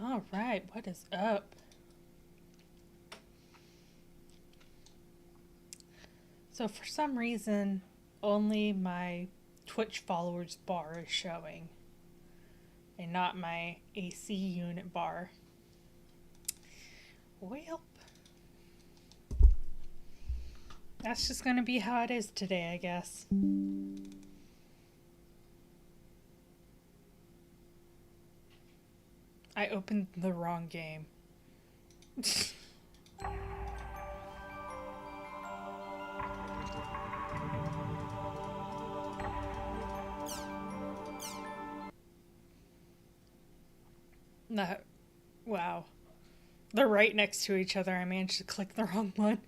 All right, what is up? So for some reason, only my Twitch followers bar is showing, and not my AC unit bar. Well, that's just gonna be how it is today, I guess. I opened the wrong game. That, wow. They're right next to each other. I managed to click the wrong one.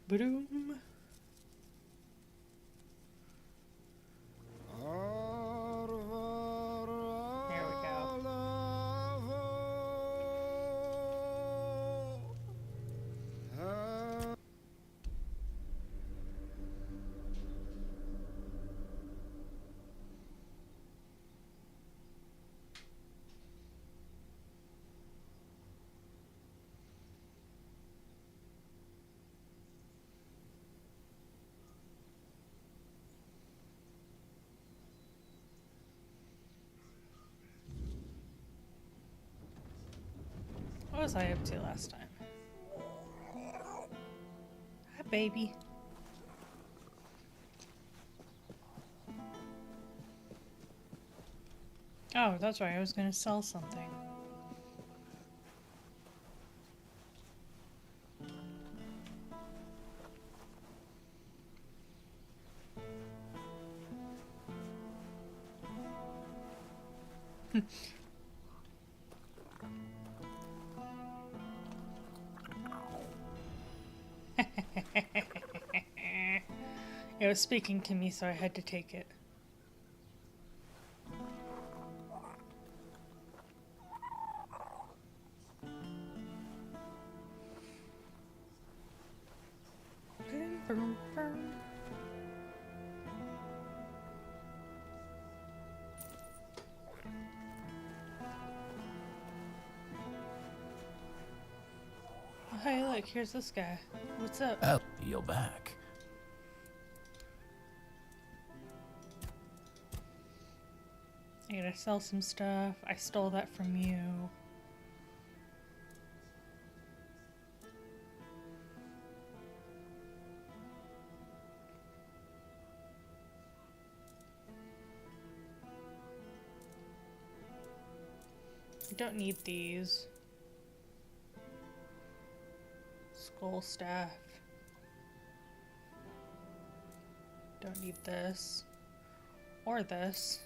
Boom. There we go. What was I up to last time? Hi, baby. Oh, that's right. I was gonna sell something. It was speaking to me, so I had to take it. Oh, hey, look, here's this guy. What's up? Oh, you're back. I gotta sell some stuff. I stole that from you. I don't need these. Skull staff. Don't need this. Or this.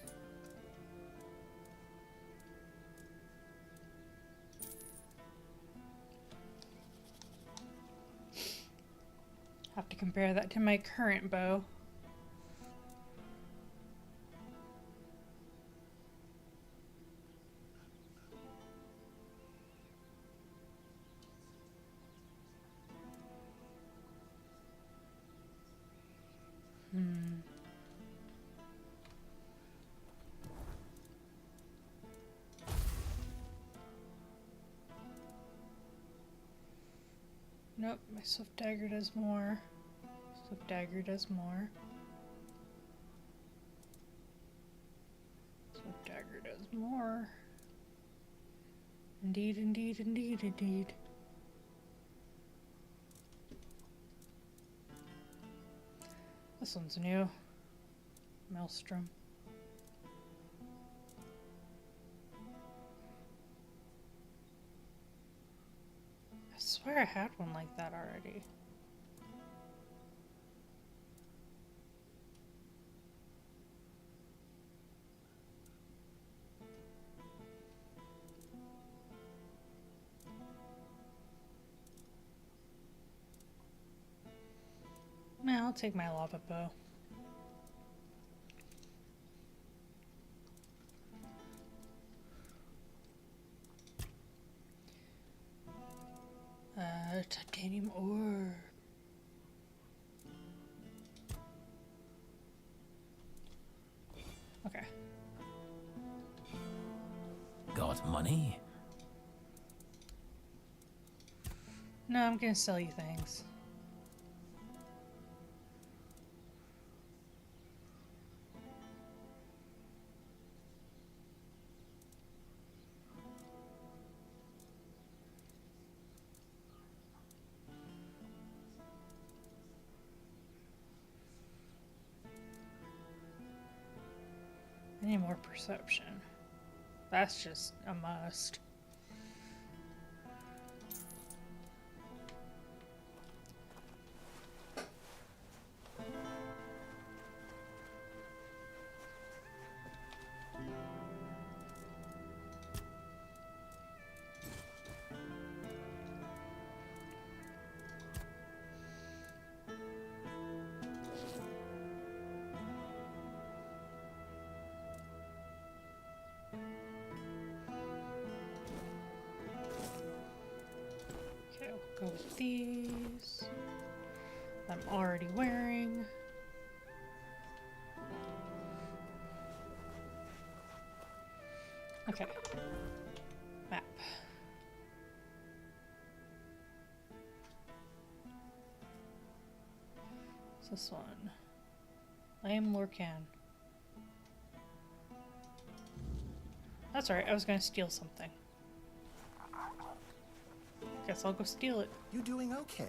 Have to compare that to my current bow. Nope, my swift dagger does more. Swift dagger does more. Swift dagger does more. Indeed, indeed, indeed, indeed. This one's new. Maelstrom. I swear I had one like that already. Nah, I'll take my lava bow. Titanium ore. money? No, I'm gonna sell you things. I need more perception. That's just a must. Okay, we'll go with these. I'm already wearing. Okay. Map. What's this one? I am Lorcan. That's alright, I was gonna steal something. Guess I'll go steal it. You doing okay?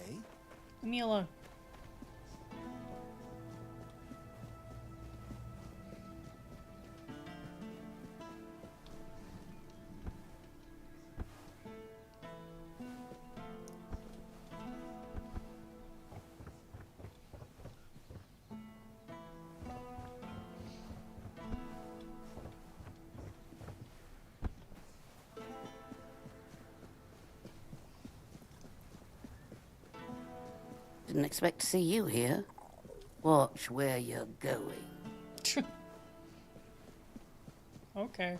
Leave me alone. Didn't expect to see you here. Watch where you're going. Okay.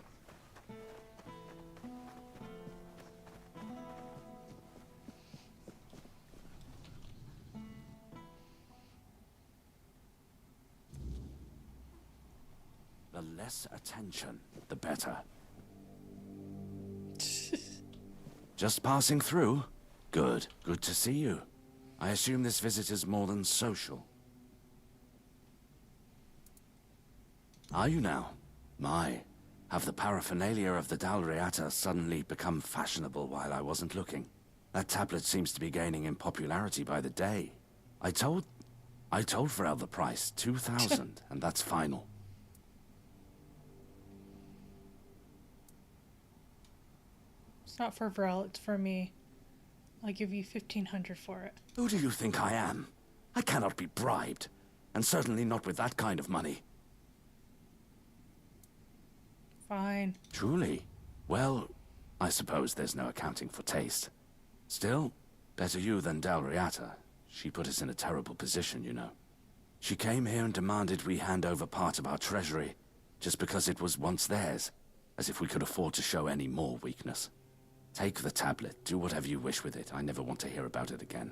The less attention, the better. Just passing through? Good. Good to see you. I assume this visit is more than social. Are you now? My, have the paraphernalia of the Dalriata suddenly become fashionable while I wasn't looking? That tablet seems to be gaining in popularity by the day. I told Varel the price, 2,000, and that's final. It's not for Varel, it's for me. I'll give you 1,500 for it. Who do you think I am? I cannot be bribed, and certainly not with that kind of money. Fine. Truly? Well, I suppose there's no accounting for taste. Still, better you than Dalriata. She put us in a terrible position, you know. She came here and demanded we hand over part of our treasury, just because it was once theirs, as if we could afford to show any more weakness. Take the tablet, do whatever you wish with it. I never want to hear about it again.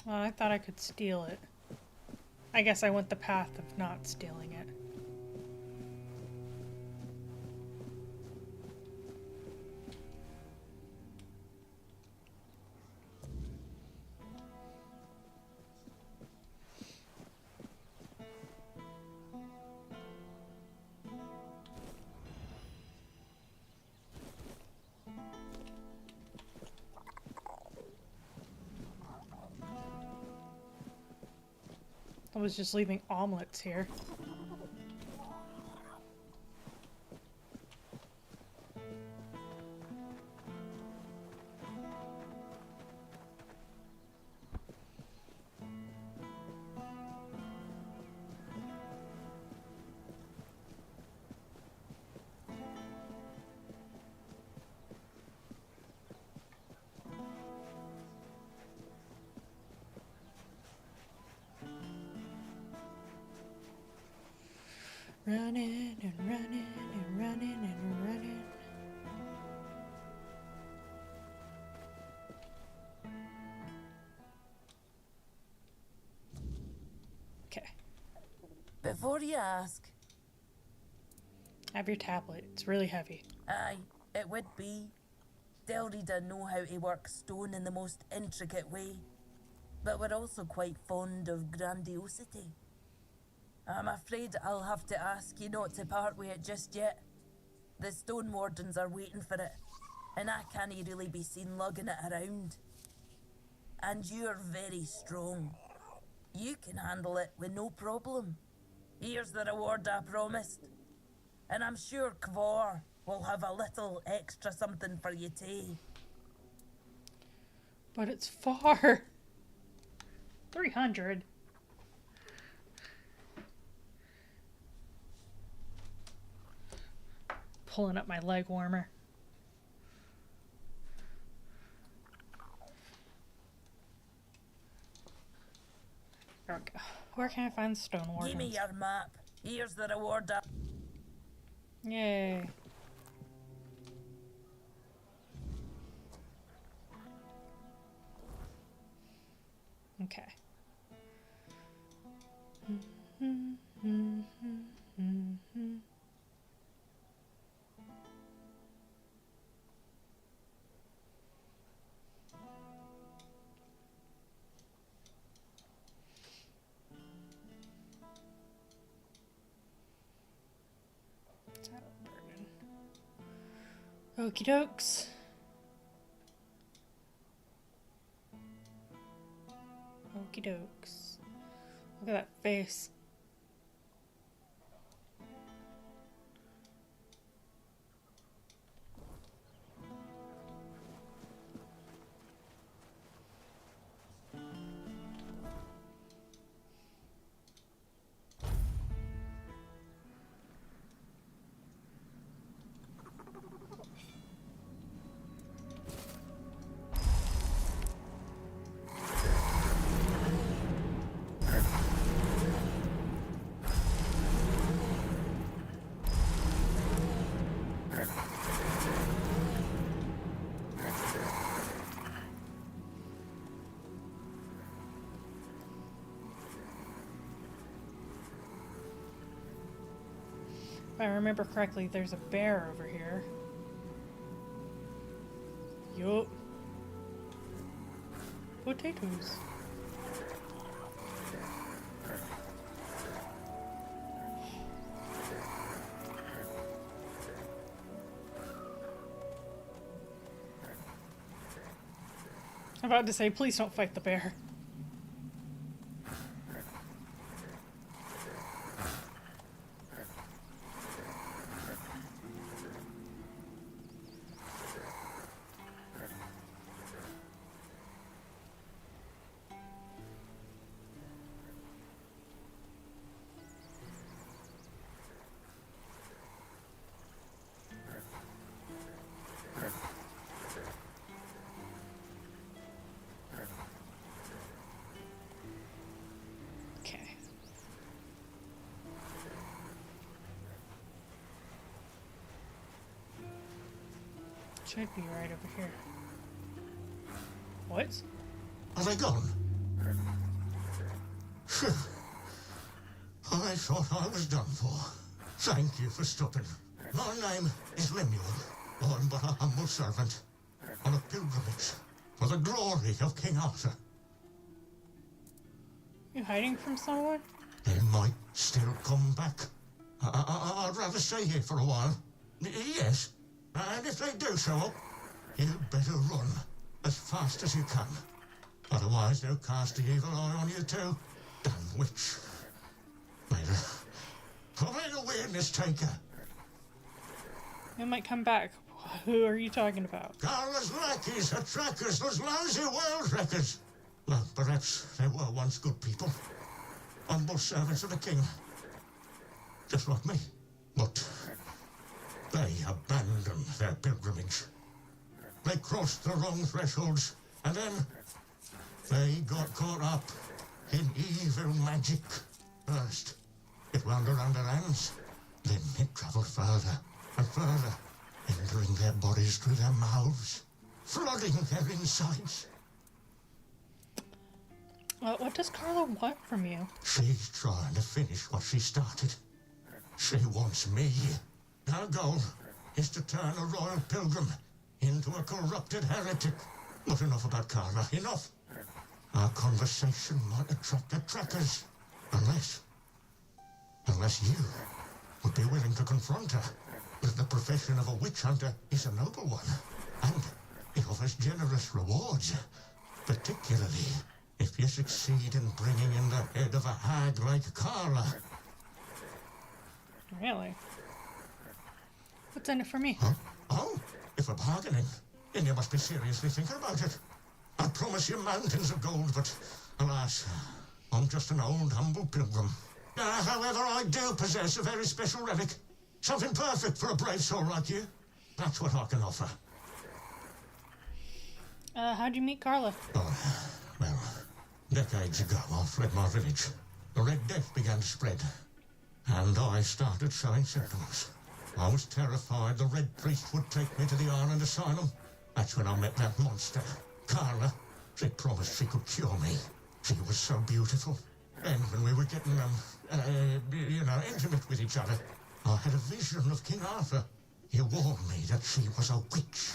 Well, I thought I could steal it. I guess I went the path of not stealing it. I was just leaving omelets here. Running and running and running and running. Okay. Before you ask. Have your tablet. It's really heavy. Aye, it would be. Delrida know how to work stone in the most intricate way, but we're also quite fond of grandiosity. I'm afraid I'll have to ask you not to part with it just yet. The stone wardens are waiting for it, and I can't really be seen lugging it around. And you're very strong. You can handle it with no problem. Here's the reward I promised. And I'm sure Kvor will have a little extra something for you too. But it's far. 300. Pulling up my leg warmer. There we go. Where can I find stone wardens? Give me your map. Here's the reward. Yay. Okay. Okie dokes. Okie dokes. Look at that face. If I remember correctly, there's a bear over here. Yup. Potatoes. I'm about to say, please don't fight the bear. Okay. Should be right over here. What? Are they gone? Phew. I thought I was done for. Thank you for stopping. My name is Lemuel. I'm but a humble servant on a pilgrimage for the glory of King Arthur. You hiding from someone? They might still come back. I'd rather stay here for a while. Yes, and if they do show up, you'd better run as fast as you can. Otherwise they'll cast the evil eye on you too. Damn witch. Made a weirdness taker. They might come back. Who are you talking about? Carla's lackeys are trackers, those lousy world wreckers. Well, perhaps they were once good people. Humble servants of the king. Just like me. But they abandoned their pilgrimage. They crossed the wrong thresholds, and then they got caught up in evil magic. First, it wound around their hands. Then it traveled further and further, entering their bodies through their mouths, flooding their insides. What does Carla want from you? She's trying to finish what she started. She wants me Our goal is to turn a royal pilgrim into a corrupted heretic. Not enough about Carla. Enough. Our conversation might attract the trackers. Unless you would be willing to confront her. The profession of a witch hunter is a noble one, and it offers generous rewards, particularly if you succeed in bringing in the head of a hag like Carla. Really? What's in it for me? Huh? Oh, if we're bargaining, then you must be seriously thinking about it. I promise you mountains of gold, but alas, I'm just an old, humble pilgrim. However, I do possess a very special relic. Something perfect for a brave soul like you. That's what I can offer. How'd you meet Carla? Oh, well, decades ago, I fled my village. The Red Death began to spread, and I started showing symptoms. I was terrified the Red Priest would take me to the Island Asylum. That's when I met that monster, Carla. She promised she could cure me. She was so beautiful. And when we were getting, intimate with each other, I had a vision of King Arthur. He warned me that she was a witch.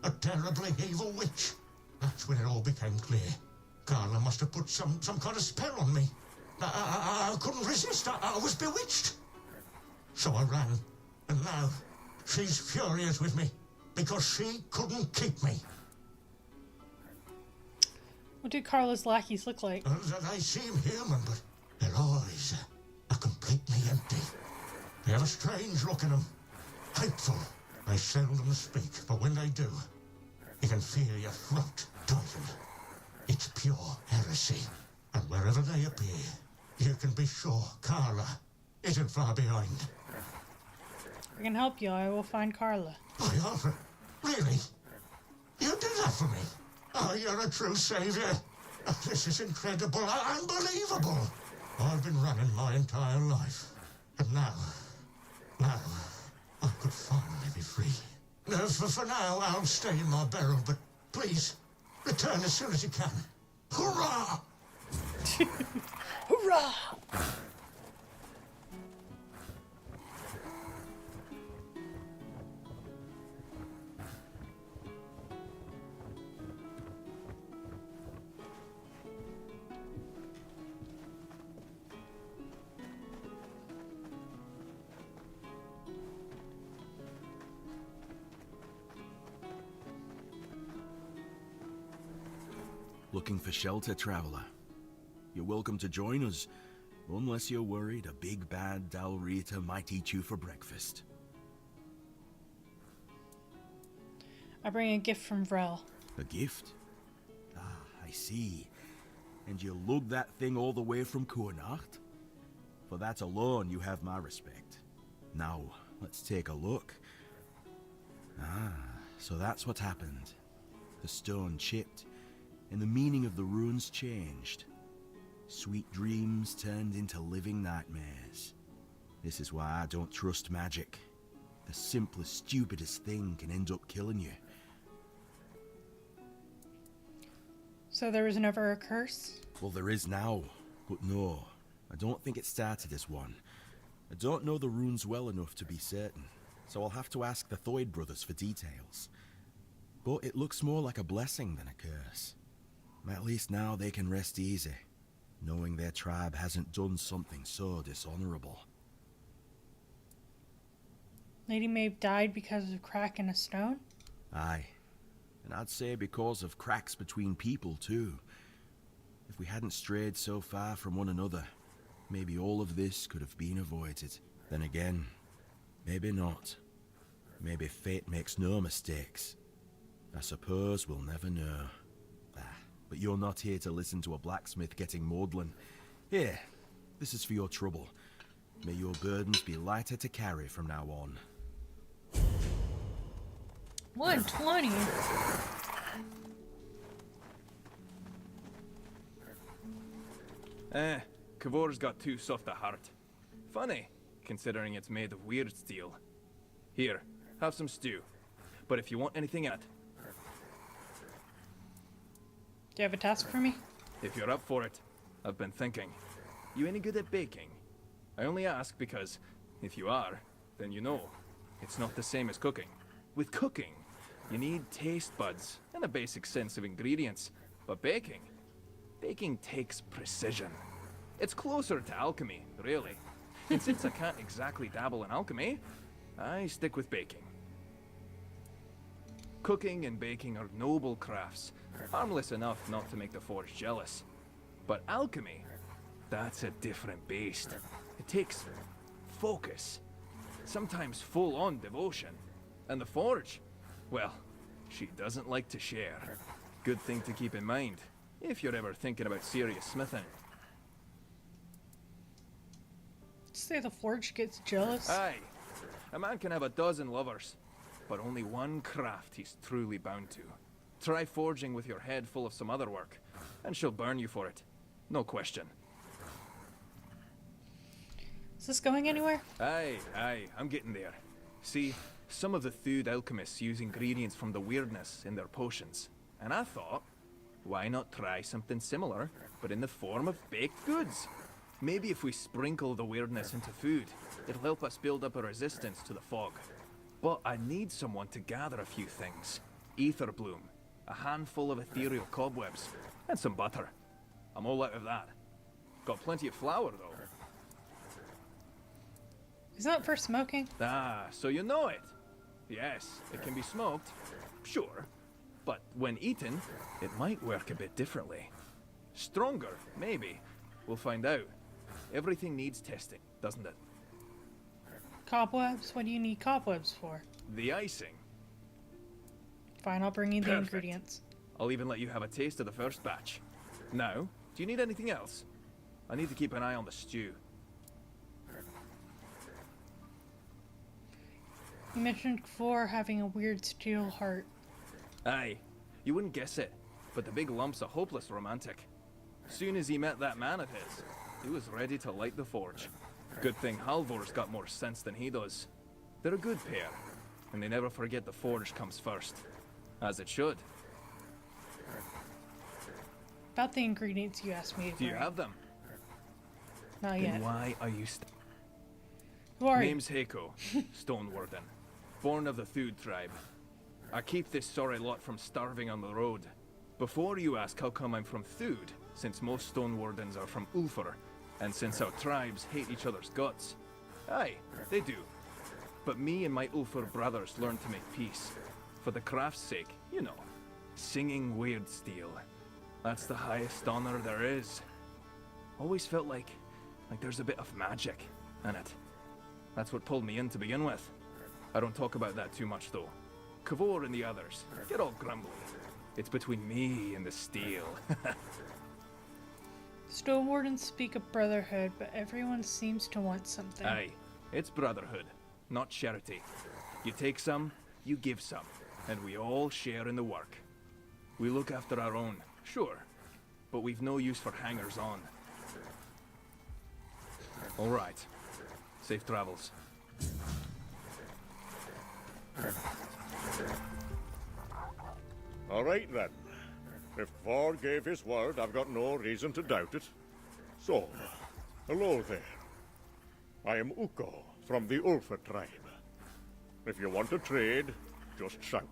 A terribly evil witch. That's when it all became clear. Carla must have put some kind of spell on me. I couldn't resist. I was bewitched. So I ran. And now, she's furious with me. Because she couldn't keep me. What do Carla's lackeys look like? They seem human, but their eyes are completely empty. They have a strange look in them. Hateful. They seldom speak, but when they do, you can feel your throat tighten. It's pure heresy. And wherever they appear, you can be sure Carla isn't far behind. If I can help you, I will find Carla. By Arthur, really? You do that for me? Oh, you're a true savior. Oh, this is incredible, unbelievable. I've been running my entire life. And now, I could finally be free. For now, I'll stay in my barrel, but please, return as soon as you can. Hurrah! Hoorah! Looking for shelter, traveler? You're welcome to join us, unless you're worried a big bad Dalrita might eat you for breakfast. I bring a gift from Vrel. A gift? Ah, I see. And you lug that thing all the way from Kurnacht? For that alone, you have my respect. Now, let's take a look. Ah, so that's what happened. The stone chipped, and the meaning of the runes changed. Sweet dreams turned into living nightmares. This is why I don't trust magic. The simplest, stupidest thing can end up killing you. So there was never a curse? Well, there is now, but no, I don't think it started as one. I don't know the runes well enough to be certain, so I'll have to ask the Thoyd brothers for details. But it looks more like a blessing than a curse. At least now they can rest easy, knowing their tribe hasn't done something so dishonorable. Lady Maeve died because of a crack in a stone? Aye, and I'd say because of cracks between people too. If we hadn't strayed so far from one another, maybe all of this could have been avoided. Then again, maybe not. Maybe fate makes no mistakes. I suppose we'll never know. But you're not here to listen to a blacksmith getting maudlin. Here, this is for your trouble. May your burdens be lighter to carry from now on. 120? Kavor's got too soft a heart. Funny, considering it's made of weird steel. Here, have some stew. But if you want anything in it, Do you have a task for me? if you're up for it, I've been thinking. You any good at baking? I only ask because, if you are, then you know. it's not the same as cooking. With cooking, you need taste buds and a basic sense of ingredients. But baking takes precision. It's closer to alchemy, really. And since I can't exactly dabble in alchemy, I stick with baking. Cooking and baking are noble crafts, harmless enough not to make the Forge jealous. But alchemy, that's a different beast. It takes focus, sometimes full-on devotion. And the Forge, well, she doesn't like to share. Good thing to keep in mind, if you're ever thinking about serious smithing. Say the Forge gets jealous. Aye, a man can have a dozen lovers, but only one craft he's truly bound to. Try forging with your head full of some other work, and she'll burn you for it. No question. Is this going anywhere? Aye, I'm getting there. See, some of the Thud alchemists use ingredients from the weirdness in their potions. And I thought, why not try something similar, but in the form of baked goods? Maybe if we sprinkle the weirdness into food, it'll help us build up a resistance to the fog. But I need someone to gather a few things. Ether bloom, a handful of ethereal cobwebs, and some butter. I'm all out of that. Got plenty of flour, though. Is that for smoking? Ah, so you know it. Yes, it can be smoked, sure. But when eaten, it might work a bit differently. Stronger, maybe. We'll find out. Everything needs testing, doesn't it? Cobwebs? What do you need cobwebs for? The icing. Fine, I'll bring you the Perfect. ingredients. I'll even let you have a taste of the first batch. Now, do you need anything else? I need to keep an eye on the stew. You mentioned before having a weird steel heart. Aye, you wouldn't guess it, but the big lump's a hopeless romantic. Soon as he met that man of his, he was ready to light the forge. Good thing Halvor's got more sense than he does. They're a good pair, and they never forget the forge comes first. As it should. About the ingredients you asked me to Do you bring. have them? Not Then yet. why are you Who are you? Name's Heiko, Stone Warden. Born of the Thud tribe. I keep this sorry lot from starving on the road. Before you ask how come I'm from Thud, since most Stone Wardens are from Ulfr, and since our tribes hate each other's guts. Aye, they do. But me and my Ulfr brothers learned to make peace. For the craft's sake, you know. Singing weird steel. That's the highest honor there is. Always felt like there's a bit of magic in it. That's what pulled me in to begin with. I don't talk about that too much though. Kavor and the others get all grumbly. It's between me and the steel. Stone Wardens speak of brotherhood, but everyone seems to want something. Aye, it's brotherhood, not charity. You take some, you give some, and we all share in the work. We look after our own, sure, but we've no use for hangers-on. All right. Safe travels. All right, then. If Vor gave his word, I've got no reason to doubt it. So, hello there. I am Ukko, from the Ulfr tribe. If you want to trade, just shout.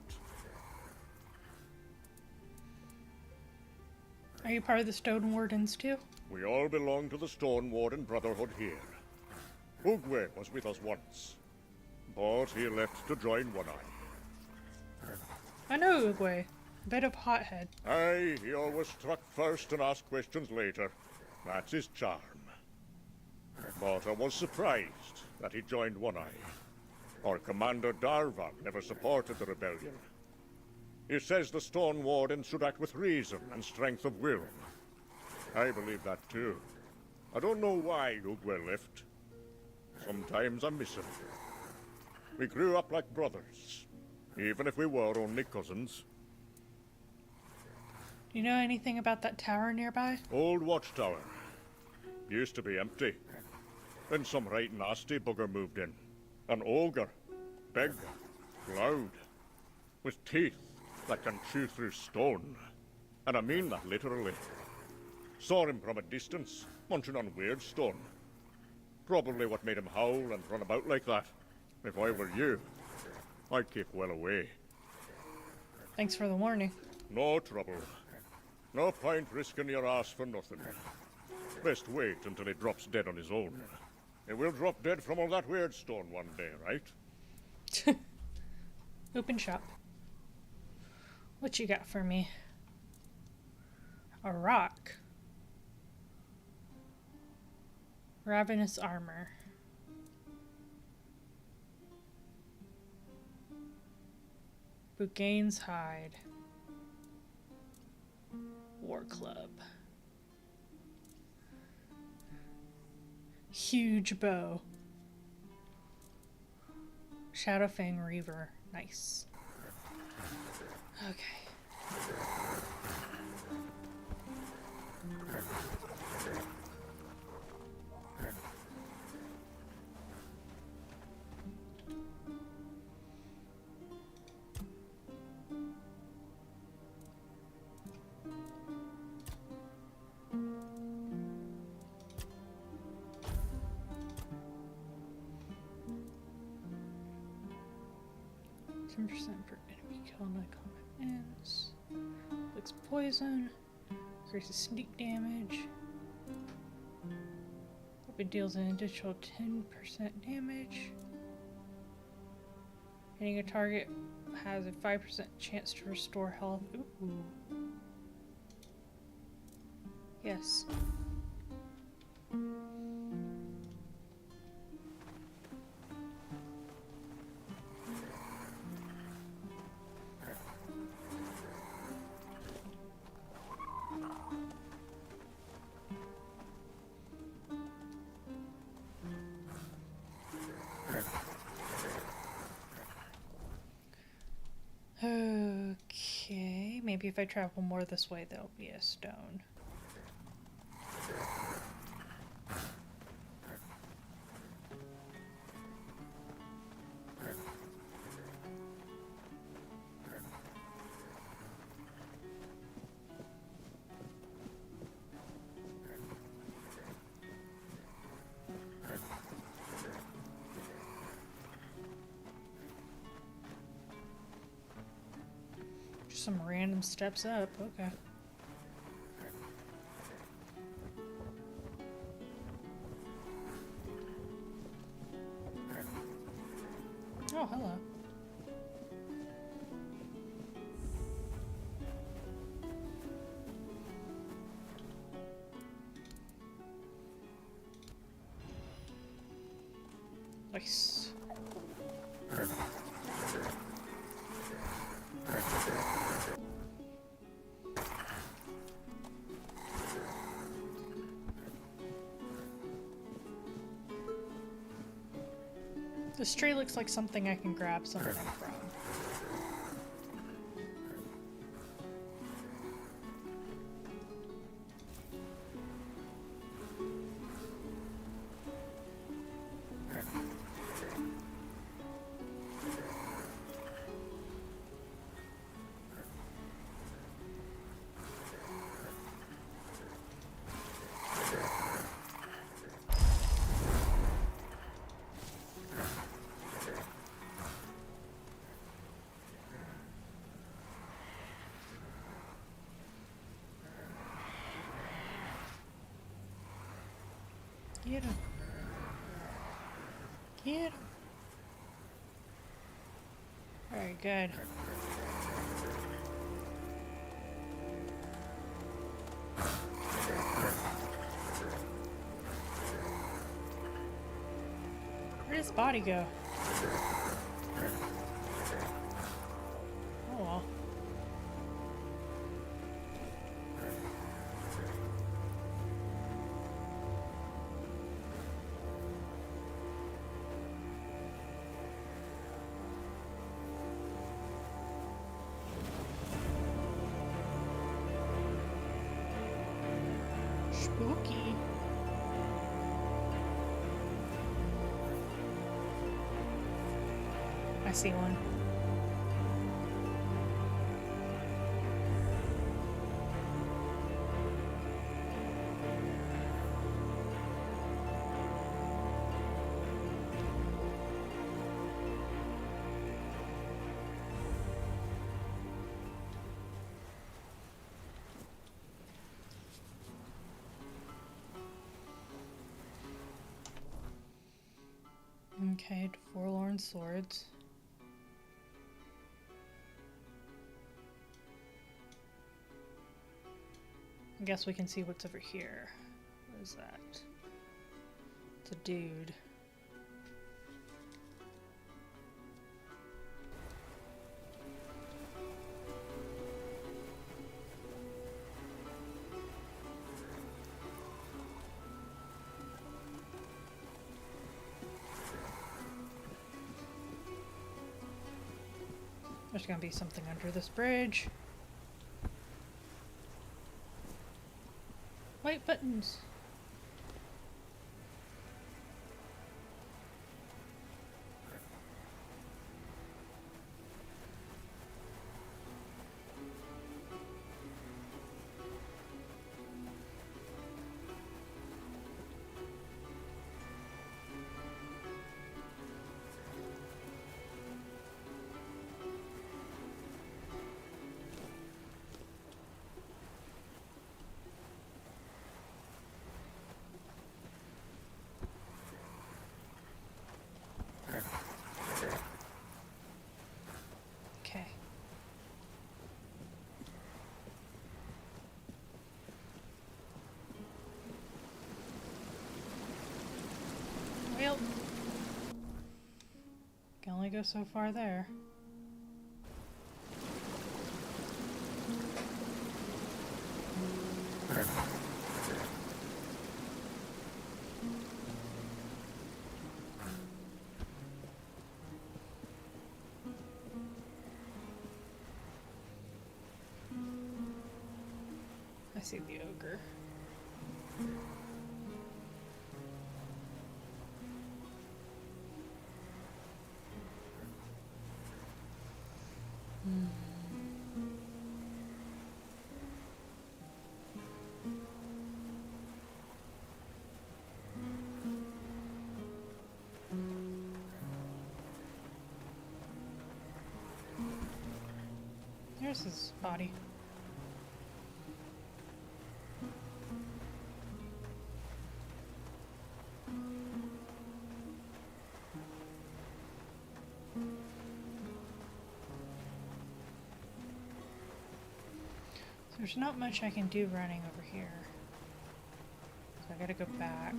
Are you part of the Stone Wardens too? We all belong to the Stone Warden Brotherhood here. Ugwe was with us once, but he left to join One Eye. I know Ugwe. A bit of hothead. Aye, he always struck first and asked questions later. That's his charm. But I was surprised that he joined One Eye. Our commander Darvan never supported the rebellion. He says the Stone Warden should act with reason and strength of will. I believe that too. I don't know why Ugwe left. Sometimes I miss him. We grew up like brothers, even if we were only cousins. Do you know anything about that tower nearby? Old watchtower. Used to be empty. Then some right nasty bugger moved in. An ogre. Big. Loud. With teeth that can chew through stone. And I mean that literally. Saw him from a distance, munching on weird stone. Probably what made him howl and run about like that. If I were you, I'd keep well away. Thanks for the warning. No trouble. No point risking your ass for nothing. Best wait until he drops dead on his own. He will drop dead from all that weird stone one day, right? Open shop. What you got for me? A rock. Ravenous armor. Bougain's hide. War club. Huge bow. Shadowfang Reaver. Nice. Okay. For enemy kill and combat ends. Inflicts poison. Increases sneak damage. Weapon deals an additional 10% damage. Hitting a target has a 5% chance to restore health. Ooh. Yes. Okay, maybe if I travel more this way, there'll be a stone. Some random steps up, okay. Oh, hello. Nice. This tree looks like something I can grab something from. Get him. Get him. Very good. Where does his body go? Oh well. Spooky. I see one. Okay, Forlorn Swords. I guess we can see what's over here. What is that? It's a dude. There's gonna be something under this bridge. White buttons. Okay. Well, can only go so far there. I see the ogre. There's his body. There's not much I can do running over here. So I gotta go back.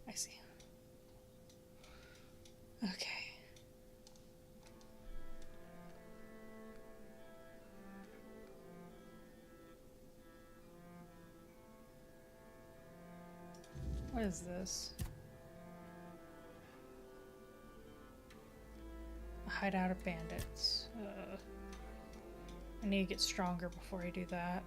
I see. Okay. What is this? A hideout of bandits. I need to get stronger before I do that.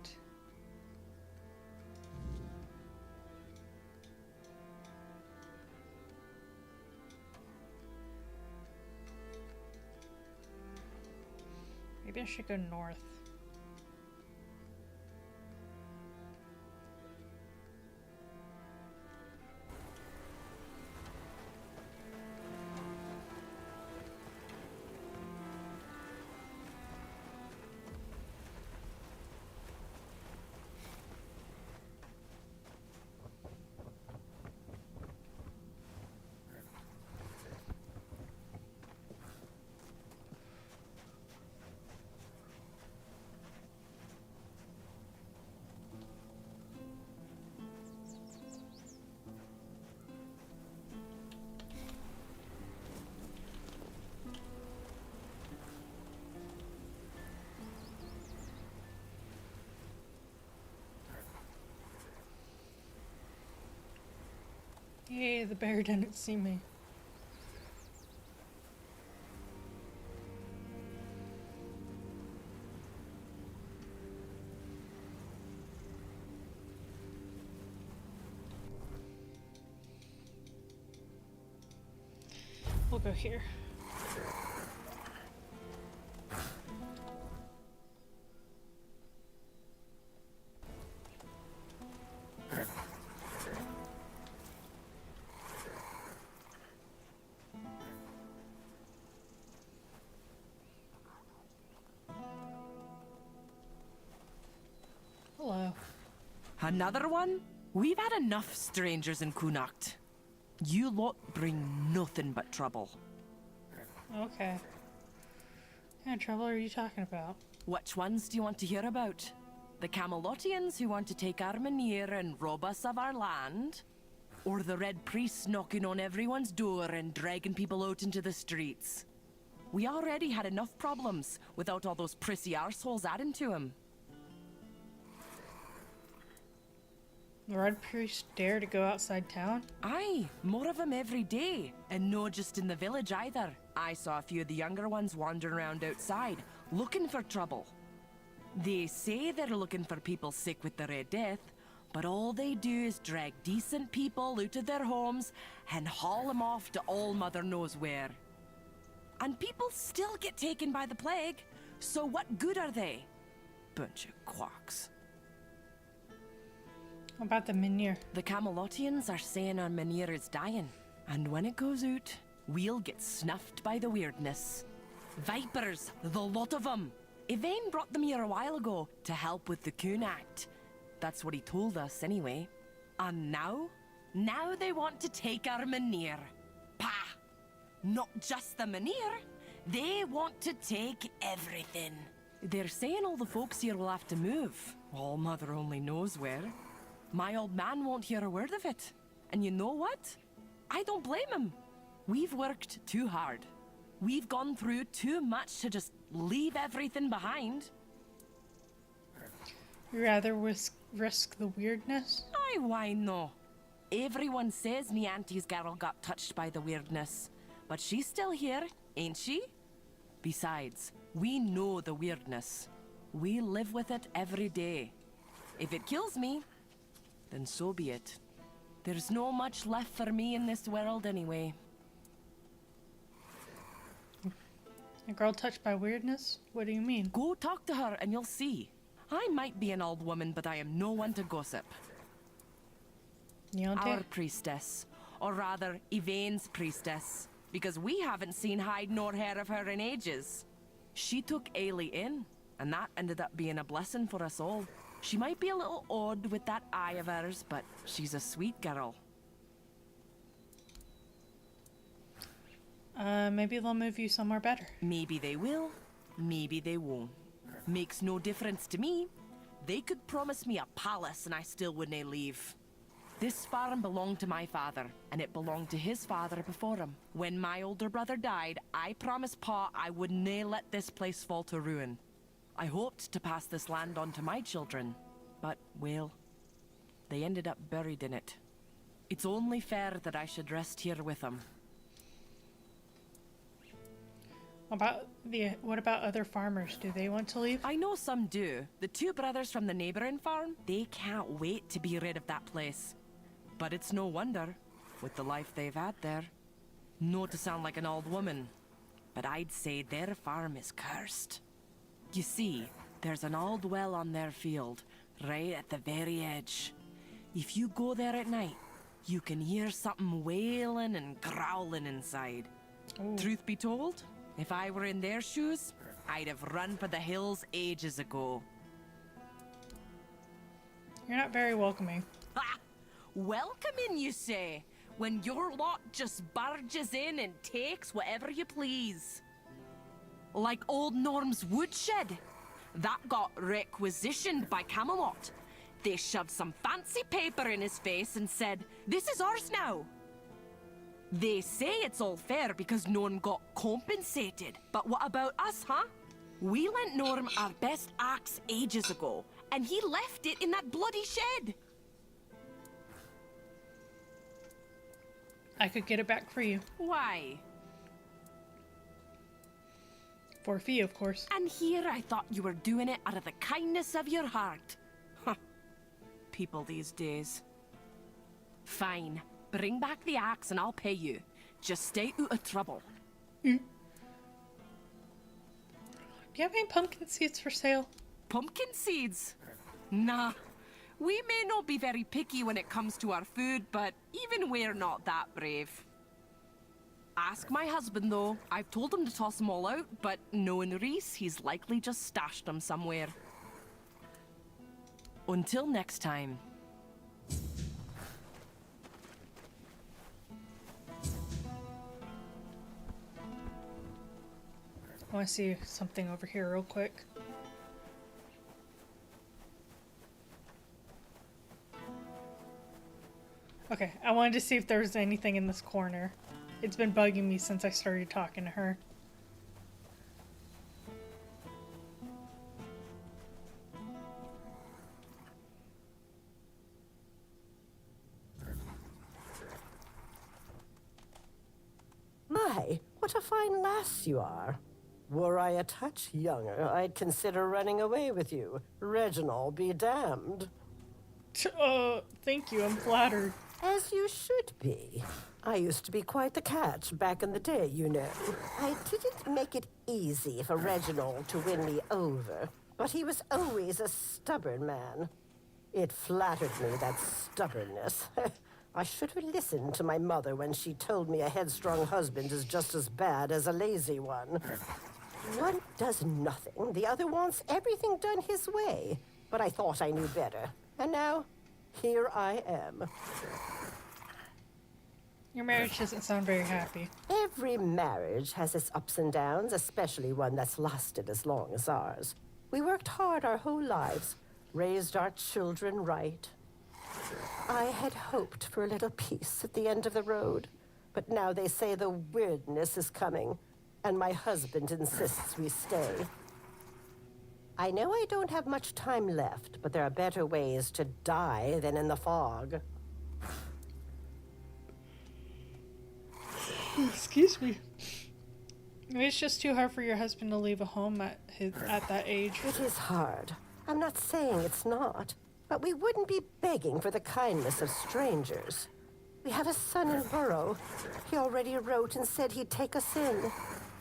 Maybe I should go north. Yay, the bear didn't see me. go here. Hello. Another one? We've had enough strangers in Kunacht. You lot bring nothing but trouble. Okay. What kind of trouble are you talking about? Which ones do you want to hear about? The Camelotians who want to take Armenir and rob us of our land? Or the Red Priests knocking on everyone's door and dragging people out into the streets? We already had enough problems without all those prissy arseholes adding to them. The Red Priest dare to go outside town? Aye, more of them every day. And no just in the village either. I saw a few of the younger ones wandering around outside, looking for trouble. They say they're looking for people sick with the Red Death, but all they do is drag decent people out of their homes and haul them off to all mother knows where. And people still get taken by the plague, so what good are they? Bunch of quacks. What about the Minir? The Camelotians are saying our Minir is dying, and when it goes out, we'll get snuffed by the weirdness. Vipers, the lot of them. Yvain brought them here a while ago to help with the Kunacht. That's what he told us anyway. And now? Now they want to take our Minir. Pah! Not just the Minir. They want to take everything. They're saying all the folks here will have to move. All mother only knows where. My old man won't hear a word of it. And you know what? I don't blame him. We've worked too hard. We've gone through too much to just leave everything behind. You rather risk the weirdness? Aye, why no? Everyone says me auntie's girl got touched by the weirdness. But she's still here, ain't she? Besides, we know the weirdness. We live with it every day. If it kills me, then so be it. There's no much left for me in this world anyway. A girl touched by weirdness? What do you mean? Go talk to her and you'll see. I might be an old woman, but I am no one to gossip. You don't Our dare. priestess, or rather, Yvain's priestess, because we haven't seen hide nor hair of her in ages. She took Ailey in, and that ended up being a blessing for us all. She might be a little odd with that eye of hers, but she's a sweet girl. Maybe they'll move you somewhere better. Maybe they will, maybe they won't. Makes no difference to me. They could promise me a palace and I still wouldn't leave. This farm belonged to my father, and it belonged to his father before him. When my older brother died, I promised Pa I would nae let this place fall to ruin. I hoped to pass this land on to my children, but, well, they ended up buried in it. It's only fair that I should rest here with them. What about other farmers? Do they want to leave? I know some do. The two brothers from the neighboring farm, they can't wait to be rid of that place. But it's no wonder, with the life they've had there. Not to sound like an old woman, but I'd say their farm is cursed. You see, there's an old well on their field, right at the very edge. If you go there at night, you can hear something wailing and growling inside. Ooh. Truth be told, if I were in their shoes, I'd have run for the hills ages ago. You're not very welcoming. Ha! Welcoming, you say? When your lot just barges in and takes whatever you please. Like old Norm's woodshed. That got requisitioned by Camelot. They shoved some fancy paper in his face and said, "This is ours now." They say it's all fair because Norm got compensated. But what about us, huh? We lent Norm our best axe ages ago, and he left it in that bloody shed. I could get it back for you. Why? For a fee, of course. And here I thought you were doing it out of the kindness of your heart. Huh. People these days. Fine. Bring back the axe and I'll pay you. Just stay out of trouble. Do you have any pumpkin seeds for sale? Pumpkin seeds? Nah. We may not be very picky when it comes to our food, but even we're not that brave. Ask my husband, though. I've told him to toss them all out, but knowing Reese, he's likely just stashed them somewhere. Until next time. I want to see something over here real quick. Okay, I wanted to see if there was anything in this corner. It's been bugging me since I started talking to her. My, what a fine lass you are. Were I a touch younger, I'd consider running away with you. Reginald be damned. Thank you, I'm flattered. As you should be. I used to be quite the catch back in the day, you know. I didn't make it easy for Reginald to win me over, but he was always a stubborn man. It flattered me, that stubbornness. I should have listened to my mother when she told me a headstrong husband is just as bad as a lazy one. One does nothing, the other wants everything done his way. But I thought I knew better, and now, here I am. Your marriage doesn't sound very happy. Every marriage has its ups and downs, especially one that's lasted as long as ours. We worked hard our whole lives, raised our children right. I had hoped for a little peace at the end of the road, but now they say the weirdness is coming, and my husband insists we stay. I know I don't have much time left, but there are better ways to die than in the fog. Excuse me. Maybe it's just too hard for your husband to leave a home at that age. It is hard. I'm not saying it's not, but we wouldn't be begging for the kindness of strangers. We have a son in Burrow. He already wrote and said he'd take us in.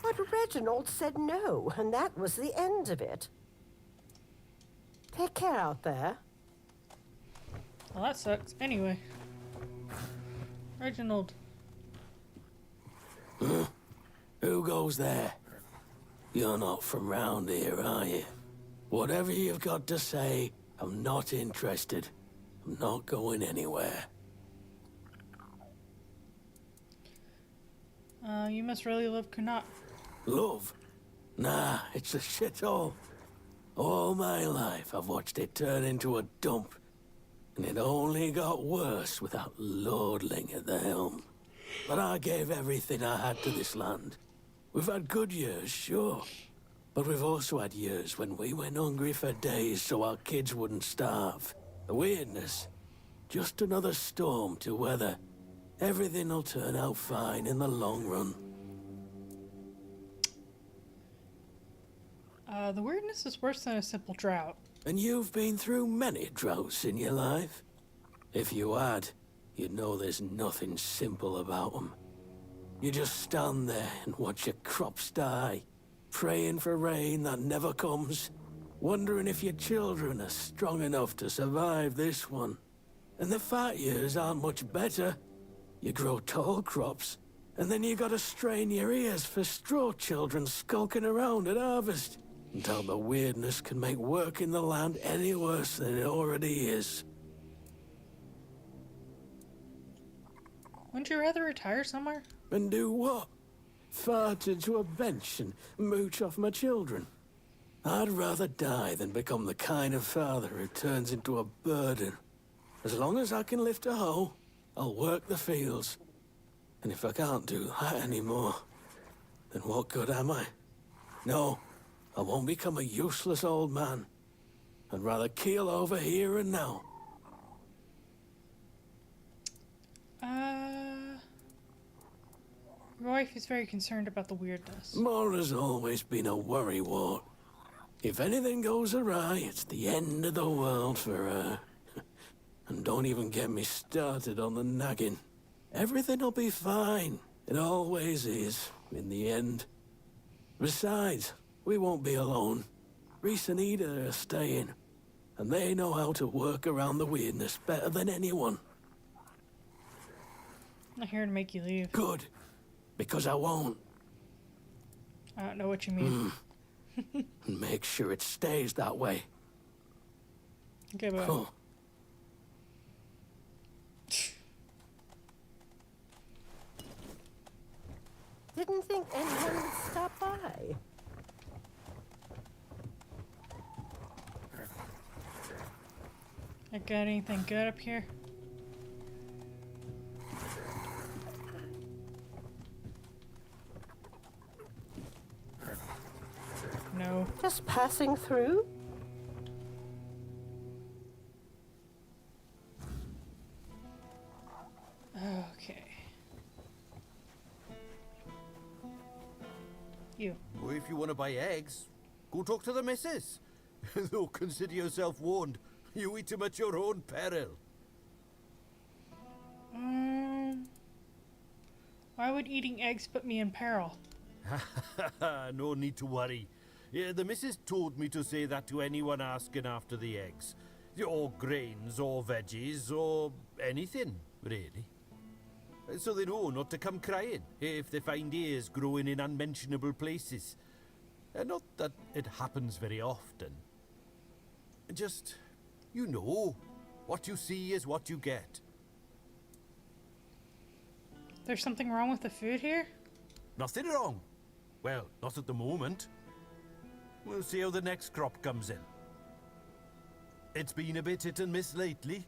But Reginald said no, and that was the end of it. Take care out there. Well, that sucks. Anyway. Reginald. Who goes there? You're not from round here, are you? Whatever you've got to say, I'm not interested. I'm not going anywhere. You must really love Connaught. Love? Nah, it's a shithole. All my life, I've watched it turn into a dump. And it only got worse without Lordling at the helm. But I gave everything I had to this land. We've had good years, sure. But we've also had years when we went hungry for days so our kids wouldn't starve. The weirdness. Just another storm to weather. Everything'll turn out fine in the long run. The weirdness is worse than a simple drought. And you've been through many droughts in your life. If you had, you'd know there's nothing simple about them. You just stand there and watch your crops die, praying for rain that never comes, wondering if your children are strong enough to survive this one. And the fat years aren't much better. You grow tall crops, and then you gotta strain your ears for straw children skulking around at harvest. Until the weirdness can make work in the land any worse than it already is. Wouldn't you rather retire somewhere? And do what? Fart into a bench and mooch off my children? I'd rather die than become the kind of father who turns into a burden. As long as I can lift a hoe, I'll work the fields. And if I can't do that anymore, then what good am I? No, I won't become a useless old man. I'd rather keel over here and now. My wife is very concerned about the weirdness. Mora's always been a worrywart. If anything goes awry, it's the end of the world for her. And don't even get me started on the nagging. Everything'll be fine. It always is. in the end. Besides, we won't be alone. Reese and Ida are staying, and they know how to work around the weirdness better than anyone. I'm not here to make you leave. Good, because I won't. I don't know what you mean. And make sure it stays that way. Okay, bye. Oh. Didn't think anyone would stop by. I got anything good up here? No. Just passing through? Okay. You. Well, if you want to buy eggs, go talk to the missus. Though consider yourself warned. You eat them at your own peril. Why would eating eggs put me in peril? No need to worry. Yeah, the missus told me to say that to anyone asking after the eggs. Or grains, or veggies, or anything, really. So they know not to come crying if they find ears growing in unmentionable places. Not that it happens very often. Just, you know, what you see is what you get. There's something wrong with the food here? Nothing wrong. Well, not at the moment. We'll see how the next crop comes in. It's been a bit hit and miss lately.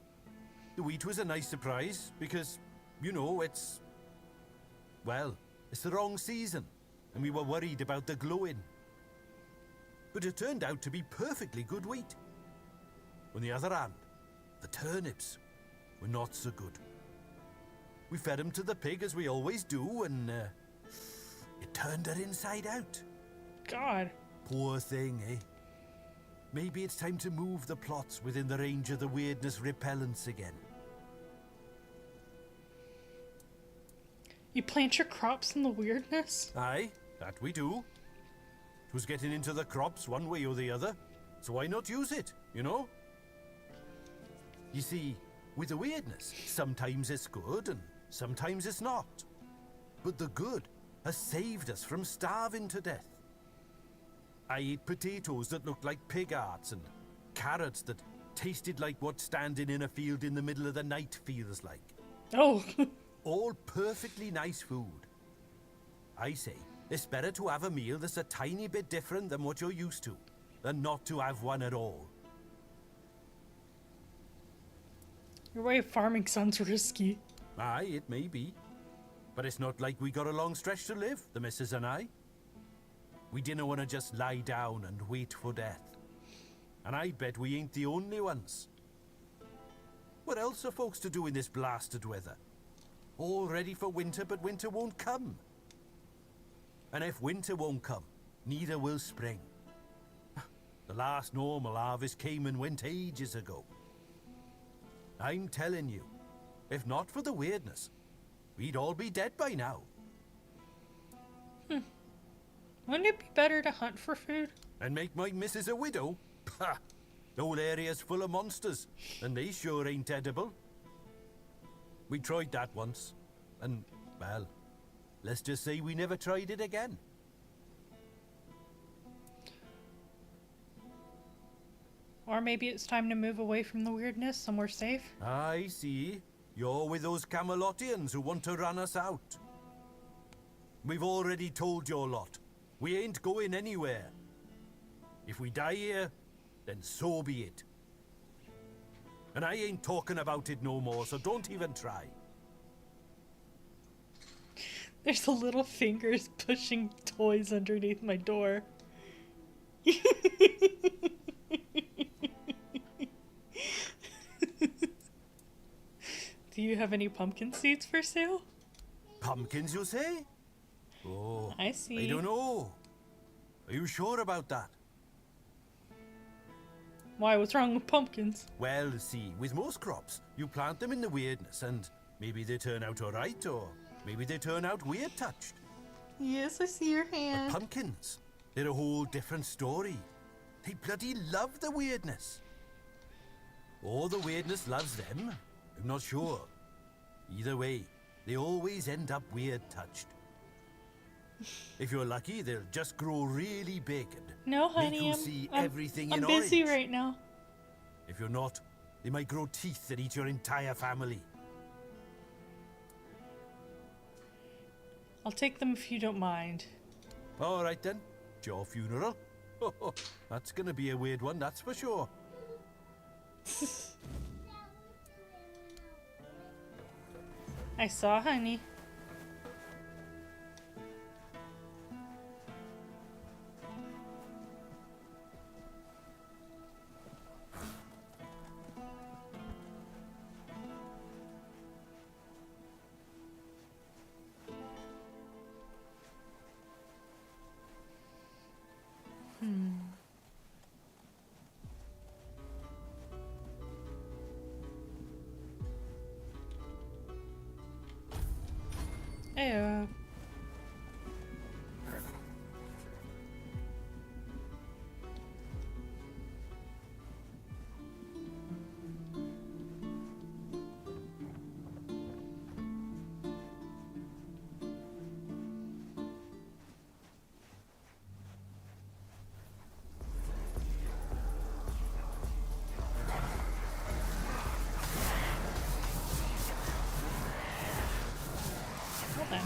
The wheat was a nice surprise because, you know, it's the wrong season, and we were worried about the glowing. But it turned out to be perfectly good wheat. On the other hand, the turnips were not so good. We fed them to the pig as we always do, and it turned her inside out. God. Poor thing, eh? Maybe it's time to move the plots within the range of the weirdness repellents again. You plant your crops in the weirdness? Aye, that we do. It was getting into the crops one way or the other, so why not use it, you know? You see, with the weirdness, sometimes it's good and sometimes it's not. But the good has saved us from starving to death. I ate potatoes that looked like pig hearts and carrots that tasted like what standing in a field in the middle of the night feels like. Oh. All perfectly nice food. I say, it's better to have a meal that's a tiny bit different than what you're used to, than not to have one at all. Your way of farming sounds risky. Aye, it may be. But it's not like we got a long stretch to live, the missus and I. We didn't want to just lie down and wait for death. And I bet we ain't the only ones. What else are folks to do in this blasted weather? All ready for winter, but winter won't come. And if winter won't come, neither will spring. The last normal harvest came and went ages ago. I'm telling you, if not for the weirdness, we'd all be dead by now. Wouldn't it be better to hunt for food? And make my missus a widow? Pah! The whole area's full of monsters, and they sure ain't edible. We tried that once, and, well, let's just say we never tried it again. Or maybe it's time to move away from the weirdness, somewhere safe? I see. You're with those Camelotians who want to run us out. We've already told your lot. We ain't going anywhere. If we die here, then so be it. And I ain't talking about it no more, so don't even try. There's the little fingers pushing toys underneath my door. Do you have any pumpkin seeds for sale? Pumpkins, you say? Oh, I see. I don't know. Are you sure about that? Why? What's wrong with pumpkins? Well, see, with most crops, you plant them in the weirdness, and maybe they turn out alright, or maybe they turn out weird touched. Yes, I see your hand. Pumpkins, they're a whole different story. They bloody love the weirdness. Or the weirdness loves them. I'm not sure. Either way, they always end up weird touched. If you're lucky, they'll just grow really big and No, make honey, you see everything I'm in busy orange. right now. If you're not, they might grow teeth that eat your entire family. I'll take them if you don't mind. All right then, it's your funeral. That's gonna be a weird one, that's for sure. I saw honey. Ew. Well then.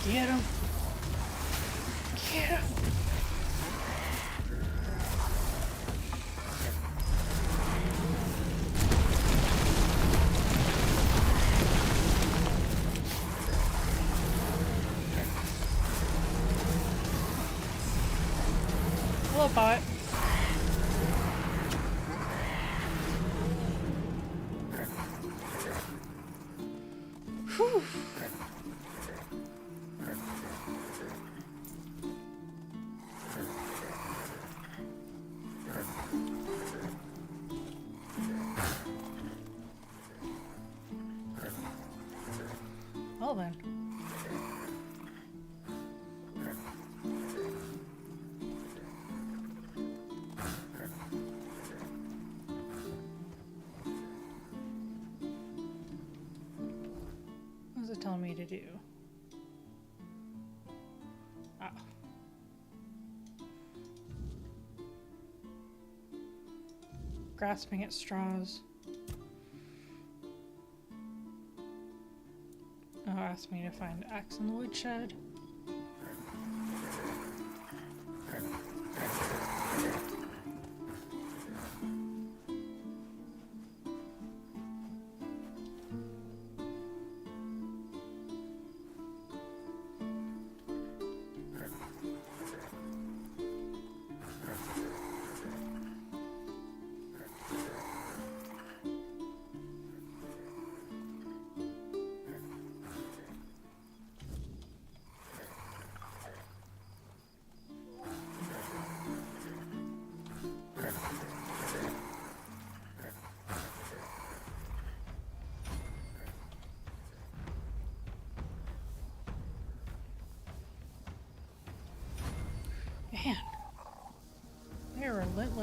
Get him. Get him. Hello, bot. Whew. Well then. What is it telling me to do? Oh. Grasping at straws. Oh, asked me to find the axe in the woodshed.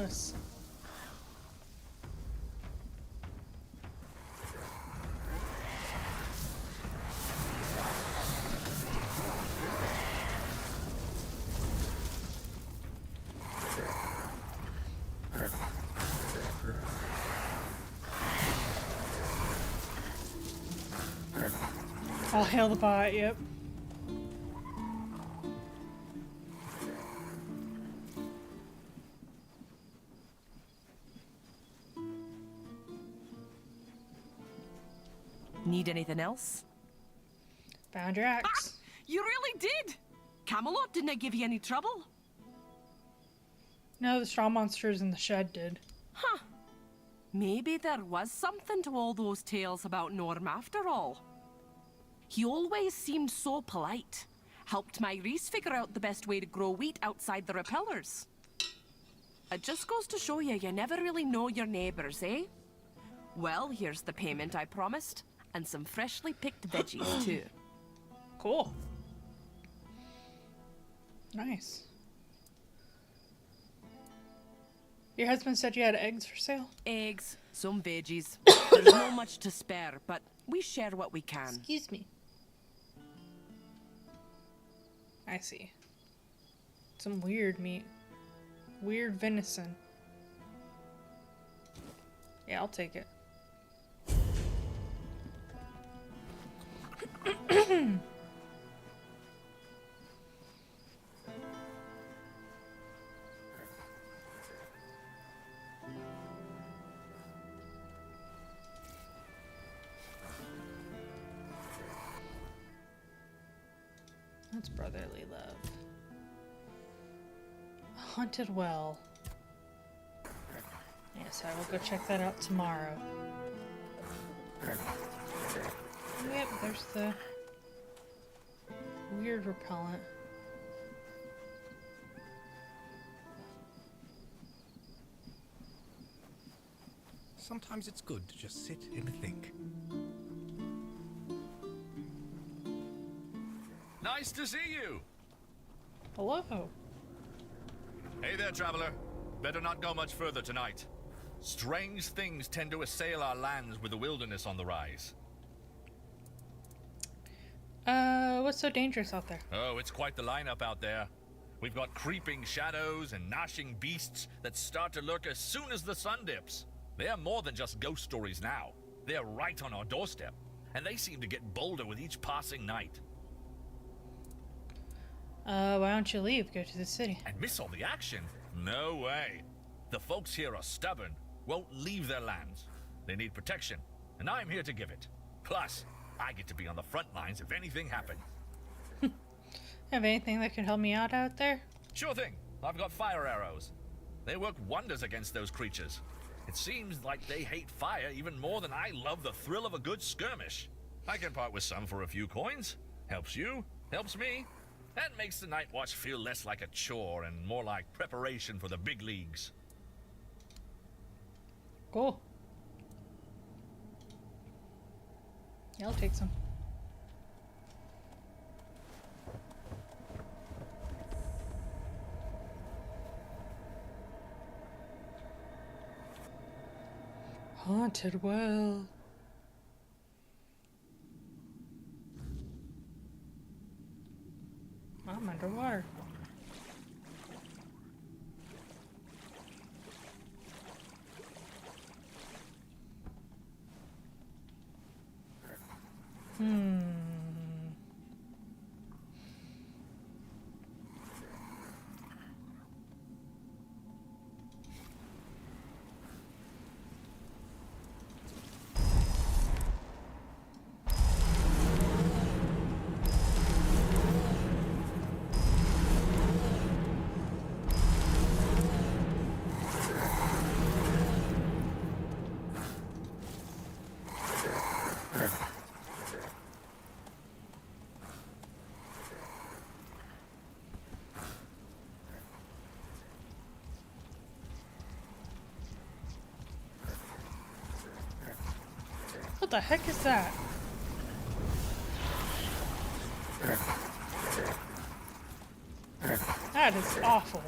this. I'll hail the bot, yep. Need anything else? Found your axe. Ah, you really did! Camelot didn't give you any trouble? No, the straw monsters in the shed did. Huh. Maybe there was something to all those tales about Norm after all. He always seemed so polite. Helped my Reese figure out the best way to grow wheat outside the repellers. It just goes to show you, you never really know your neighbors, eh? Well, here's the payment I promised. And some freshly picked veggies, too. Cool. Nice. Your husband said you had eggs for sale? Eggs, some veggies. There's not much to spare, but we share what we can. Excuse me. I see. Some weird meat. Weird venison. Yeah, I'll take it. That's brotherly love. A haunted well. Yes, I will go check that out tomorrow. Yep, there's the weird repellent. Sometimes it's good to just sit and think. Nice to see you! Hello. Hey there, traveler. Better not go much further tonight. Strange things tend to assail our lands with the wilderness on the rise. What's so dangerous out there? Oh, it's quite the lineup out there. We've got creeping shadows and gnashing beasts that start to lurk as soon as the sun dips. They are more than just ghost stories now. They're right on our doorstep, and they seem to get bolder with each passing night. Why don't you leave? Go to the city. And miss all the action? No way. The folks here are stubborn, won't leave their lands. They need protection, and I'm here to give it. Plus, I get to be on the front lines if anything happens. Have anything that could help me out there? Sure thing. I've got fire arrows. They work wonders against those creatures. It seems like they hate fire even more than I love the thrill of a good skirmish. I can part with some for a few coins. Helps you, helps me. That makes the night watch feel less like a chore and more like preparation for the big leagues. Cool. Yeah, I'll take some. Haunted well. I'm underwater. What the heck is that? That is awful.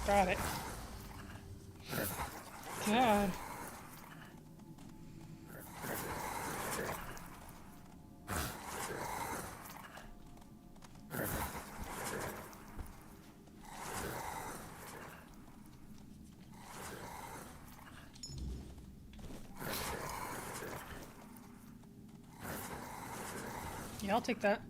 Got it. God. Yeah, I'll take that.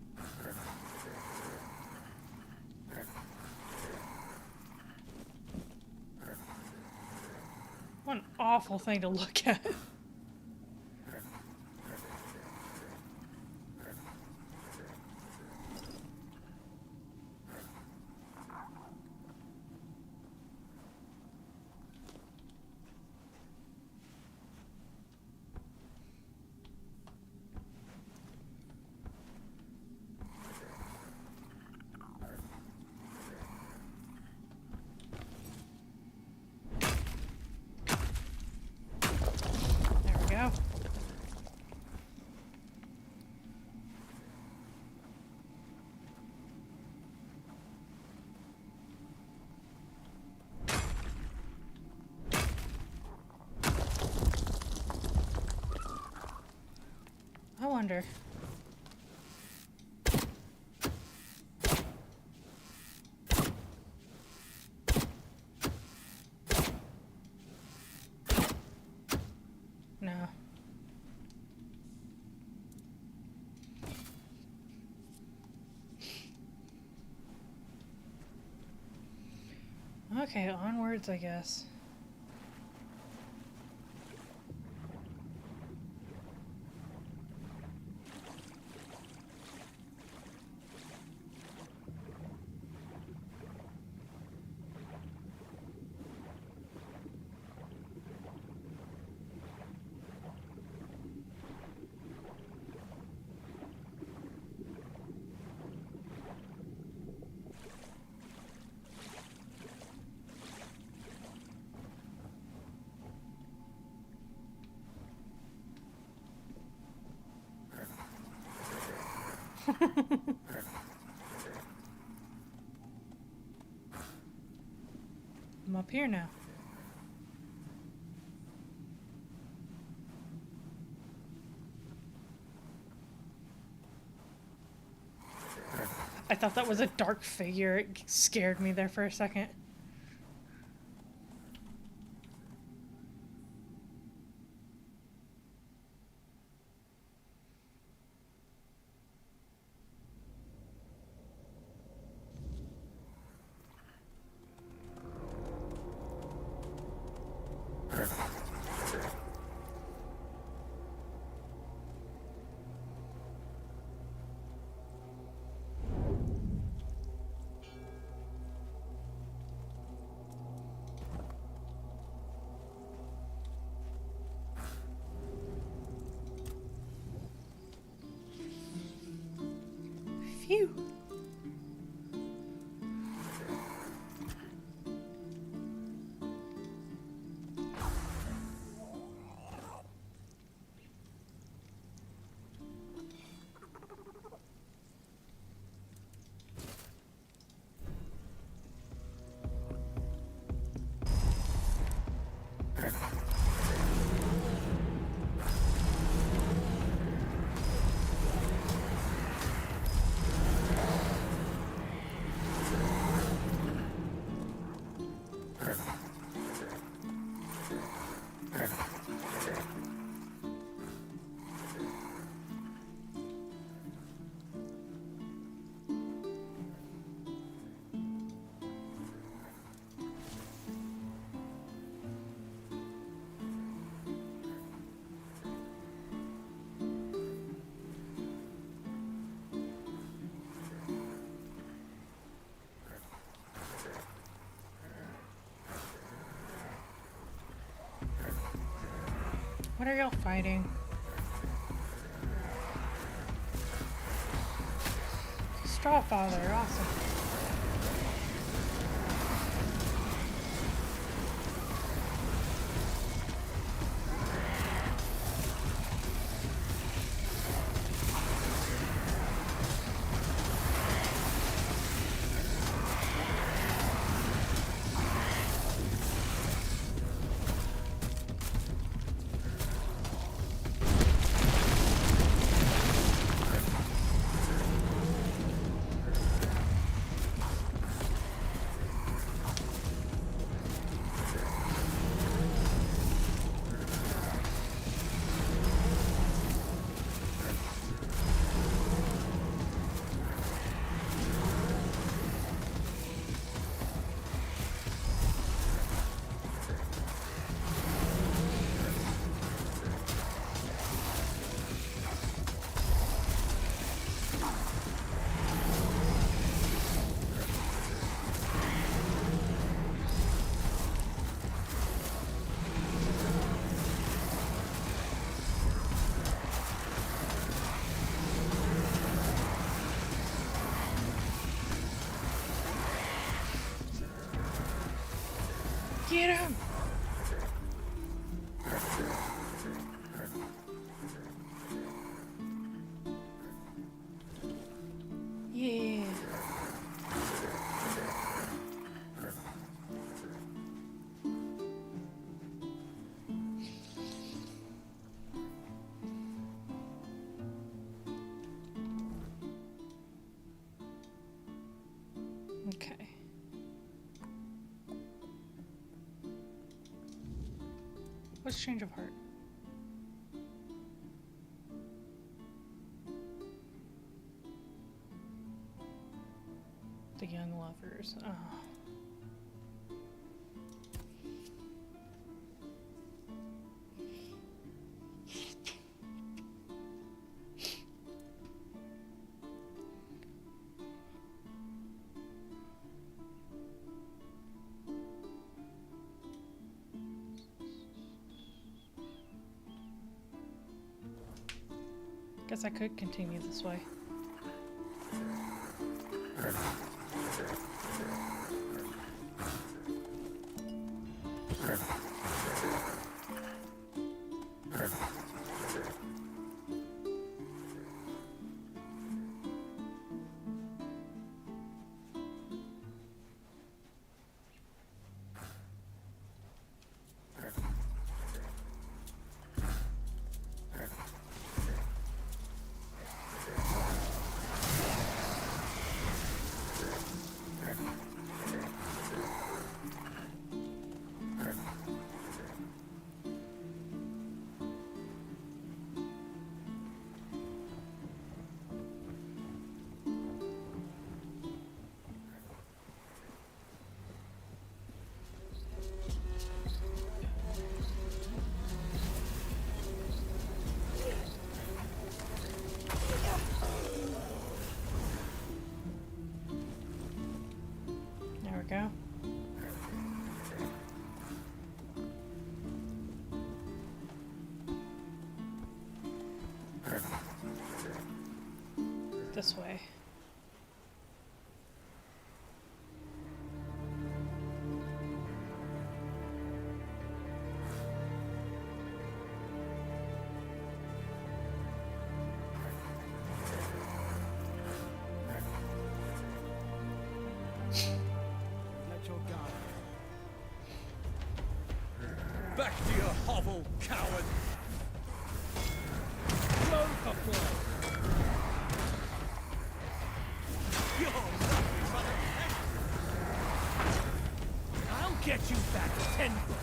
What an awful thing to look at. There we go. I wonder. No. Okay, onwards, I guess. I'm up here now. I thought that was a dark figure. It scared me there for a second. Phew. What are y'all fighting? Strawfather, awesome. Get him! Yeah. Okay. What's change of heart? The young lovers. Oh. Guess I could continue this way. There we go. This way. Back to your hovel, coward! Blow for blow! You're nothing but a peasant! I'll get you back tenfold!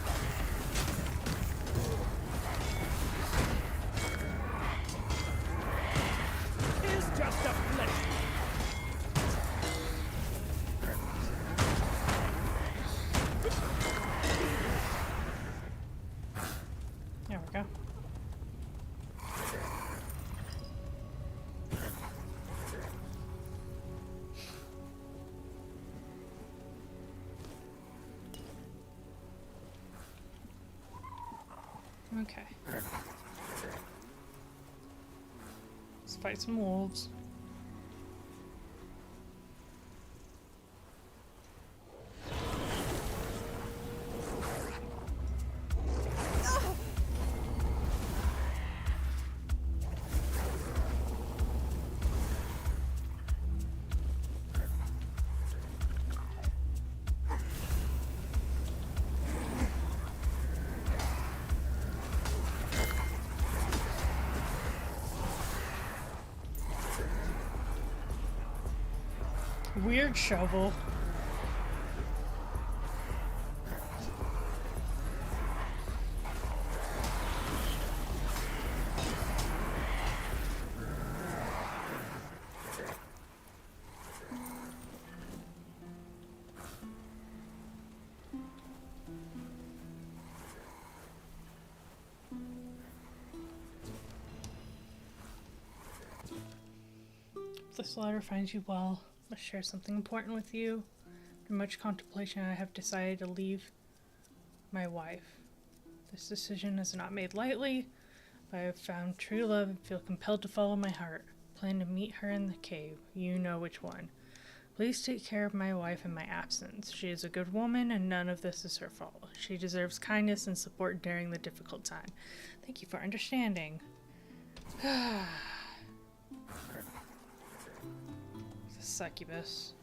Here's just a blessing! There we go. Okay. Let's fight some wolves. Weird shovel. If this letter finds you well, I'll share something important with you. After much contemplation, I have decided to leave my wife. This decision is not made lightly, but I have found true love and feel compelled to follow my heart. Plan to meet her in the cave. You know which one. Please take care of my wife in my absence. She is a good woman, and none of this is her fault. She deserves kindness and support during the difficult time. Thank you for understanding. The succubus.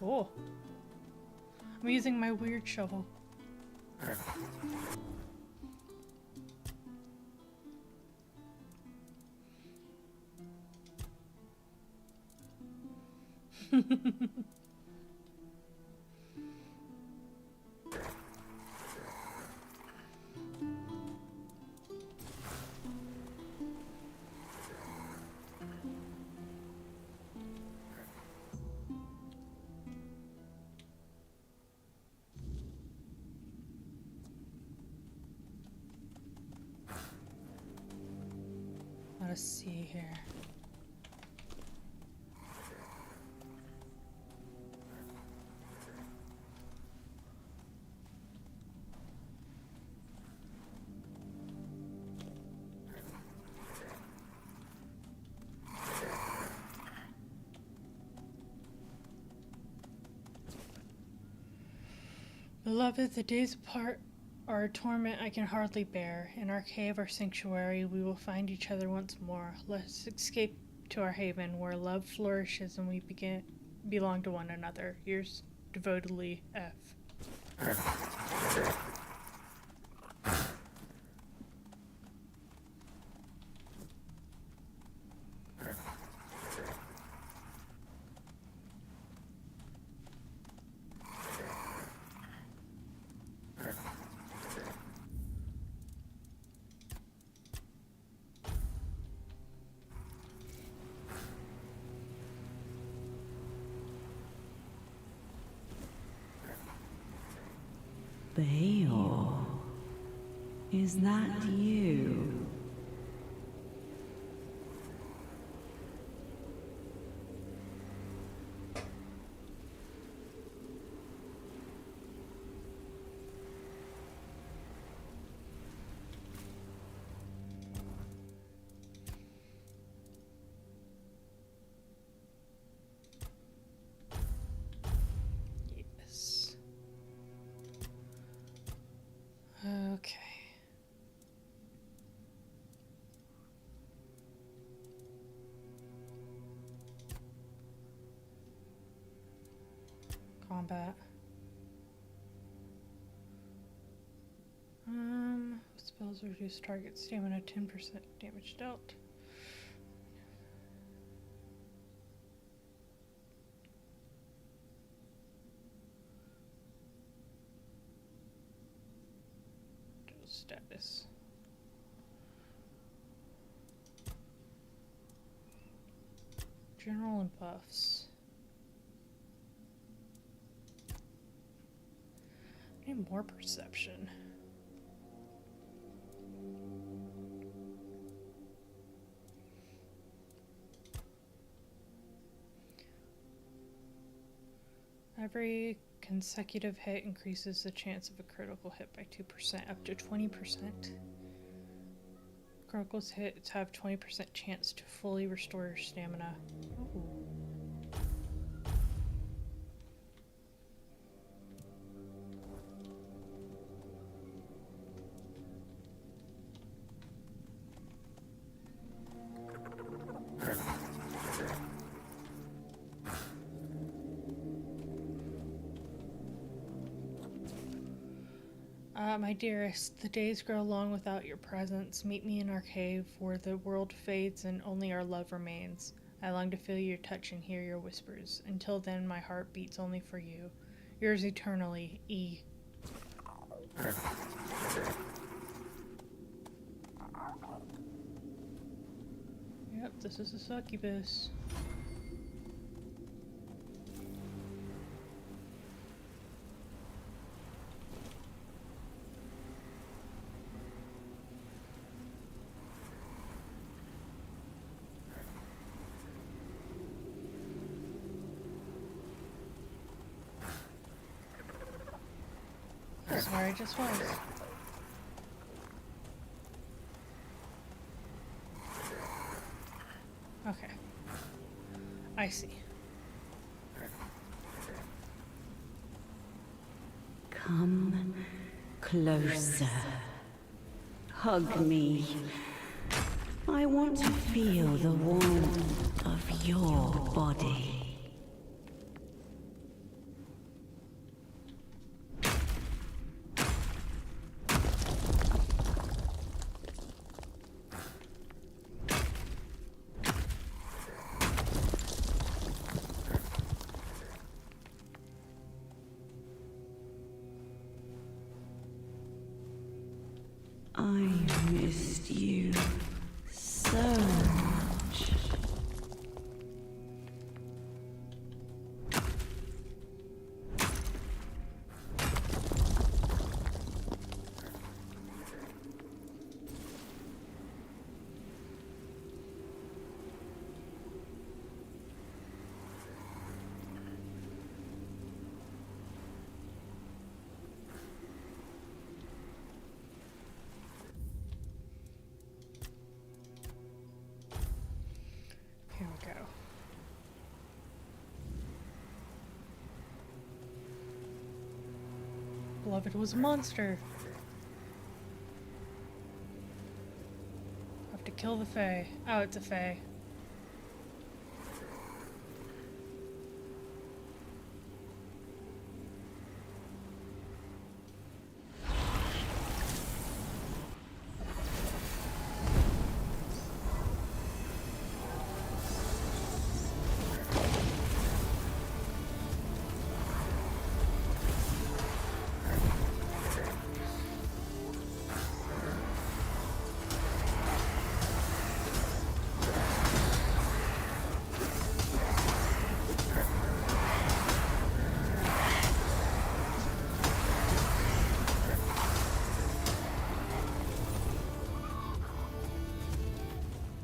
Cool. I'm using my weird shovel. Let us see here. Beloved, the days apart are a torment I can hardly bear. In our cave, our sanctuary, we will find each other once more. Let's escape to our haven, where love flourishes and we belong to one another. Yours devotedly, F. Beor, is that you? Yes. Okay. Combat. Spells reduce target stamina 10% damage dealt. Status. General and buffs. I need more perception. Every consecutive hit increases the chance of a critical hit by 2%, up to 20%. Critical hits have 20% chance to fully restore your stamina. Ooh. My dearest, the days grow long without your presence. Meet me in our cave, where the world fades and only our love remains. I long to feel your touch and hear your whispers. Until then, my heart beats only for you. Yours eternally, E. Yep, this is a succubus. is where I just was. Okay. I see. Come closer. Hug me. I want to feel the warmth of your body. I missed you so much. Here we go. Beloved was a monster. Have to kill the Fae. Oh, it's a Fae.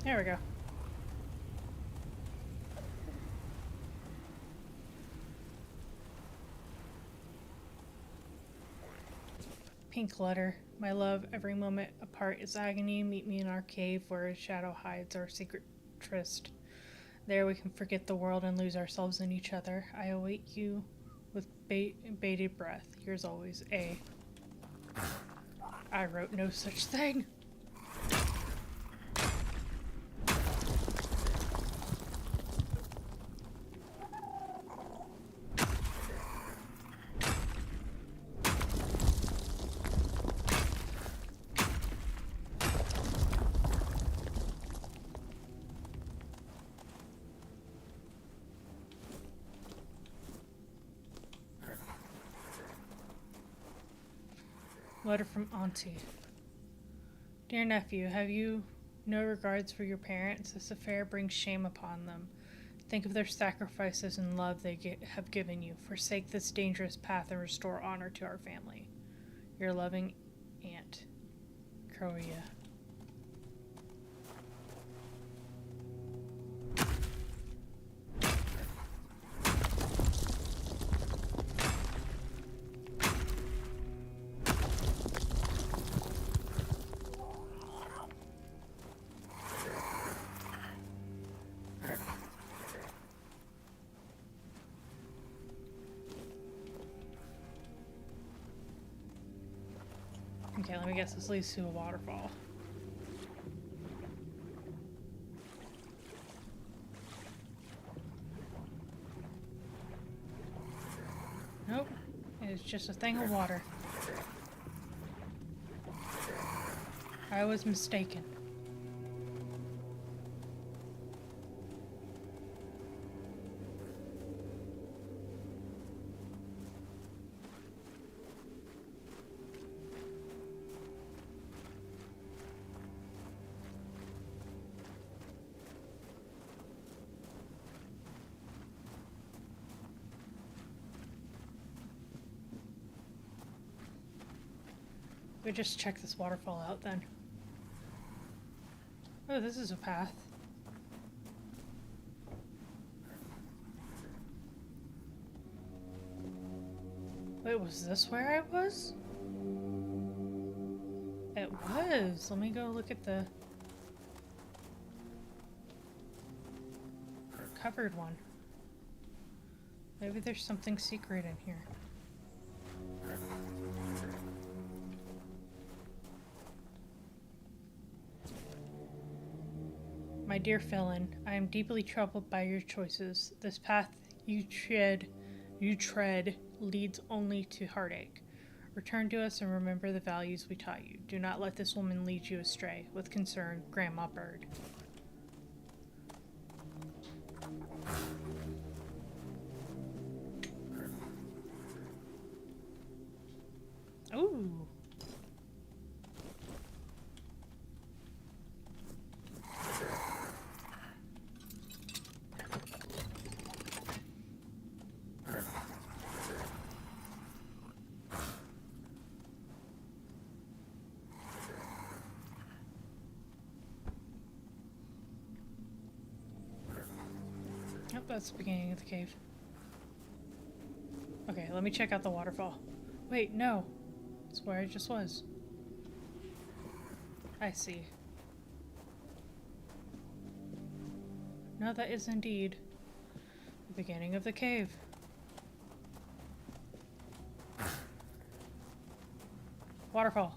There we go. Pink letter. My love, every moment apart is agony. Meet me in our cave where a shadow hides our secret tryst. There we can forget the world and lose ourselves in each other. I await you with bated breath. Yours always, A. I wrote no such thing. Letter from Auntie. Dear nephew, have you no regards for your parents? This affair brings shame upon them. Think of their sacrifices and love they have given you. Forsake this dangerous path and restore honor to our family. Your loving aunt, Croia. Okay, let me guess, this leads to a waterfall. Nope, it's just a thing of water. I was mistaken. We just check this waterfall out then. Oh, this is a path. Wait, was this where I was? It was. Let me go look at the covered one. Maybe there's something secret in here. My dear Felon, I am deeply troubled by your choices. This path you tread leads only to heartache. Return to us and remember the values we taught you. Do not let this woman lead you astray. With concern, Grandma Bird. Ooh. Yep, that's the beginning of the cave. Okay, let me check out the waterfall. Wait, no. That's where I just was. I see. No, that is indeed the beginning of the cave. Waterfall.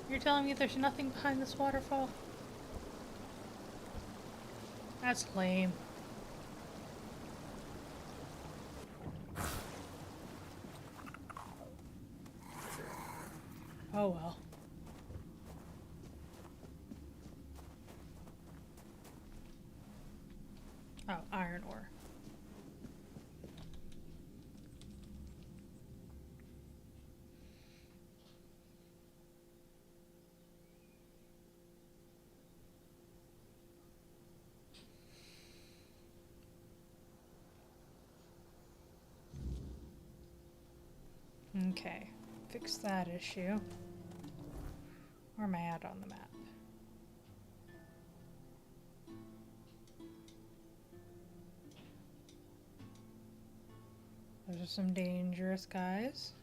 You're telling me there's nothing behind this waterfall? That's lame. Oh well. Oh, iron ore. Okay, fix that issue. Where am I at on the map? Those are some dangerous guys.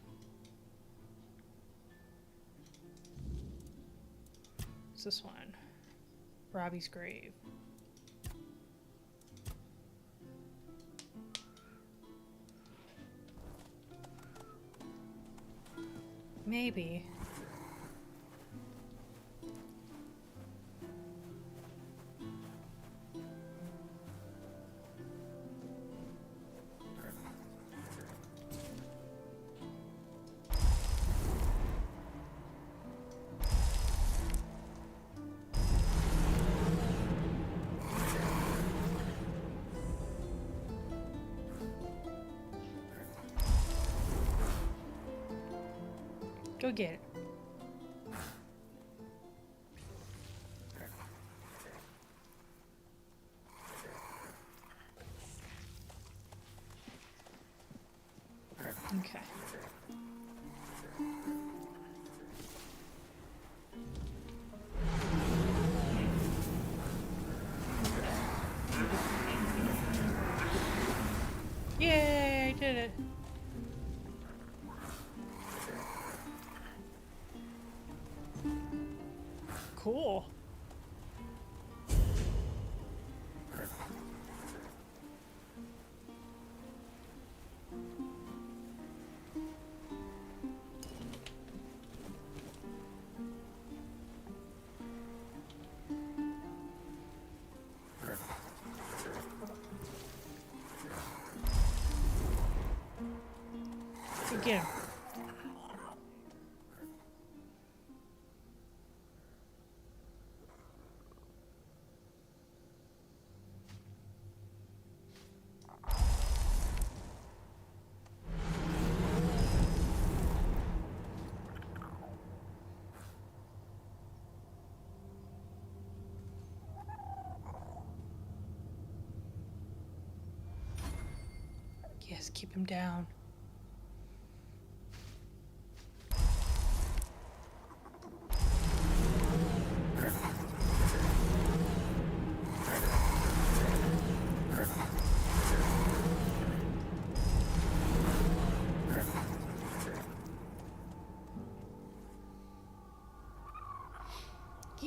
What's this one? Robbie's grave. Maybe. Go get it. Okay. Yay, I did it. Cool. Go get him. Yes, keep him down.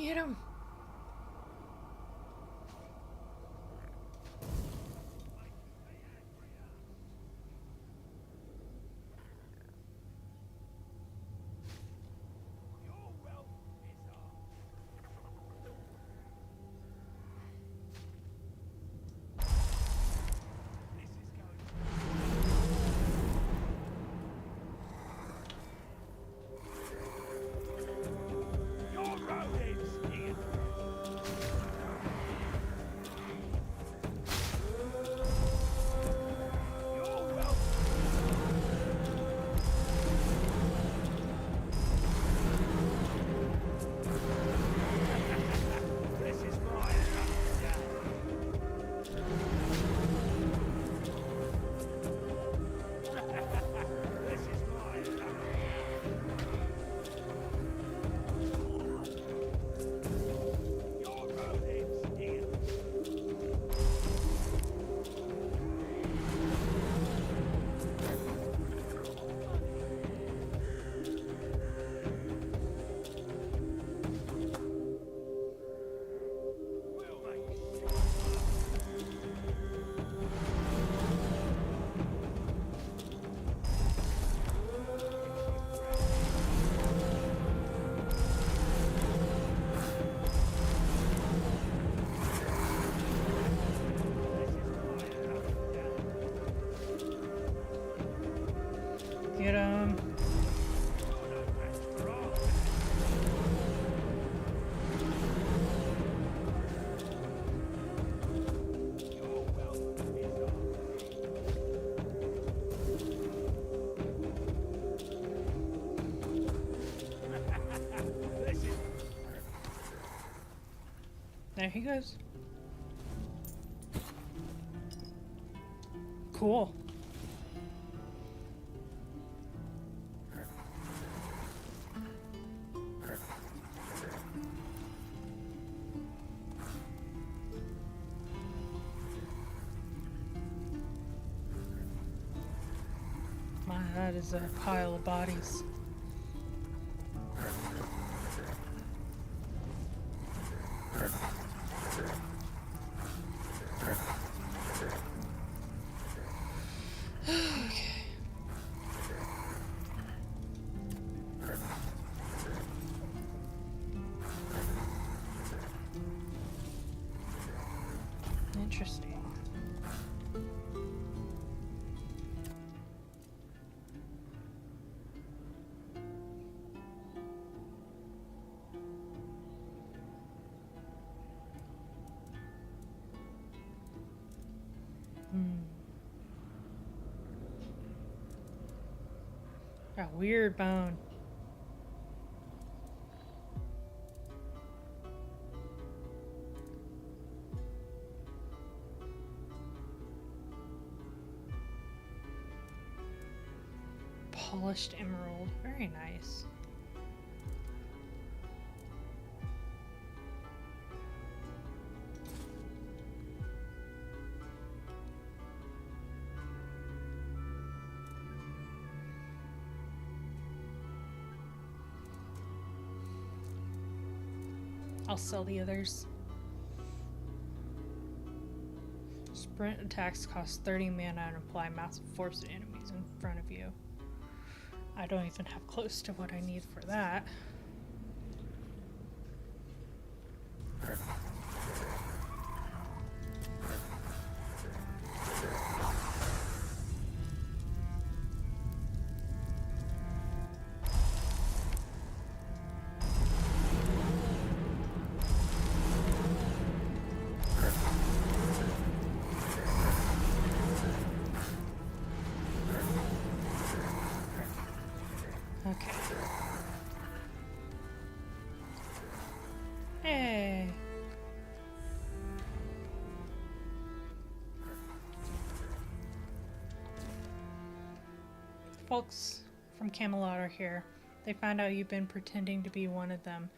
Get him. Get him. There he goes. Cool. My, that is a pile of bodies. Interesting. A weird bone. Polished emerald. Very nice. I'll sell the others. Sprint attacks cost 30 mana and apply massive force to enemies in front of you. I don't even have close to what I need for that. Okay. Hey. Folks from Camelot are here. They found out you've been pretending to be one of them.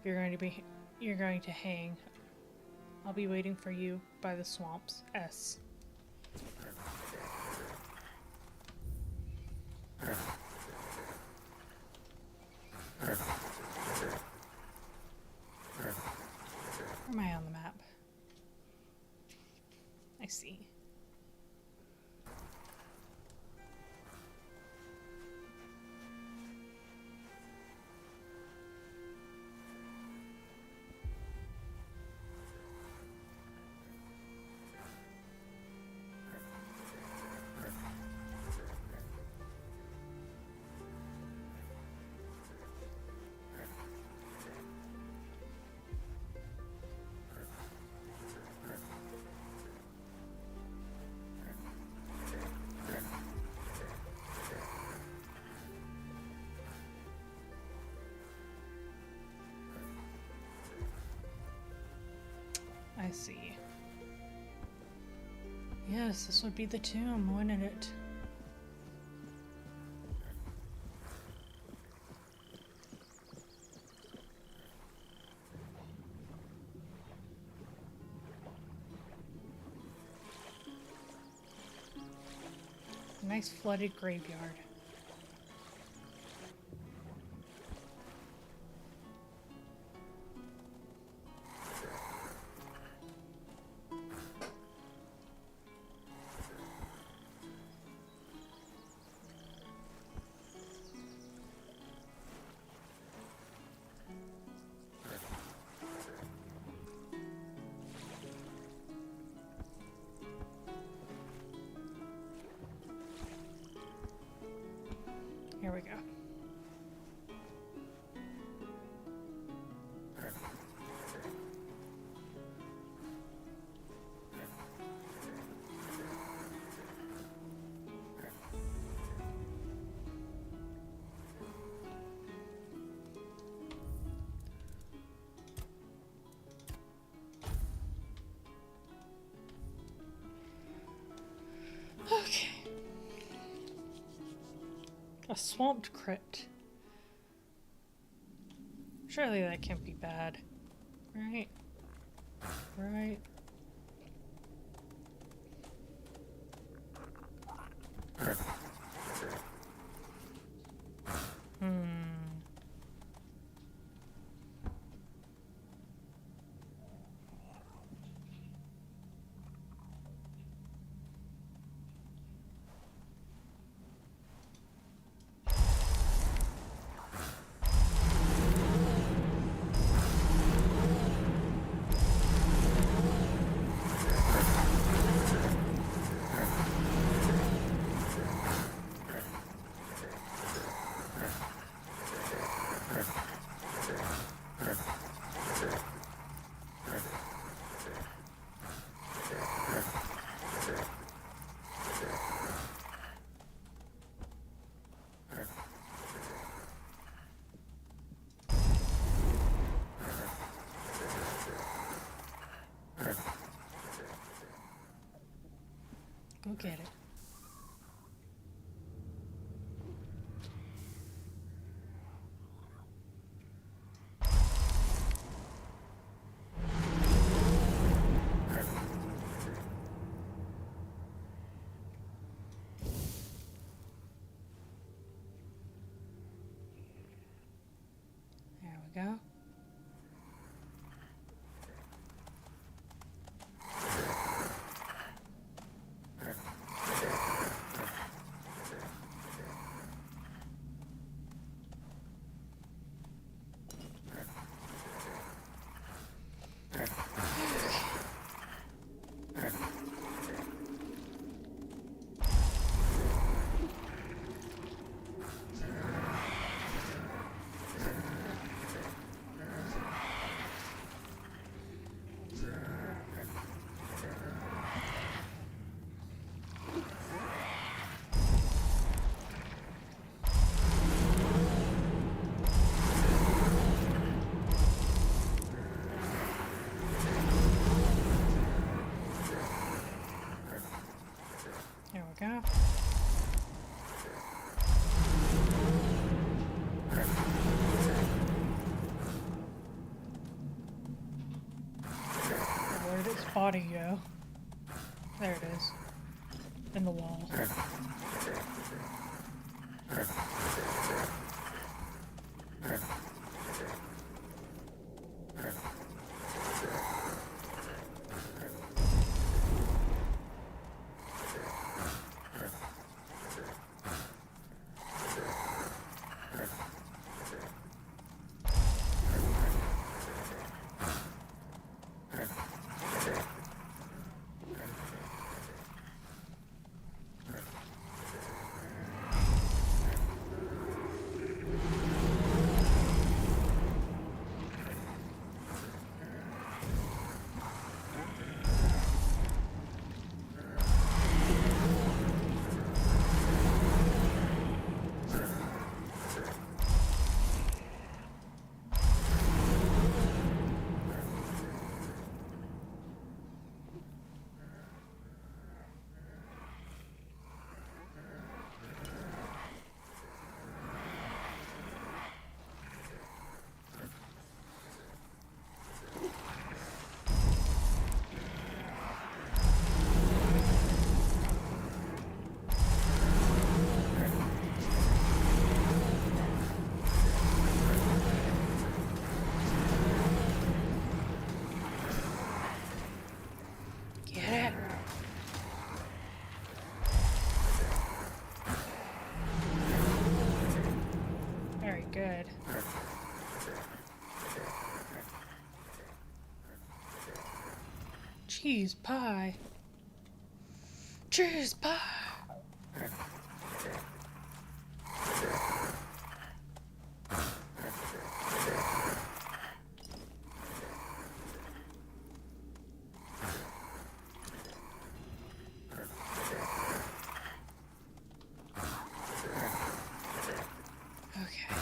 You're going to hang. I'll be waiting for you by the swamps. S. Where am I on the map? I see. I see. Yes, this would be the tomb, wouldn't it? Nice flooded graveyard. Here we go. Okay. A swamped crypt. Surely that can't be bad. Right? Right. Go get it. There we go. There we go. Where did its body go? There it is. In the wall. Cheese pie. Cheese pie. Okay.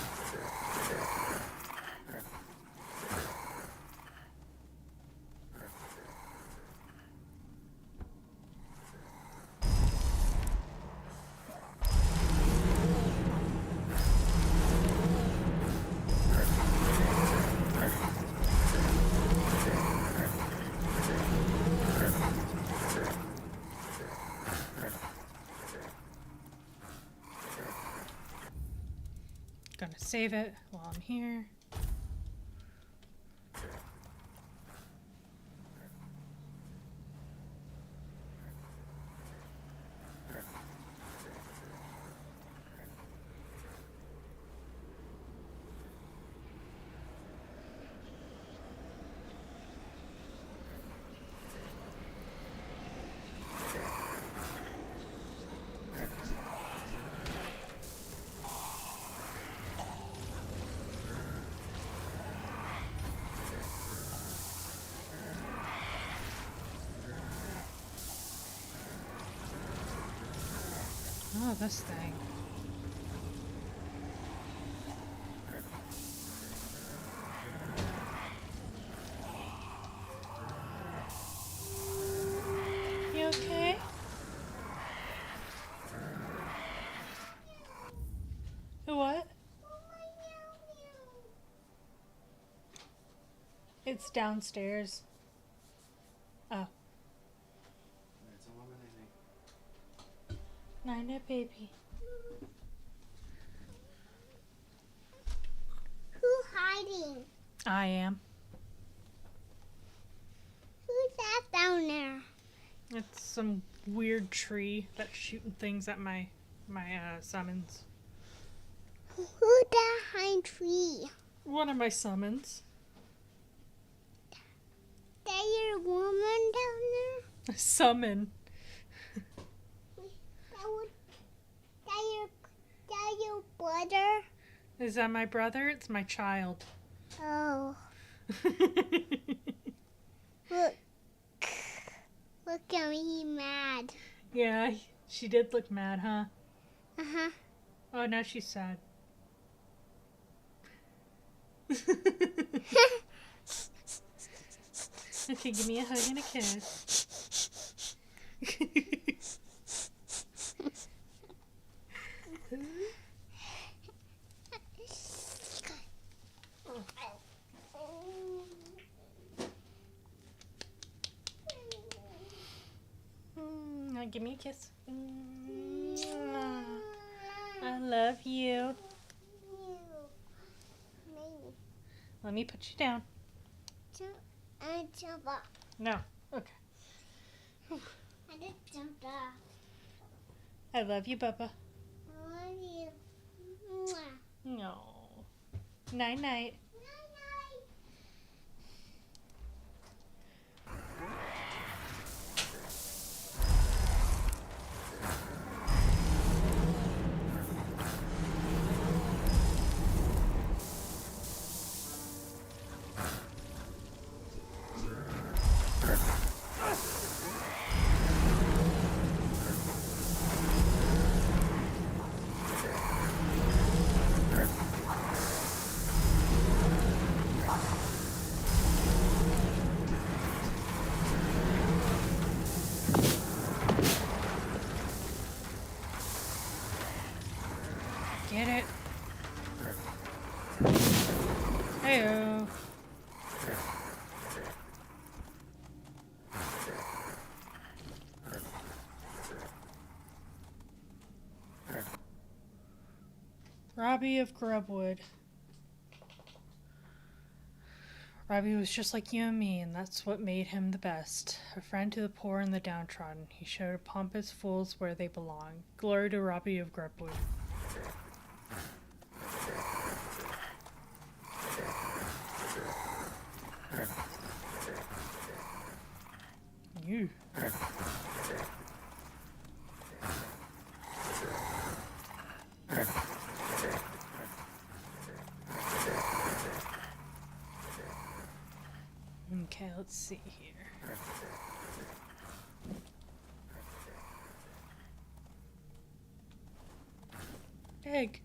Gonna save it while I'm here. Oh, this thing. You okay? What? It's downstairs. Oh. Nina, baby. Who's hiding? I am. Who's that down there? It's some weird tree that's shooting things at my summons. Who's that behind tree? One of my summons. That your woman down there? A summon. That your brother? Is that my brother? It's my child. Oh. Look. Look at me, he's mad. Yeah, she did look mad, huh? Uh-huh. Oh, now she's sad. Okay, give me a hug and a kiss. Now give me a kiss. I love you. Let me put you down. I jump off. No. Okay. I just jumped off. I love you, Bubba. I love you. Mwah. No. Night night. Get it? Heyo. Robbie of Grubwood. Robbie was just like you and me, and that's what made him the best. A friend to the poor and the downtrodden. He showed pompous fools where they belong. Glory to Robbie of Grubwood. You. Okay, let's see here. Egg.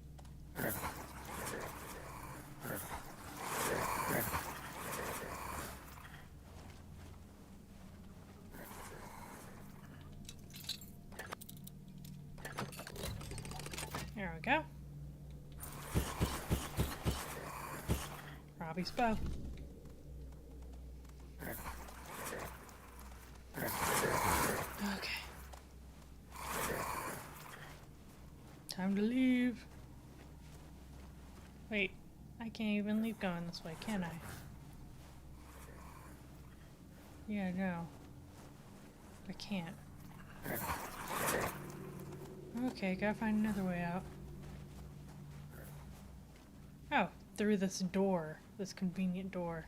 There we go. Robbie's bow. Okay. Time to leave. Wait, I can't even leave going this way, can I? Yeah, no. I can't. Okay, gotta find another way out. Oh, through this door. This convenient door.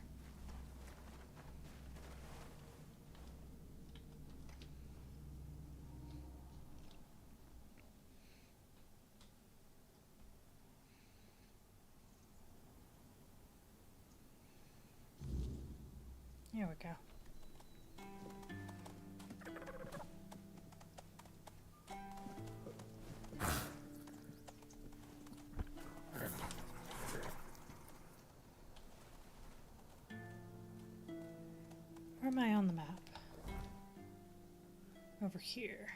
Here we go. Where am I on the map? Over here.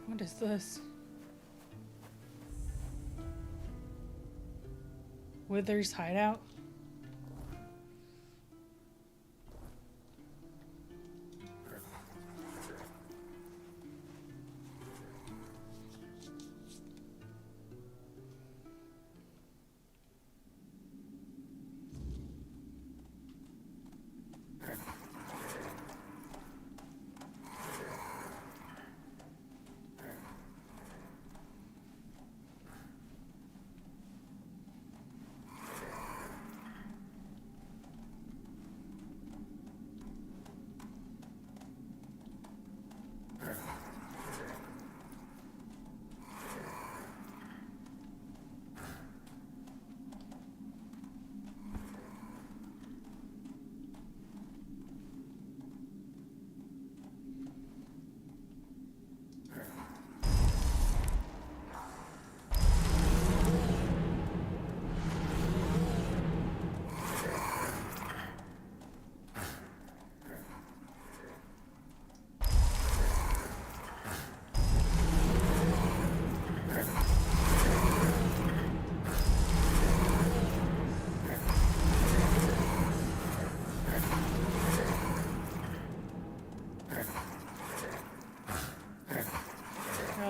What is this? Wither's hideout?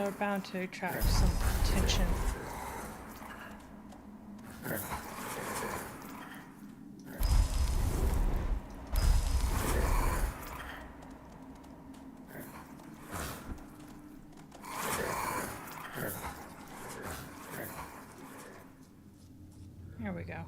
We're bound to attract some attention. Here we go.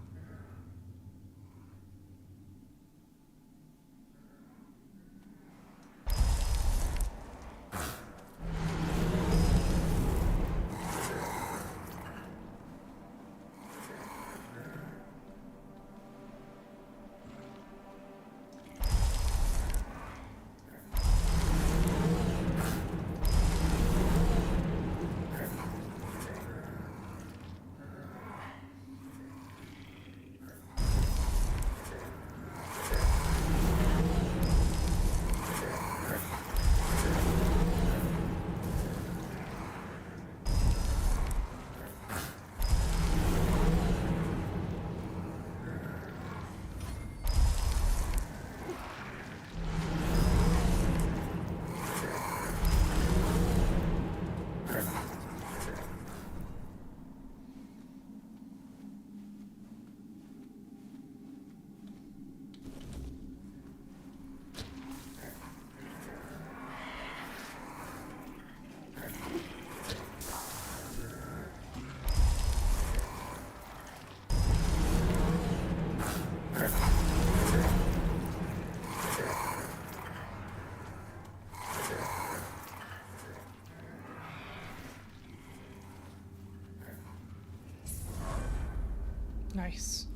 Nice.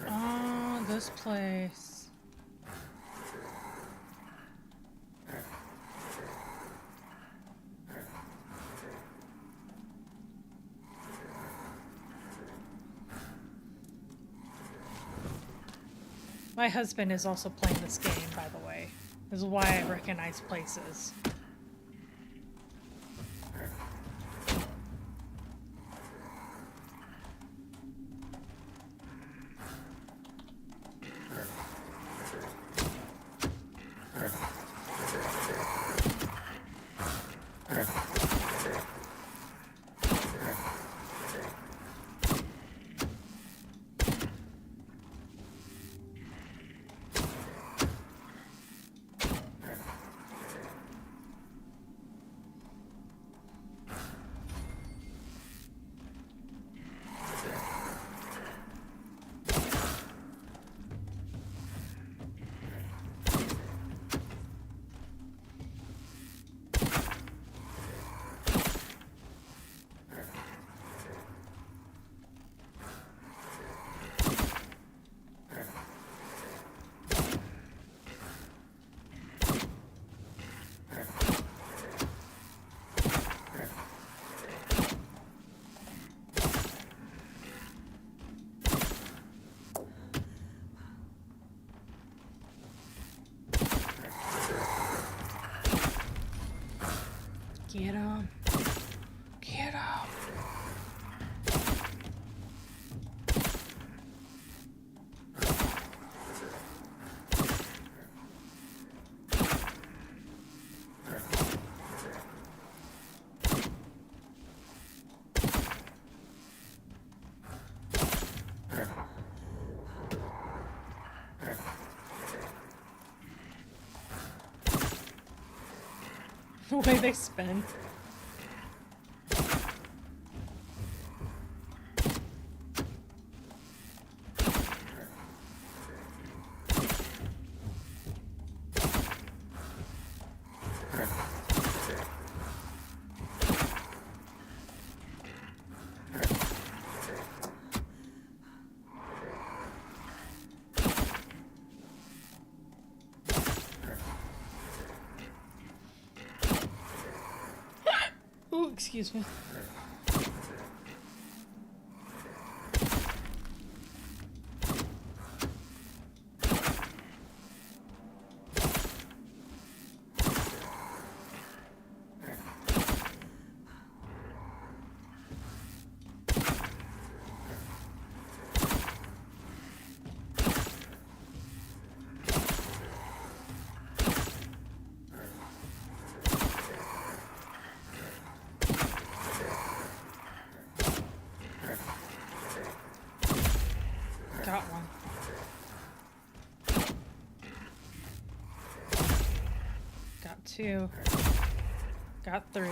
Oh, this place. My husband is also playing this game, by the way. This is why I recognize places. Get him. Get him. The way they spin. Oh, excuse me. Got one. Got two. Got three.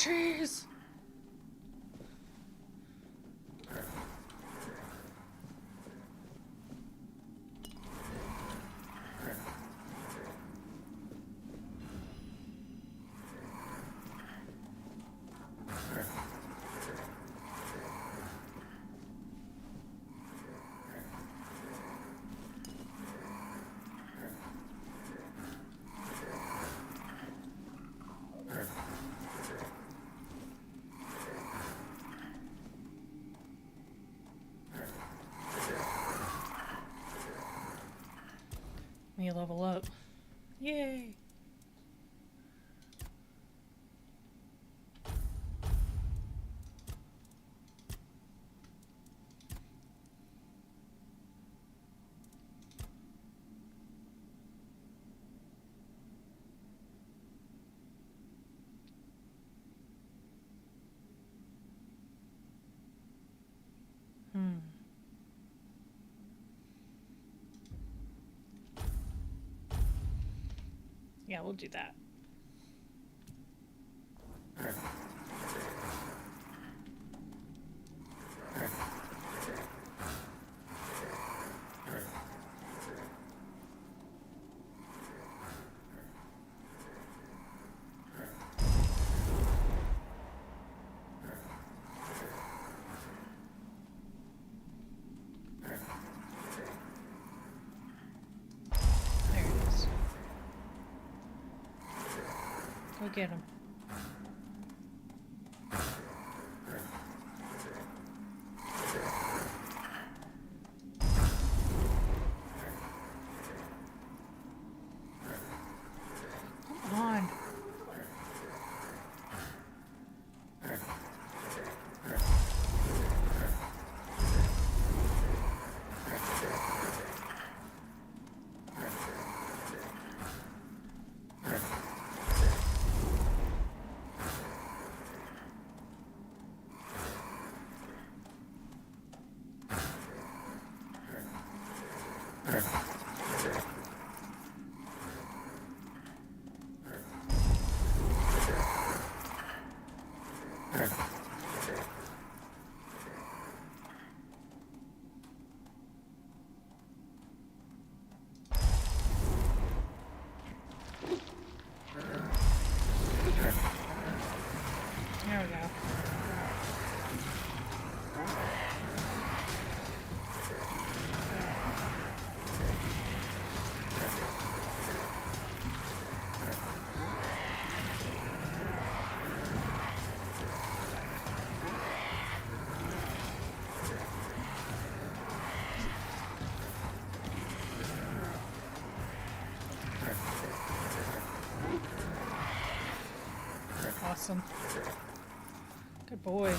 Cheese! Me level up. Yay! Yeah, we'll do that. Go get him. Come on. There we go. Awesome. Good boys.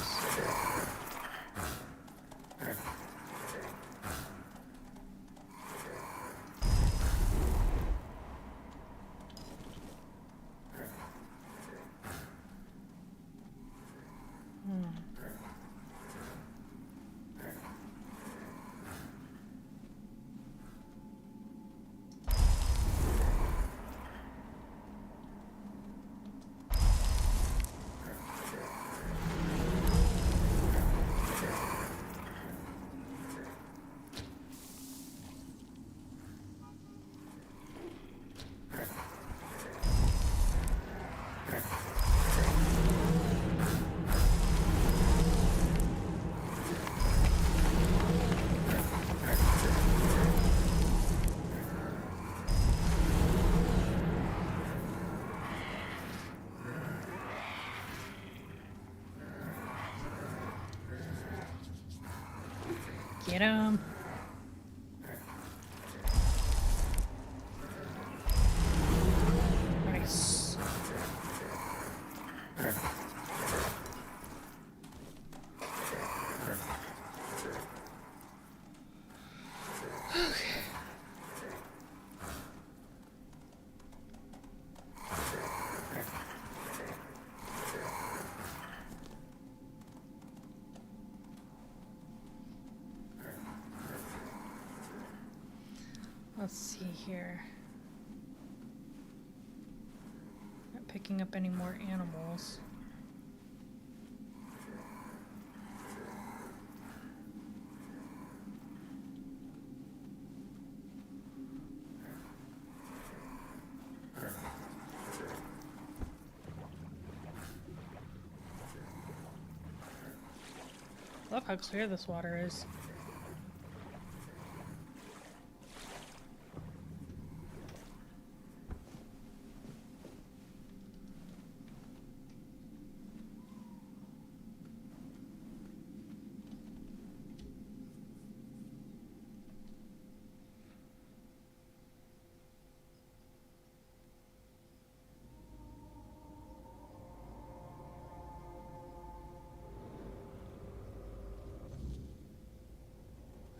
Get him. Nice. Let's see here. Not picking up any more animals. Love how clear this water is.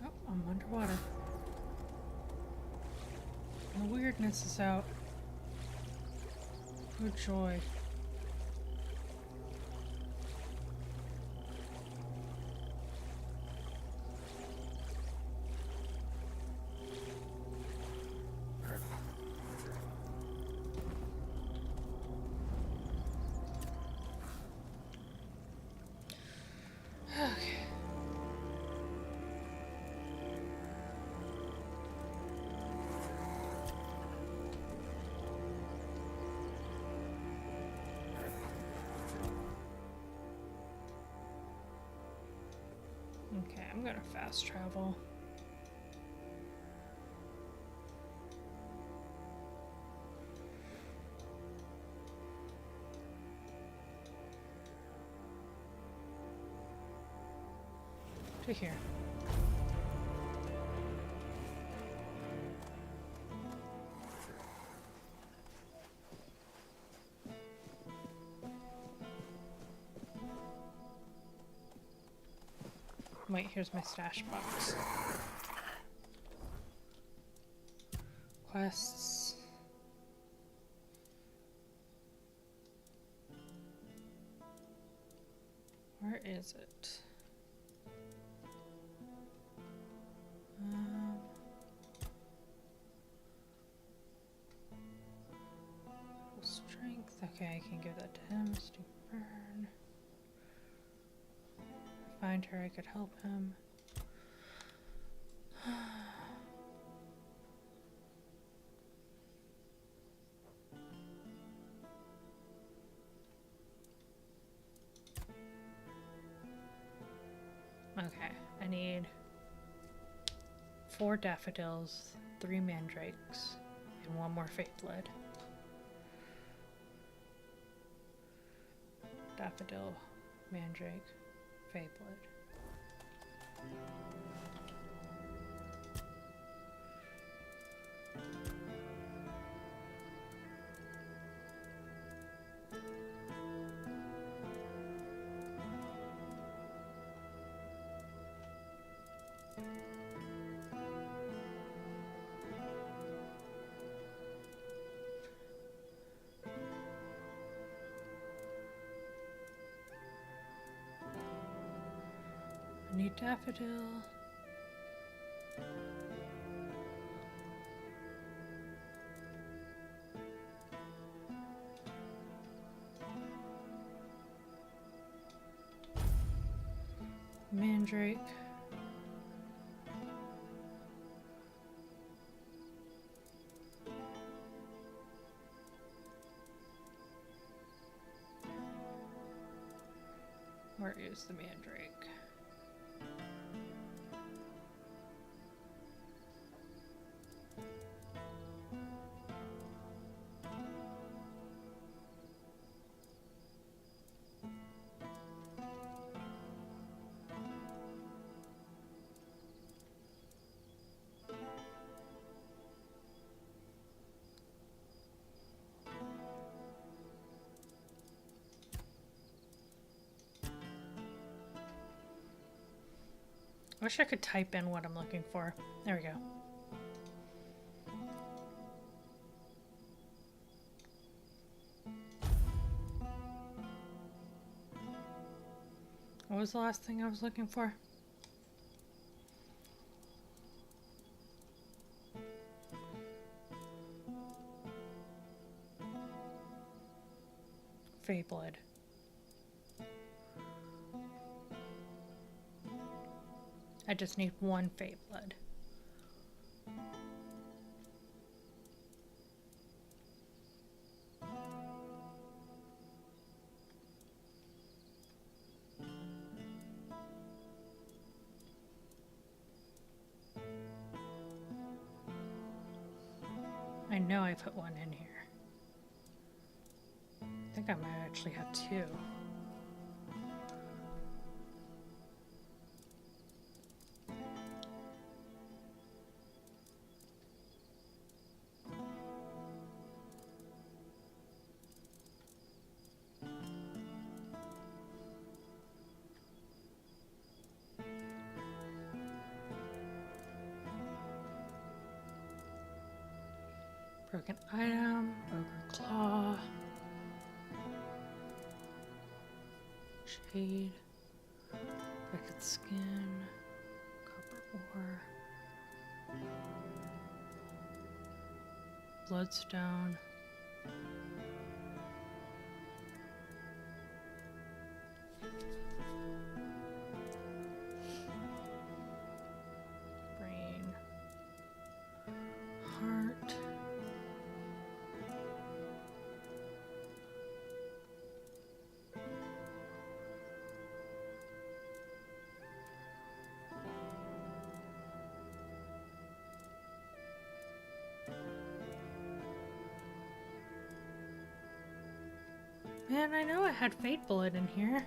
Oh, I'm underwater. The weirdness is out. Oh joy. Okay. Okay, I'm gonna fast travel. To here. Wait, here's my stash box. Quests. Where is it? Full strength. Okay, I can give that to him. Stu burn. Find her, I could help him. Okay, I need 4 daffodils, 3 mandrakes, and 1 more fate blood. Daffodil, mandrake, fate blood. I need daffodil. Mandrake. Where is the mandrake? I wish I could type in what I'm looking for. There we go. What was the last thing I was looking for? Fey blood. I just need 1 fate blood. know I put one in here. I think I might actually have two. Broken item, ogre claw, shade, wicked skin, copper ore, bloodstone, brain, heart. Man, I know I had Fate Bullet in here.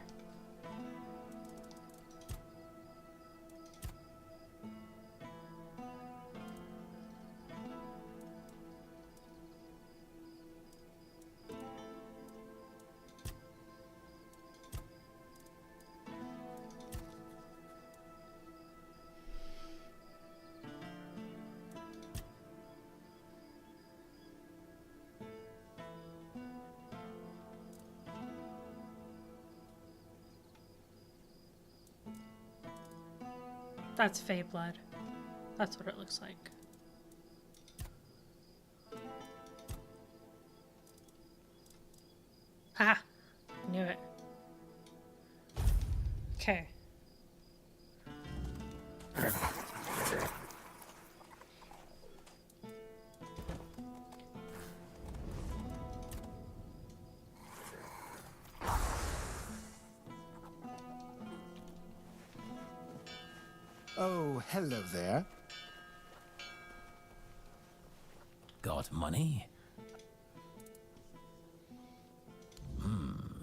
That's Fey blood. That's what it looks like. Ha! Knew it. Okay. Oh, hello there. Got money?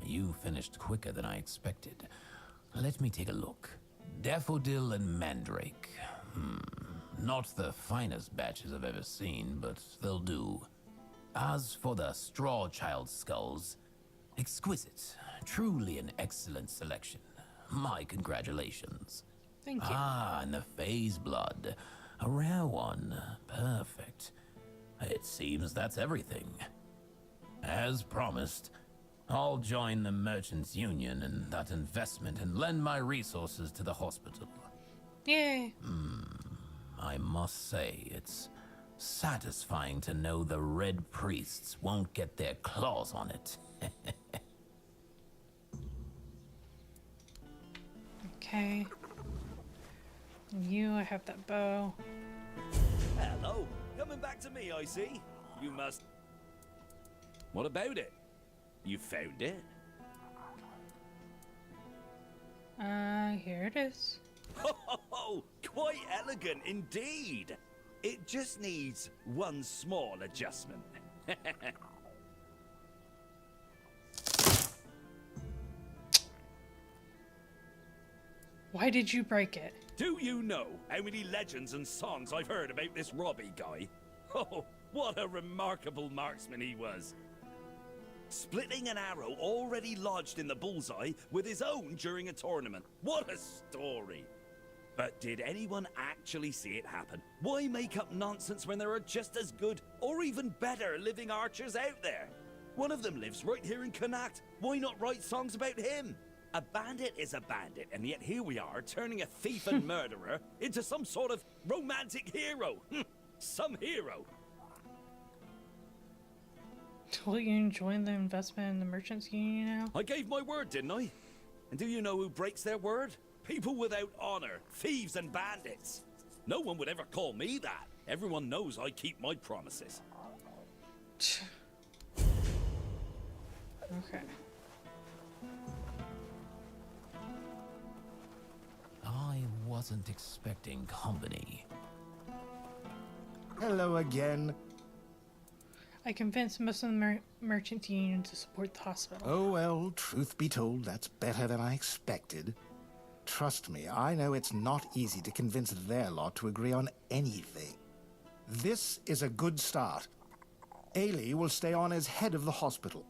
You finished quicker than I expected. Let me take a look. Daffodil and Mandrake. Not the finest batches I've ever seen, but they'll do. As for the Straw Child skulls, exquisite. Truly an excellent selection. My congratulations. Thank you. Ah, and the Phase blood. A rare one. Perfect. It seems that's everything. As promised, I'll join the Merchants Union in that investment and lend my resources to the hospital. Yay. I must say, it's satisfying to know the Red Priests won't get their claws on it. Okay. And you, I have that bow. Hello. Coming back to me, I see. You must... What about it? You found it? Here it is. Oh, quite elegant indeed. It just needs one small adjustment. Why did you break it? Do you know how many legends and songs I've heard about this Robbie guy? Oh, what a remarkable marksman he was. Splitting an arrow already lodged in the bullseye with his own during a tournament. What a story. But did anyone actually see it happen? Why make up nonsense when there are just as good, or even better, living archers out there? One of them lives right here in Connacht. Why not write songs about him? A bandit is a bandit, and yet here we are, turning a thief and murderer into some sort of romantic hero. Some hero. Will you join the investment in the Merchants Union now? I gave my word, didn't I? And do you know who breaks their word? People without honor, thieves and bandits. No one would ever call me that. Everyone knows I keep my promises. Okay. I wasn't expecting company. Hello again. I convinced most of the merchants union to support the hospital. Oh, well, truth be told, that's better than I expected. Trust me, I know it's not easy to convince their lot to agree on anything. This is a good start. Ailey will stay on as head of the hospital.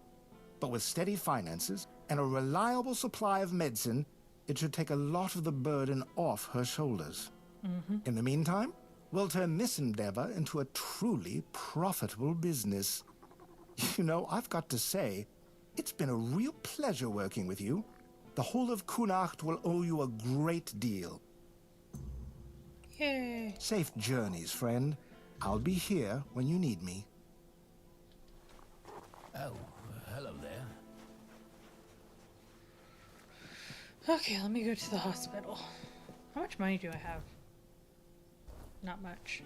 But with steady finances and a reliable supply of medicine, it should take a lot of the burden off her shoulders. In the meantime, we'll turn this endeavor into a truly profitable business. You know, I've got to say, it's been a real pleasure working with you. The whole of Kunacht will owe you a great deal. Yay. Safe journeys, friend. I'll be here when you need me. Oh, hello there. Okay, let me go to the hospital. How much money do I have? Not much.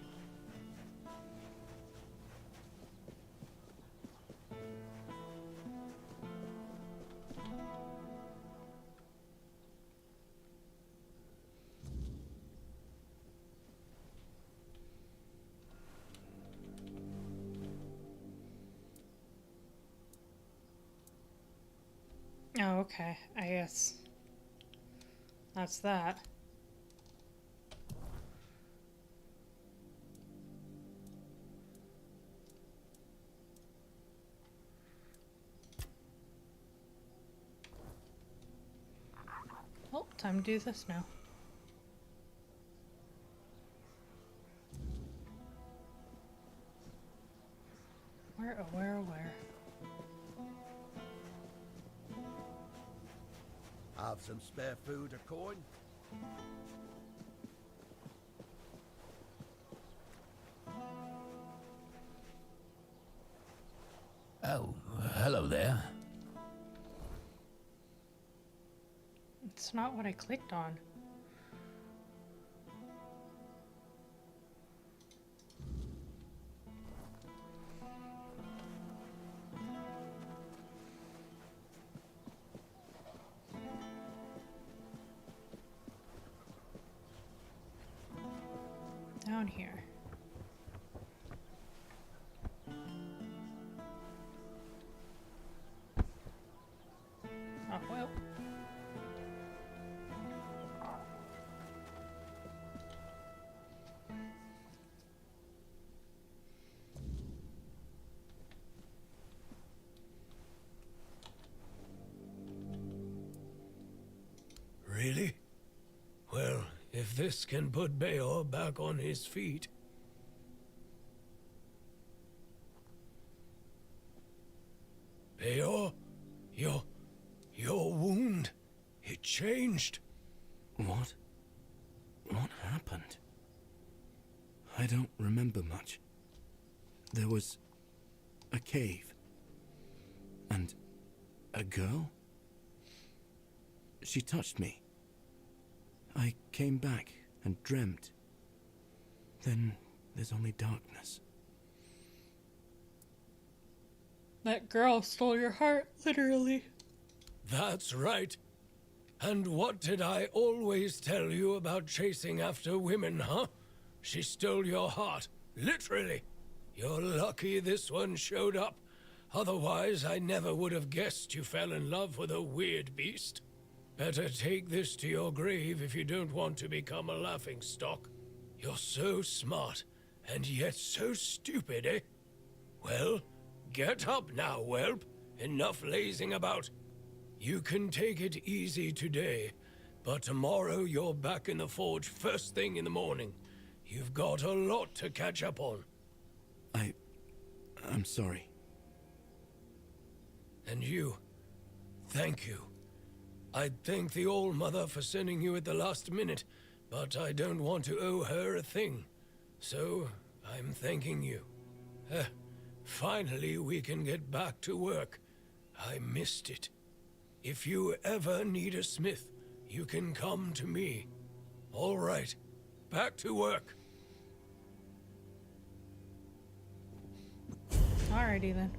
Oh, okay. I guess that's that. Oh, time to do this now. Where? Have some spare food or coin? Oh, hello there. It's not what I clicked on. Down here. Oh, well. Really? Well, if this can put Beor back on his feet. Beor, your wound, it changed. What? What happened? I don't remember much. There was a cave. And a girl? She touched me. I came back and dreamt. Then there's only darkness. That girl stole your heart, literally. That's right. And what did I always tell you about chasing after women, huh? She stole your heart, literally. You're lucky this one showed up. Otherwise, I never would have guessed you fell in love with a weird beast. Better take this to your grave if you don't want to become a laughingstock. You're so smart, and yet so stupid, eh? Well, get up now, whelp. Enough lazing about. You can take it easy today, but tomorrow you're back in the forge first thing in the morning. You've got a lot to catch up on. I'm sorry. And you, thank you. I'd thank the All-Mother for sending you at the last minute, but I don't want to owe her a thing. So, I'm thanking you. Finally, we can get back to work. I missed it. If you ever need a smith, you can come to me. All right, back to work. Alrighty then.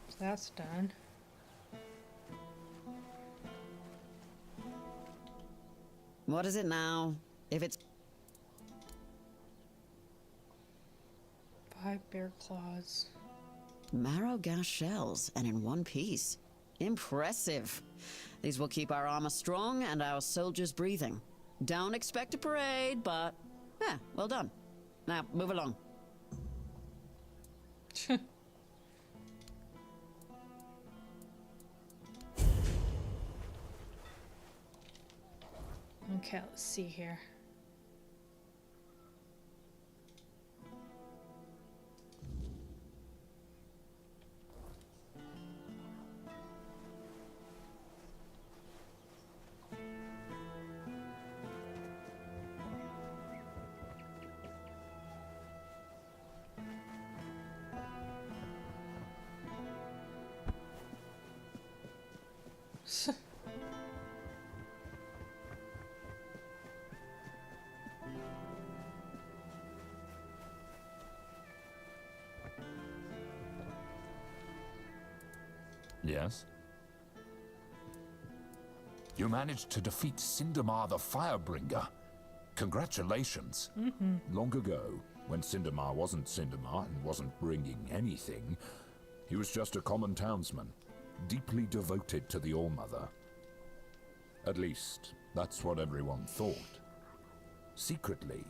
So that's done. What is it now? If it's 5 bear claws. marrow gas shells, and in one piece. Impressive. These will keep our armor strong and our soldiers breathing. Don't expect a parade, but yeah, well done. Now, move along. Okay, let's see here. Yes? You managed to defeat Sindamar the Firebringer. Congratulations. Long ago, when Sindamar wasn't Sindamar and wasn't bringing anything, he was just a common townsman, deeply devoted to the All-Mother. At least, that's what everyone thought. Secretly,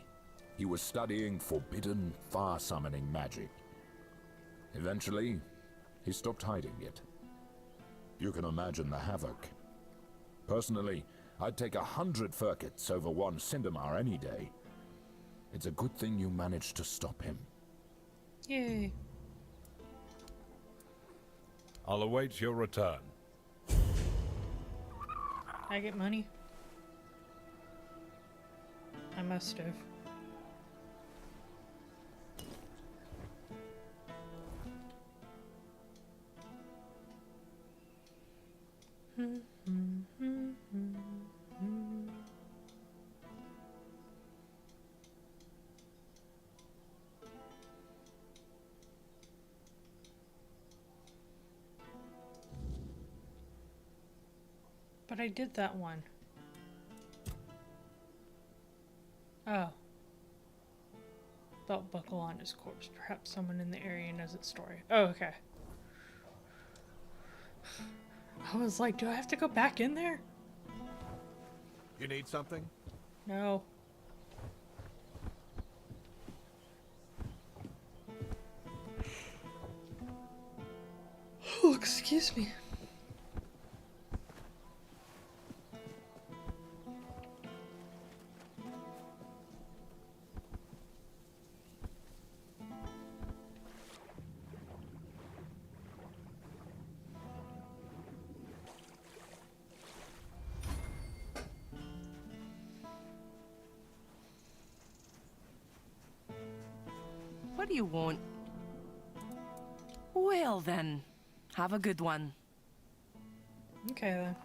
he was studying forbidden fire-summoning magic. Eventually, he stopped hiding it. You can imagine the havoc. Personally, I'd take 100 Furkets over one Sindamar any day. It's a good thing you managed to stop him. Yay. I'll await your return. I get money? I must have. But I did that one. Oh. Belt buckle on his corpse. Perhaps someone in the area knows its story. Oh, okay. I was like, do I have to go back in there? You need something? No. Oh, excuse me. What do you want? Well then, have a good one. Okay then.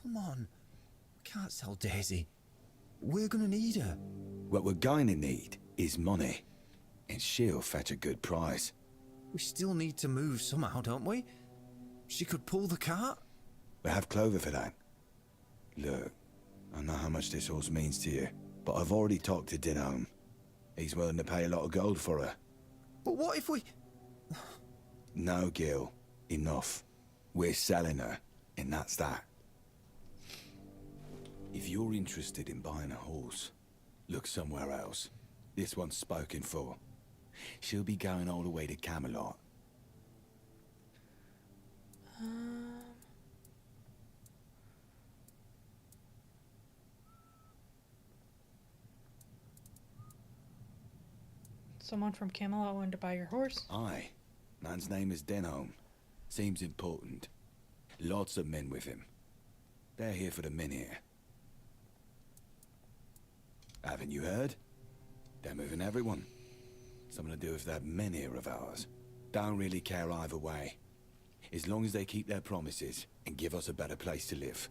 Come on. We can't sell Daisy. We're gonna need her. What we're going to need is money. And she'll fetch a good price. We still need to move somehow, don't we? She could pull the cart. We have Clover for that. Look, I know how much this horse means to you, but I've already talked to Dinholm. He's willing to pay a lot of gold for her. But what if we... No, Gil. Enough. We're selling her, and that's that. If you're interested in buying a horse, look somewhere else. This one's spoken for. She'll be going all the way to Camelot. Someone from Camelot wanted to buy your horse? Aye. Man's name is Denholm. Seems important. Lots of men with him. They're here for the minute. Haven't you heard? They're moving everyone. Something to do with that men here of ours. Don't really care either way. As long as they keep their promises and give us a better place to live.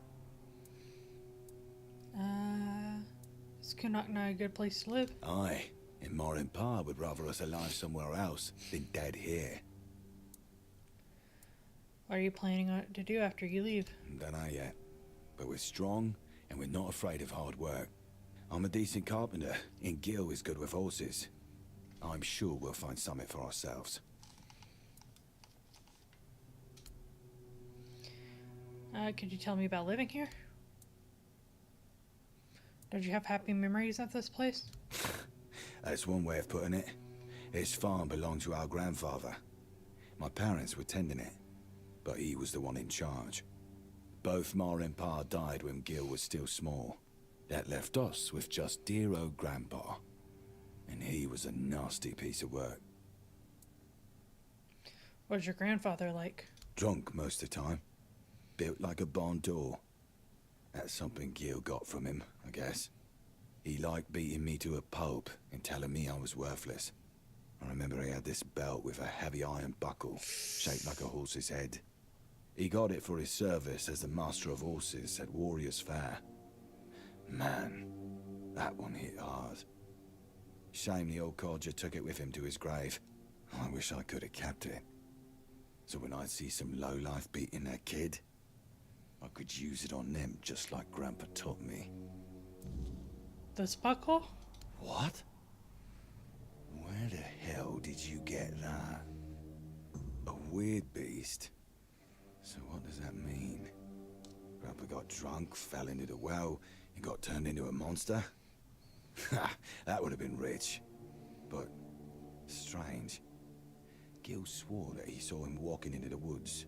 Is Connaught a good place to live? Aye, and Morin Pa would rather us alive somewhere else than dead here. What are you planning on to do after you leave? Dunno yet. But we're strong, and we're not afraid of hard work. I'm a decent carpenter, and Gil is good with horses. I'm sure we'll find something for ourselves. Could you tell me about living here? Did you have happy memories of this place? That's one way of putting it. This farm belonged to our grandfather. My parents were tending it, but he was the one in charge. Both Ma and Pa died when Gil was still small. That left us with just dear old Grandpa. And he was a nasty piece of work. What was your grandfather like? Drunk most of the time. Built like a barn door. That's something Gil got from him, I guess. He liked beating me to a pulp and telling me I was worthless. I remember he had this belt with a heavy iron buckle, shaped like a horse's head. He got it for his service as the master of horses at Warriors' Fair. Man, that one hit hard. Shame the old codger took it with him to his grave. I wish I could have kept it. So when I'd see some lowlife beating their kid, I could use it on them just like Grandpa taught me. This buckle? What? Where the hell did you get that? A weird beast? So what does that mean? Grandpa got drunk, fell into the well, and got turned into a monster? Ha! That would have been rich. But strange. Gil swore that he saw him walking into the woods.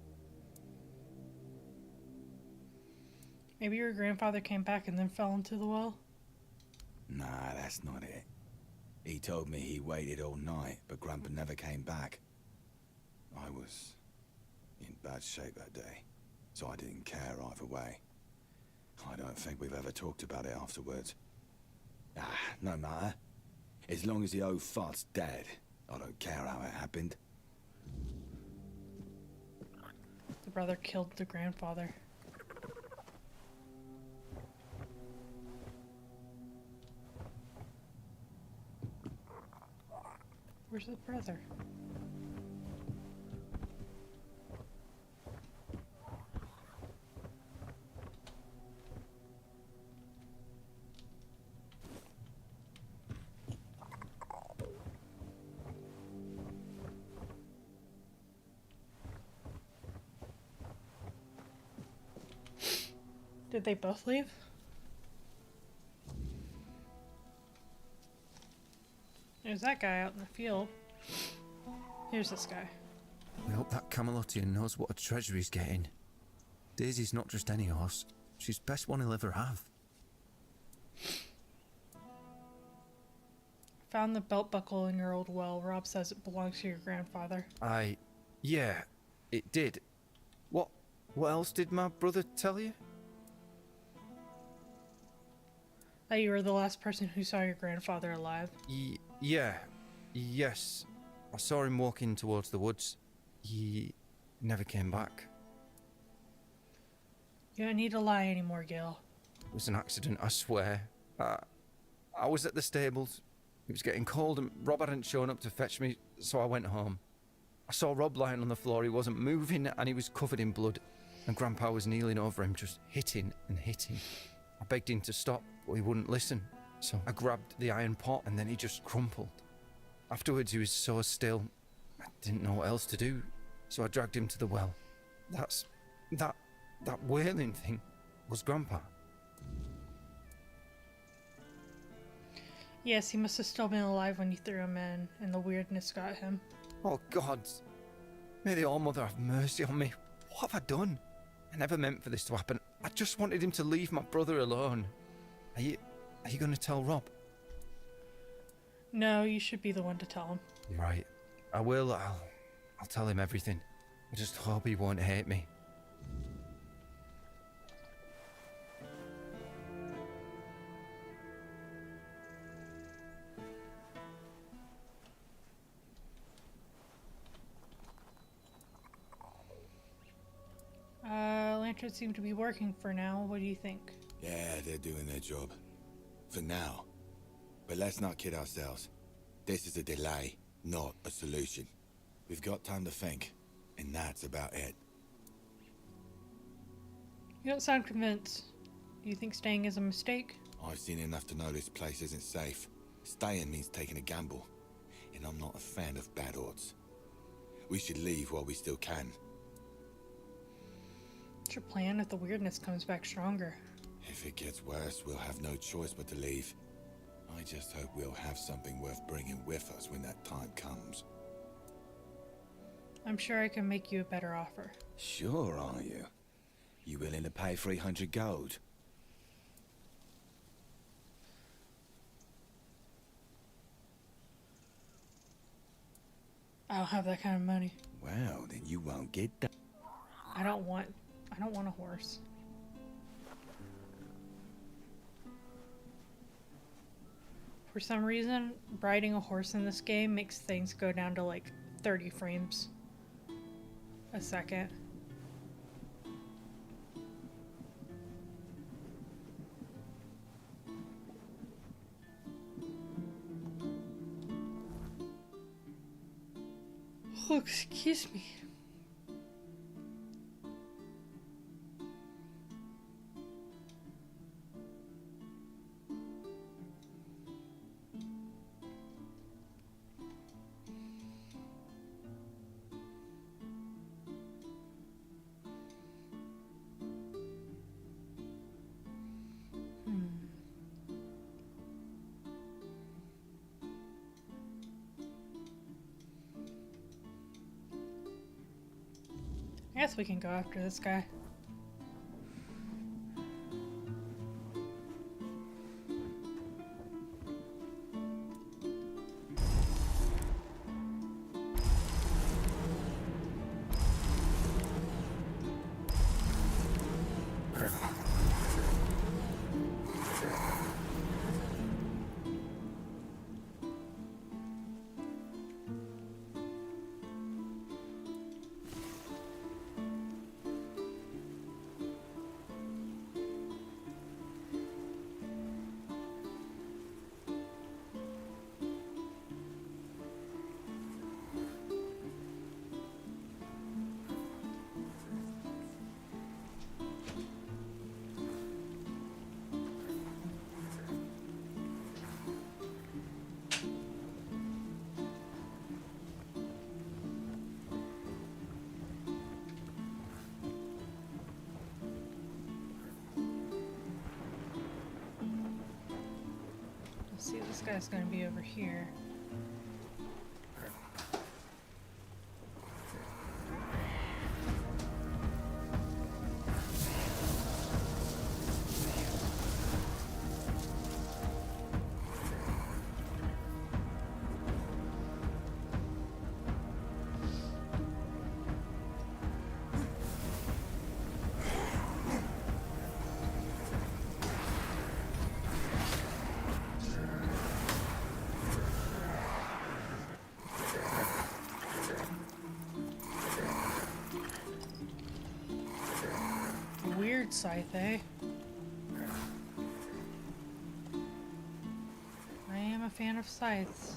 Maybe your grandfather came back and then fell into the well? Nah, that's not it. He told me he waited all night, but Grandpa never came back. I was in bad shape that day, so I didn't care either way. I don't think we've ever talked about it afterwards. No matter. As long as the old fart's dead, I don't care how it happened. The brother killed the grandfather. Where's the brother? Did they both leave? There's that guy out in the field. Here's this guy. We hope that Camelotian knows what a treasure he's getting. Daisy's not just any horse. She's the best one he'll ever have. Found the belt buckle in your old well. Rob says it belongs to your grandfather. Yeah, it did. What else did my brother tell you? That you were the last person who saw your grandfather alive. Yes. I saw him walking towards the woods. He never came back. You don't need to lie anymore, Gil. It was an accident, I swear. I was at the stables. It was getting cold and Rob hadn't shown up to fetch me, so I went home. I saw Rob lying on the floor. He wasn't moving and he was covered in blood. And Grandpa was kneeling over him, just hitting and hitting. I begged him to stop, but he wouldn't listen. So I grabbed the iron pot and then he just crumpled. Afterwards, he was so still, I didn't know what else to do. So I dragged him to the well. That wailing thing was Grandpa. Yes, he must have still been alive when you threw him in, and the weirdness got him. Oh, God. May the All-Mother have mercy on me. What have I done? I never meant for this to happen. I just wanted him to leave my brother alone. Are you going to tell Rob? No, you should be the one to tell him. Right. I will. I'll tell him everything. I just hope he won't hate me. should seem to be working for now. What do you think? Yeah, they're doing their job. For now. But let's not kid ourselves. This is a delay, not a solution. We've got time to think, and that's about it. You don't sound convinced. Do you think staying is a mistake? I've seen enough to know this place isn't safe. Staying means taking a gamble, and I'm not a fan of bad odds. We should leave while we still can. What's your plan if the weirdness comes back stronger? If it gets worse, we'll have no choice but to leave. I just hope we'll have something worth bringing with us when that time comes. I'm sure I can make you a better offer. Sure, are you? You willing to pay 300 gold? I don't have that kind of money. Well, then you won't get that. I don't want a horse. For some reason, riding a horse in this game makes things go down to like 30 frames a second. Oh, excuse me. I guess we can go after this guy. See, this guy's gonna be over here. Weird scythe, eh? I am a fan of scythes.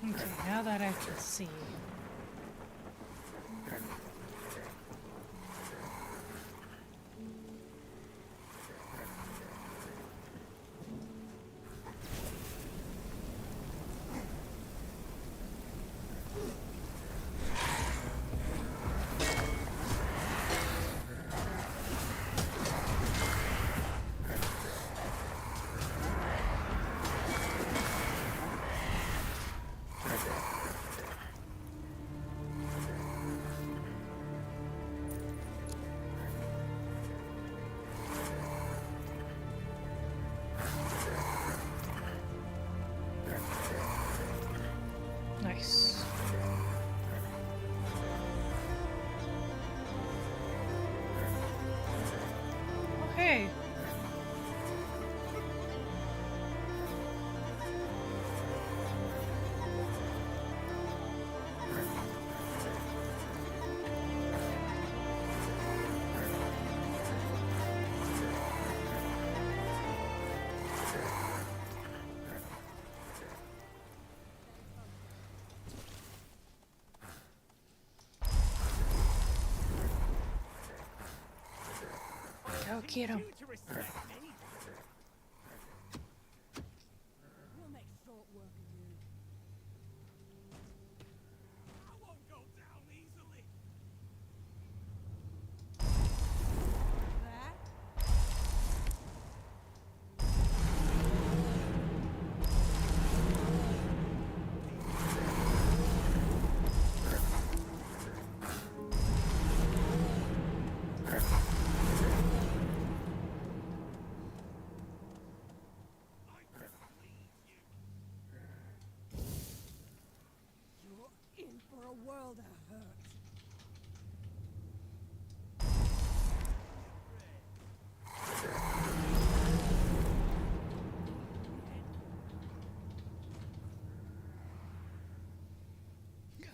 Okay, now that I can see. get him. You to respect me. We'll make short work of you. I won't go down easily. That? You're in for a world of hurt.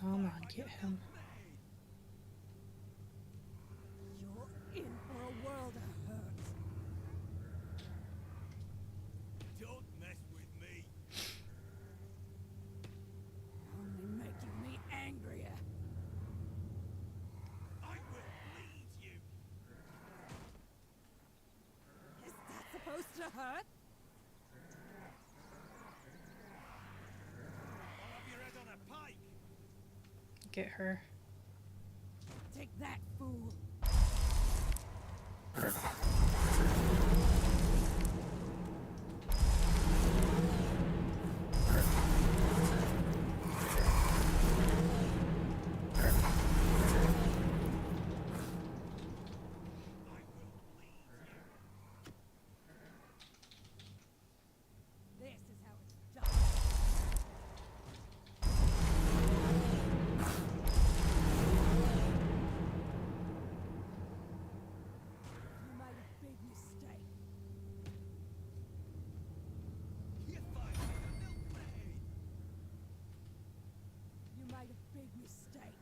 Come on, get him. You're in for a world of hurt. Don't mess with me. Only making me angrier. I will bleed you. Is that supposed to hurt? I'll have your head on a pike. Get her. Take that, fool. This is how it's done. You made a big mistake. You fight like a milkmaid. You made a big mistake.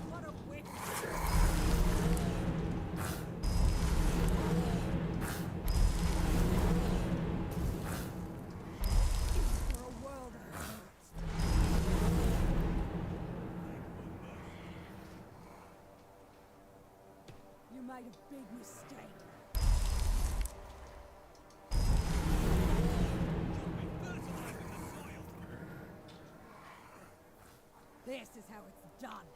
What a wicked. For a world of hurt. You made a big mistake. This is how it's done.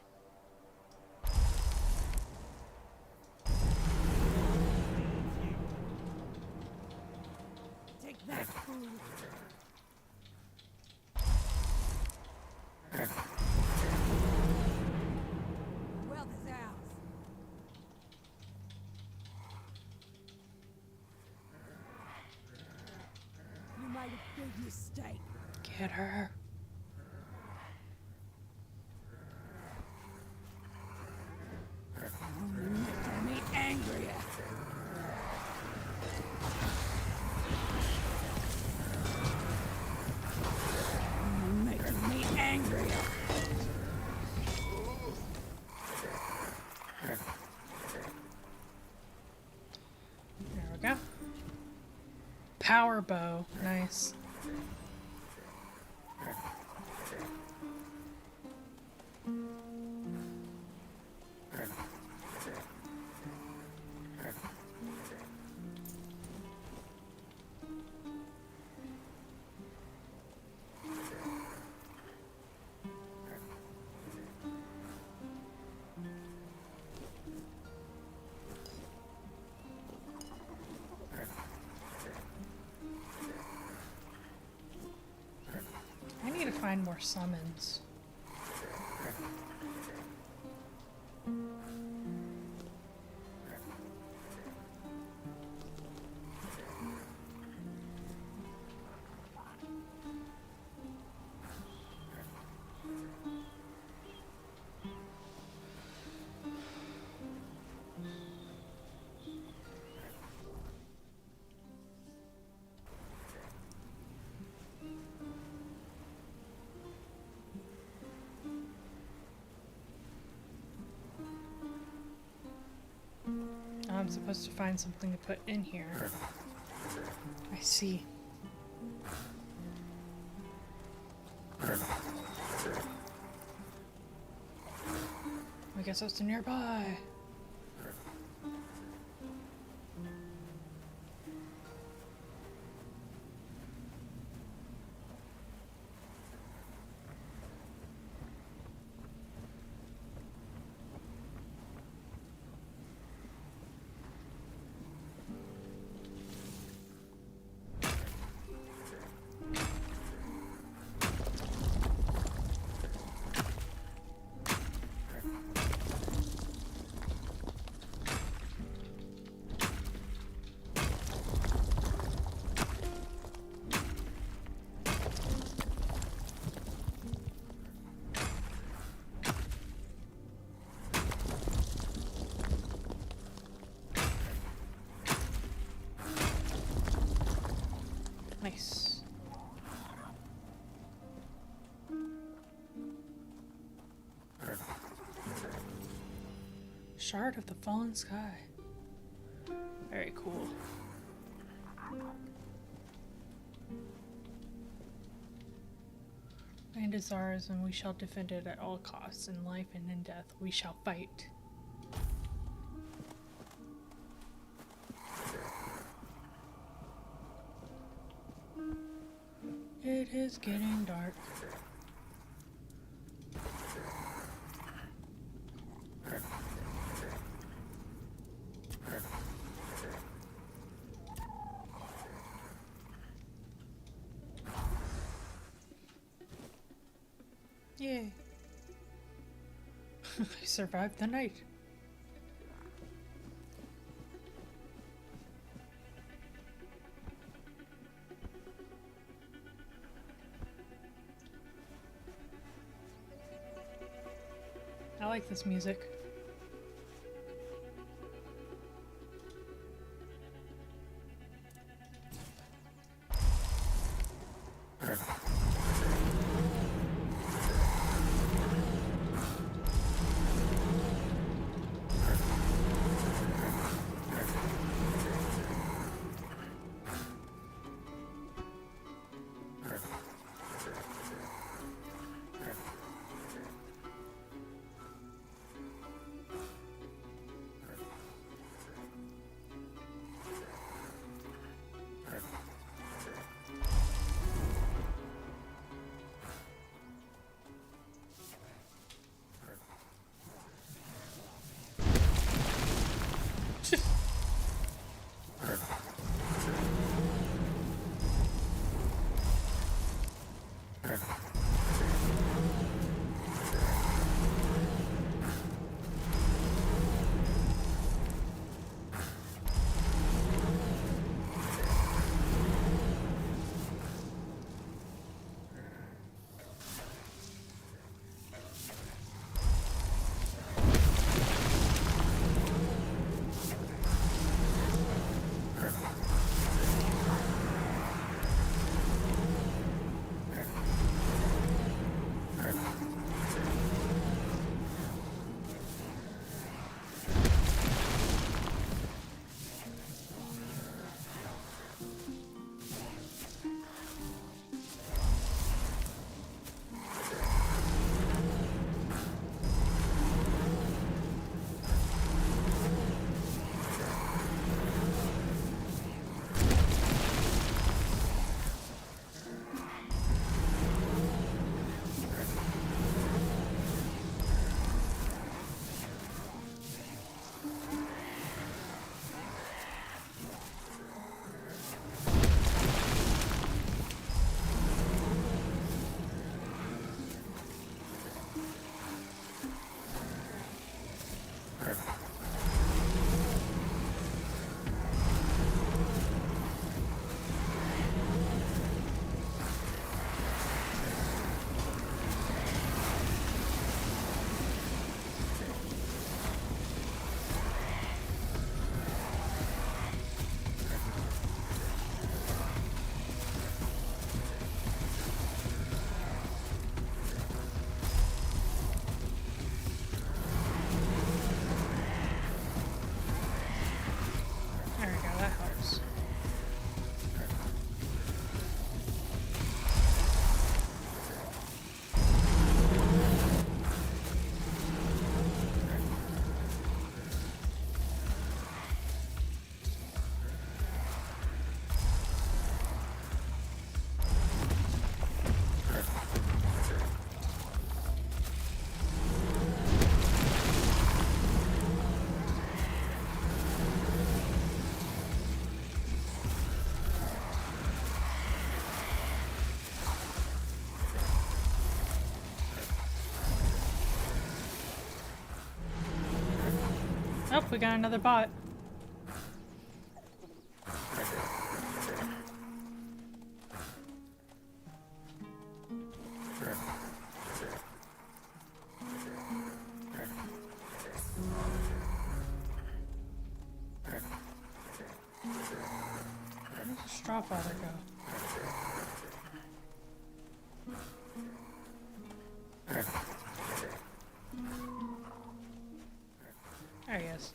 Take that, fool. Wealth is ours. You made a big mistake. Get her. Only making me angrier. Only making me angrier. There we go. Power bow. Nice. I need to find more summons. I'm supposed to find something to put in here. I see. I guess it's nearby. Nice. Shard of the Fallen Sky. Very cool. Land is ours, and we shall defend it at all costs. In life and in death, we shall fight. It is getting dark. Yay. I survived the night. I like this music. Oh, we got another bot. Where does the straw father go? There he is.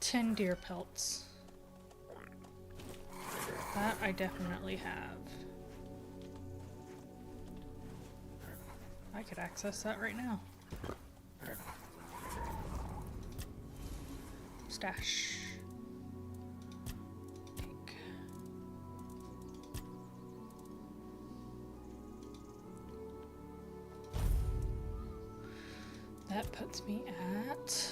Ten deer pelts. That I definitely have. I could access that right now. Stash. Take. That puts me at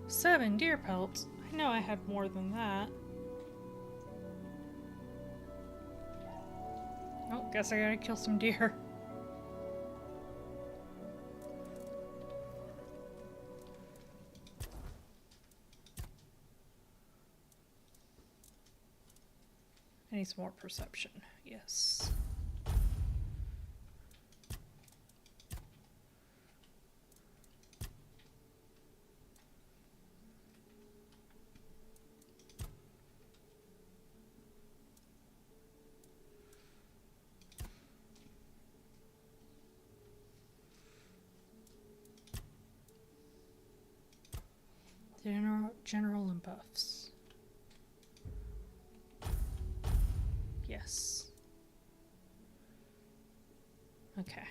7 deer pelts. I know I had more than that. Oh, guess I gotta kill some deer. I need some more perception. Yes. General and buffs. Yes. Okay.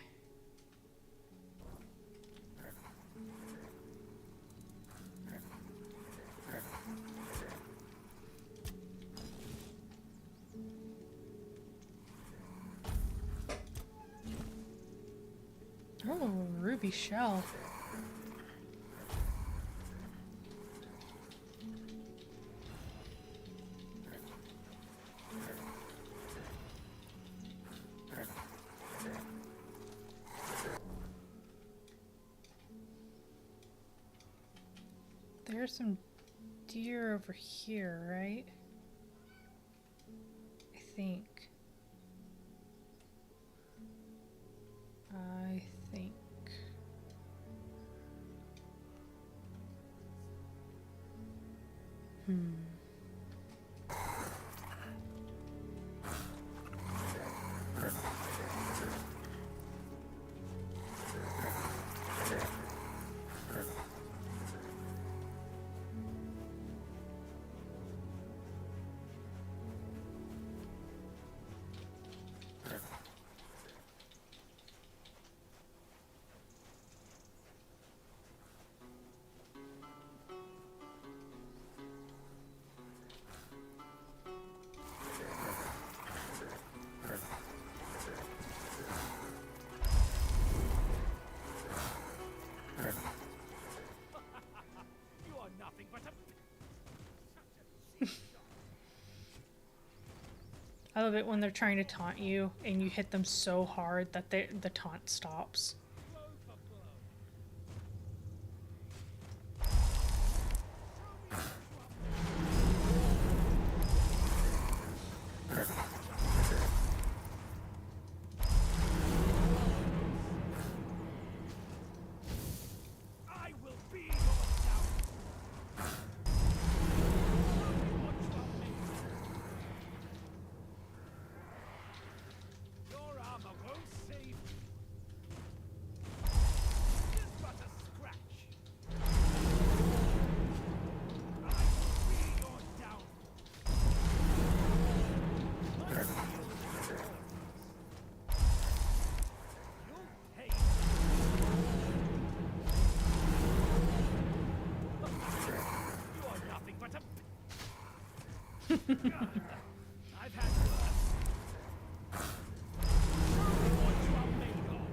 Oh, ruby shell. There's some deer over here, right? I think. I love it when they're trying to taunt you and you hit them so hard that the taunt stops. I've had worse. What you are made of.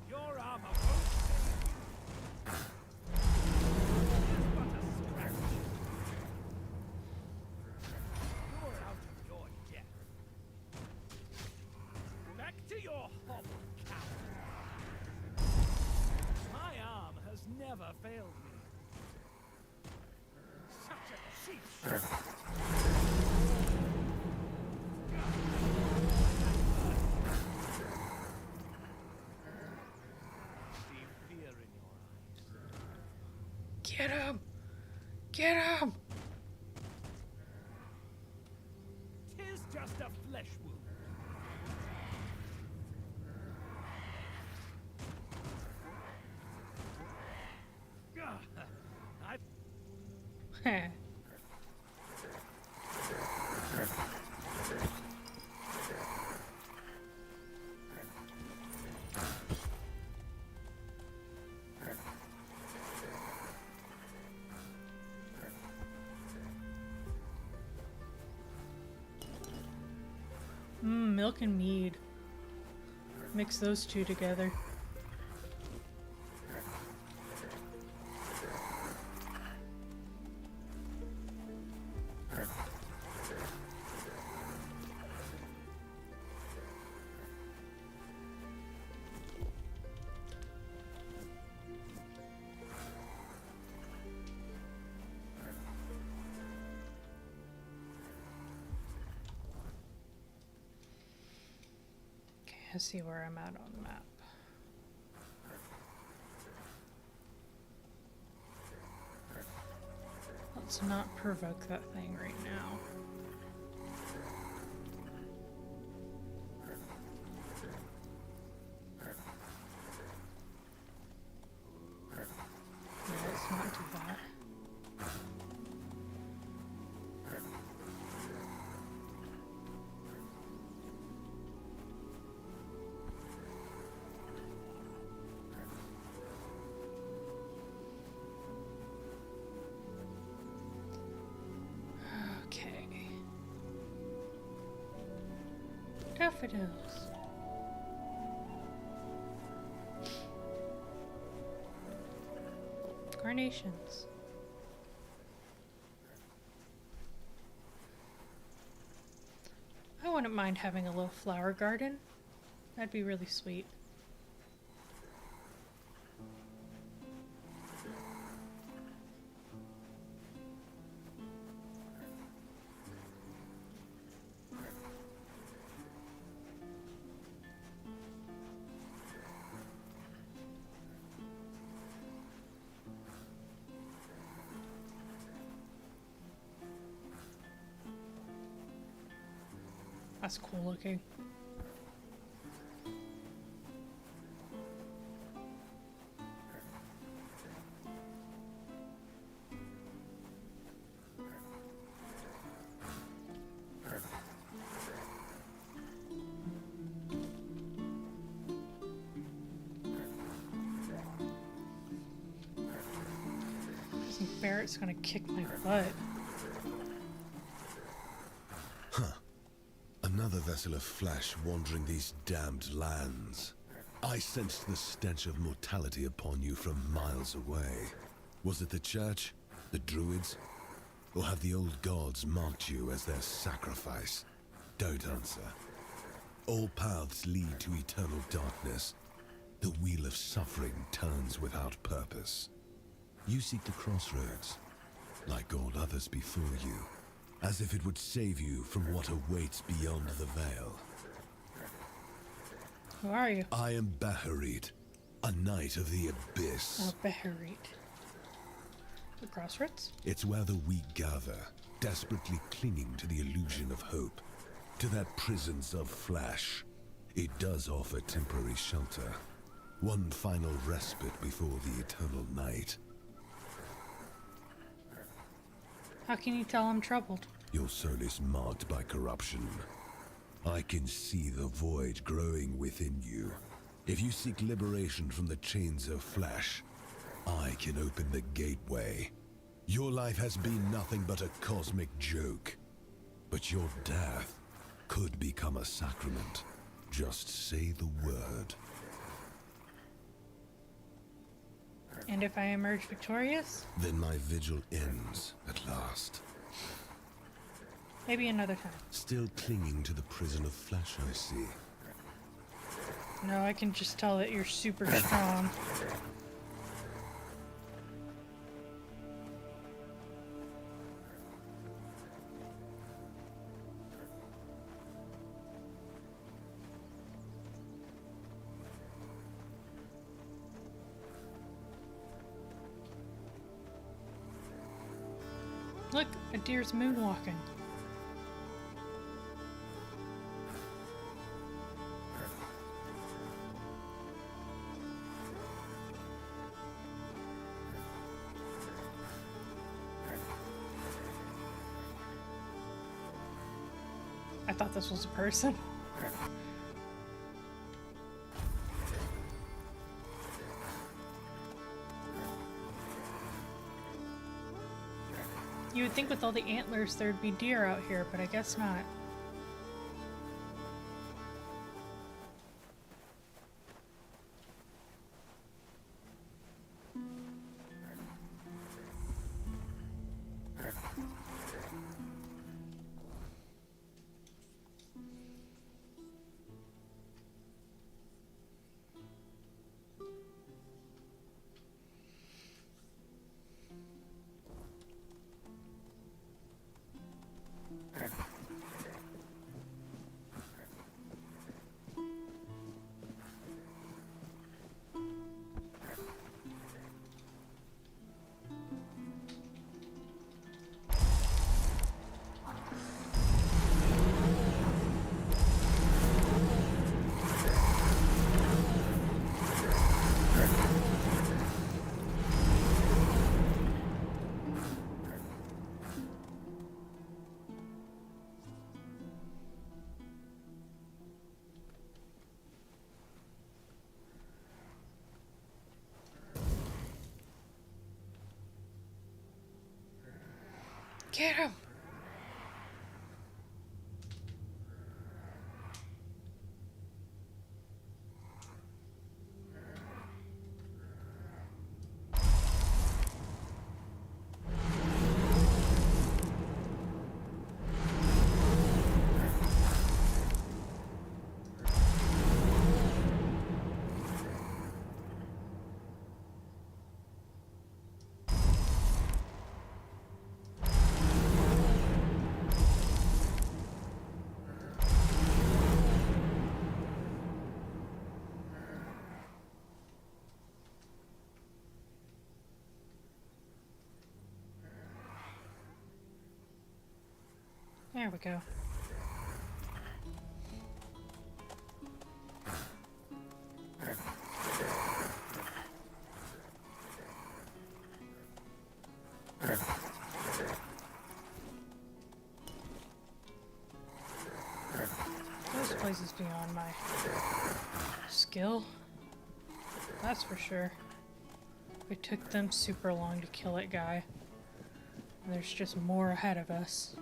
Your armor won't save you. never failed me. Such a cheap shot. See fear in your eyes. Get him! Get him! Tis just a flesh wound. Heh. Milk and mead. Mix those two together. Let's see where I'm at on the map. Let's not provoke that thing right now. Yeah, let's not do that. Daffodils. Carnations. I wouldn't mind having a little flower garden. That'd be really sweet. That's cool looking. I think Barrett's gonna kick my butt. Another vessel of flesh wandering these damned lands. I sensed the stench of mortality upon you from miles away. Was it the church? The druids? Or have the old gods marked you as their sacrifice? Don't answer. All paths lead to eternal darkness. The wheel of suffering turns without purpose. You seek the crossroads, like all others before you. As if it would save you from what awaits beyond the veil. Who are you? I am Baharit, a knight of the abyss. Oh, Baharit. The crossroads? It's where the weak gather, desperately clinging to the illusion of hope, to their prisons of flesh. It does offer temporary shelter, one final respite before the eternal night. How can you tell I'm troubled? Your soul is marked by corruption. I can see the void growing within you. If you seek liberation from the chains of flesh, I can open the gateway. Your life has been nothing but a cosmic joke. But your death could become a sacrament. Just say the word. And if I emerge victorious? Then my vigil ends at last. Maybe another time. Still clinging to the prison of flesh, I see. No, I can just tell that you're super strong. A deer's moonwalking. I thought this was a person. You would think with all the antlers there'd be deer out here, but I guess not. Get him! There we go. Those places beyond my skill. That's for sure. It took them super long to kill that guy. And there's just more ahead of us.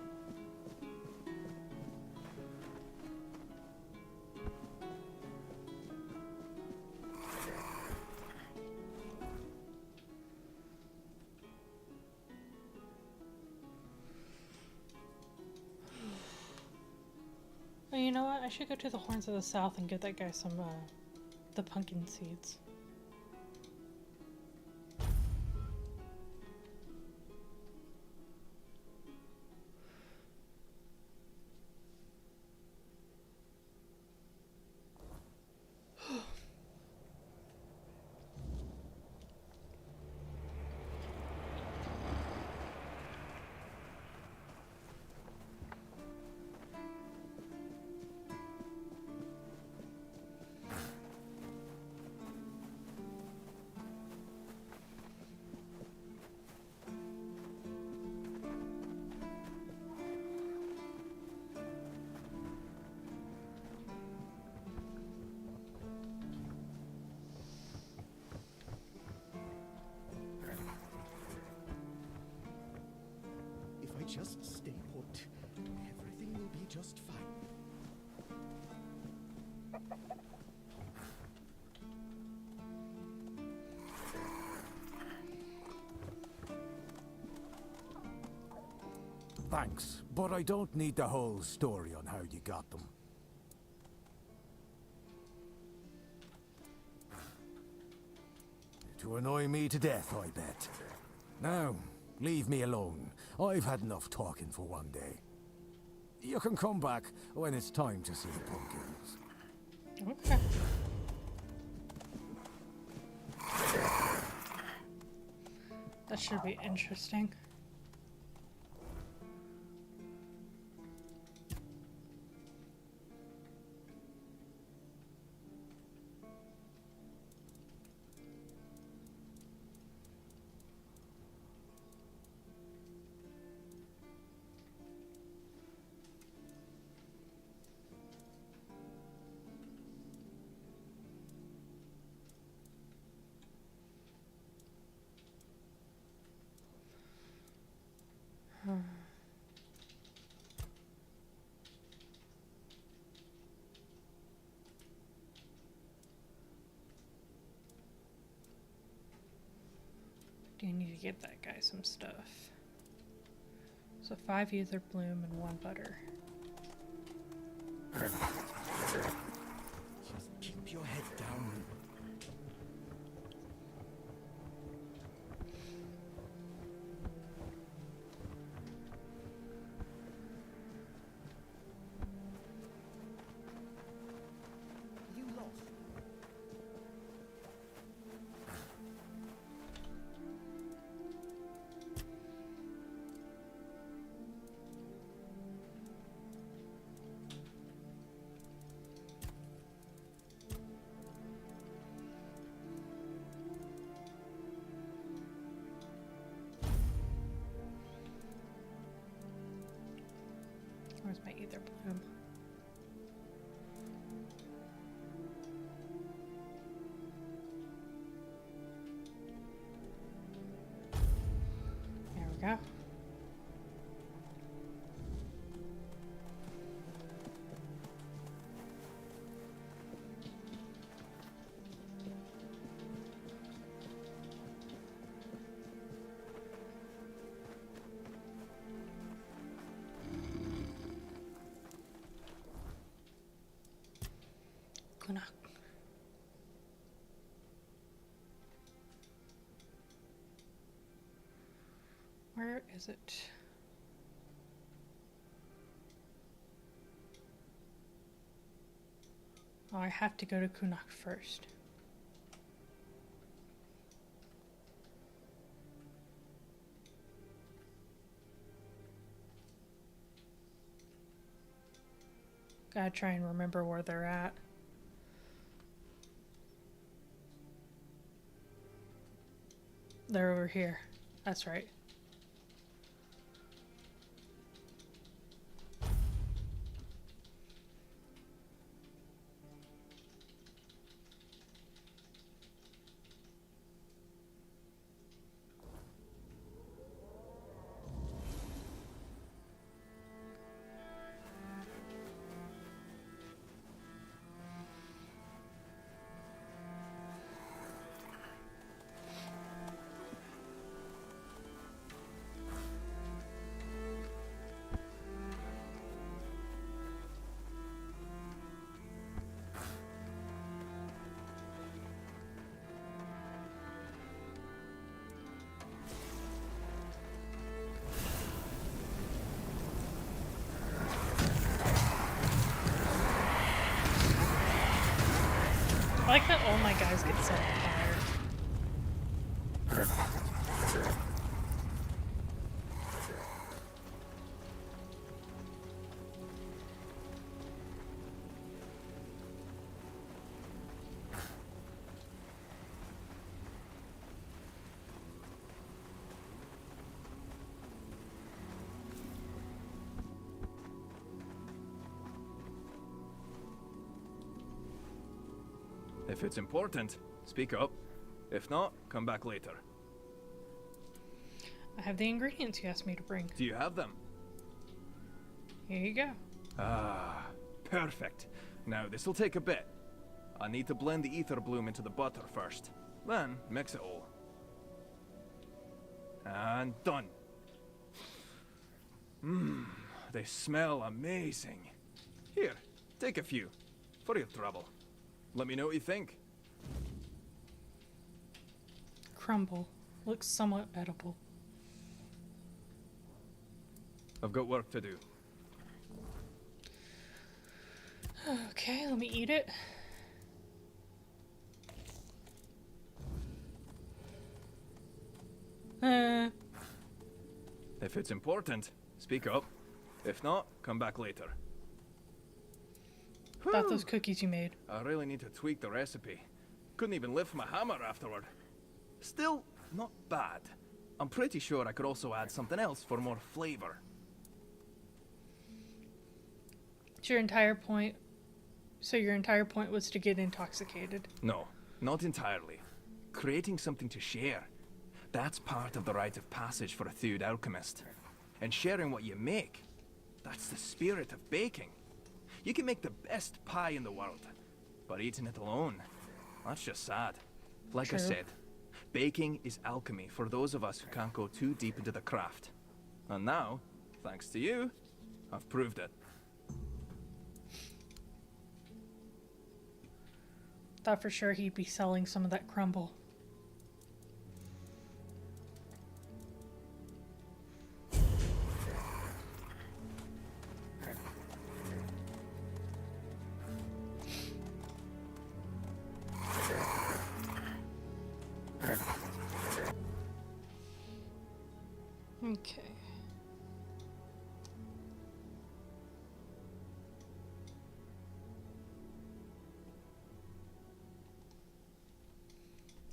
You know what? I should go to the Horns of the South and get that guy some, the pumpkin seeds. Just stay put. Everything will be just fine. Thanks, but I don't need the whole story on how you got them. To annoy me to death, I bet. Now, leave me alone. I've had enough talking for one day. You can come back when it's time to see the pumpkins. Okay. That should be interesting. Do you need to give that guy some stuff? So 5 ether bloom and 1 butter. Just keep your head down. You lost. Where's my ether bloom? There we go. Kunak. Where is it? Oh, I have to go to Kunak first. Gotta try and remember where they're at. They're over here. That's right. I like that all my guys get set on fire. If it's important, speak up. If not, come back later. I have the ingredients you asked me to bring. Do you have them? Here you go. Ah, perfect. Now, this'll take a bit. I need to blend the ether bloom into the butter first. Then, mix it all. And done. Mmm, they smell amazing. Here, take a few. For your trouble. Let me know what you think. Crumble. Looks somewhat edible. I've got work to do. Okay, let me eat it. If it's important, speak up. If not, come back later. About those cookies you made. I really need to tweak the recipe. Couldn't even lift my hammer afterward. Still, not bad. I'm pretty sure I could also add something else for more flavor. It's your entire point. So your entire point was to get intoxicated. No, not entirely. Creating something to share. That's part of the rite of passage for a Theod alchemist. And sharing what you make, that's the spirit of baking. You can make the best pie in the world, but eating it alone, that's just sad. Like I True. said, Baking is alchemy for those of us who can't go too deep into the craft. And now, thanks to you, I've proved it. Thought for sure he'd be selling some of that crumble. Okay.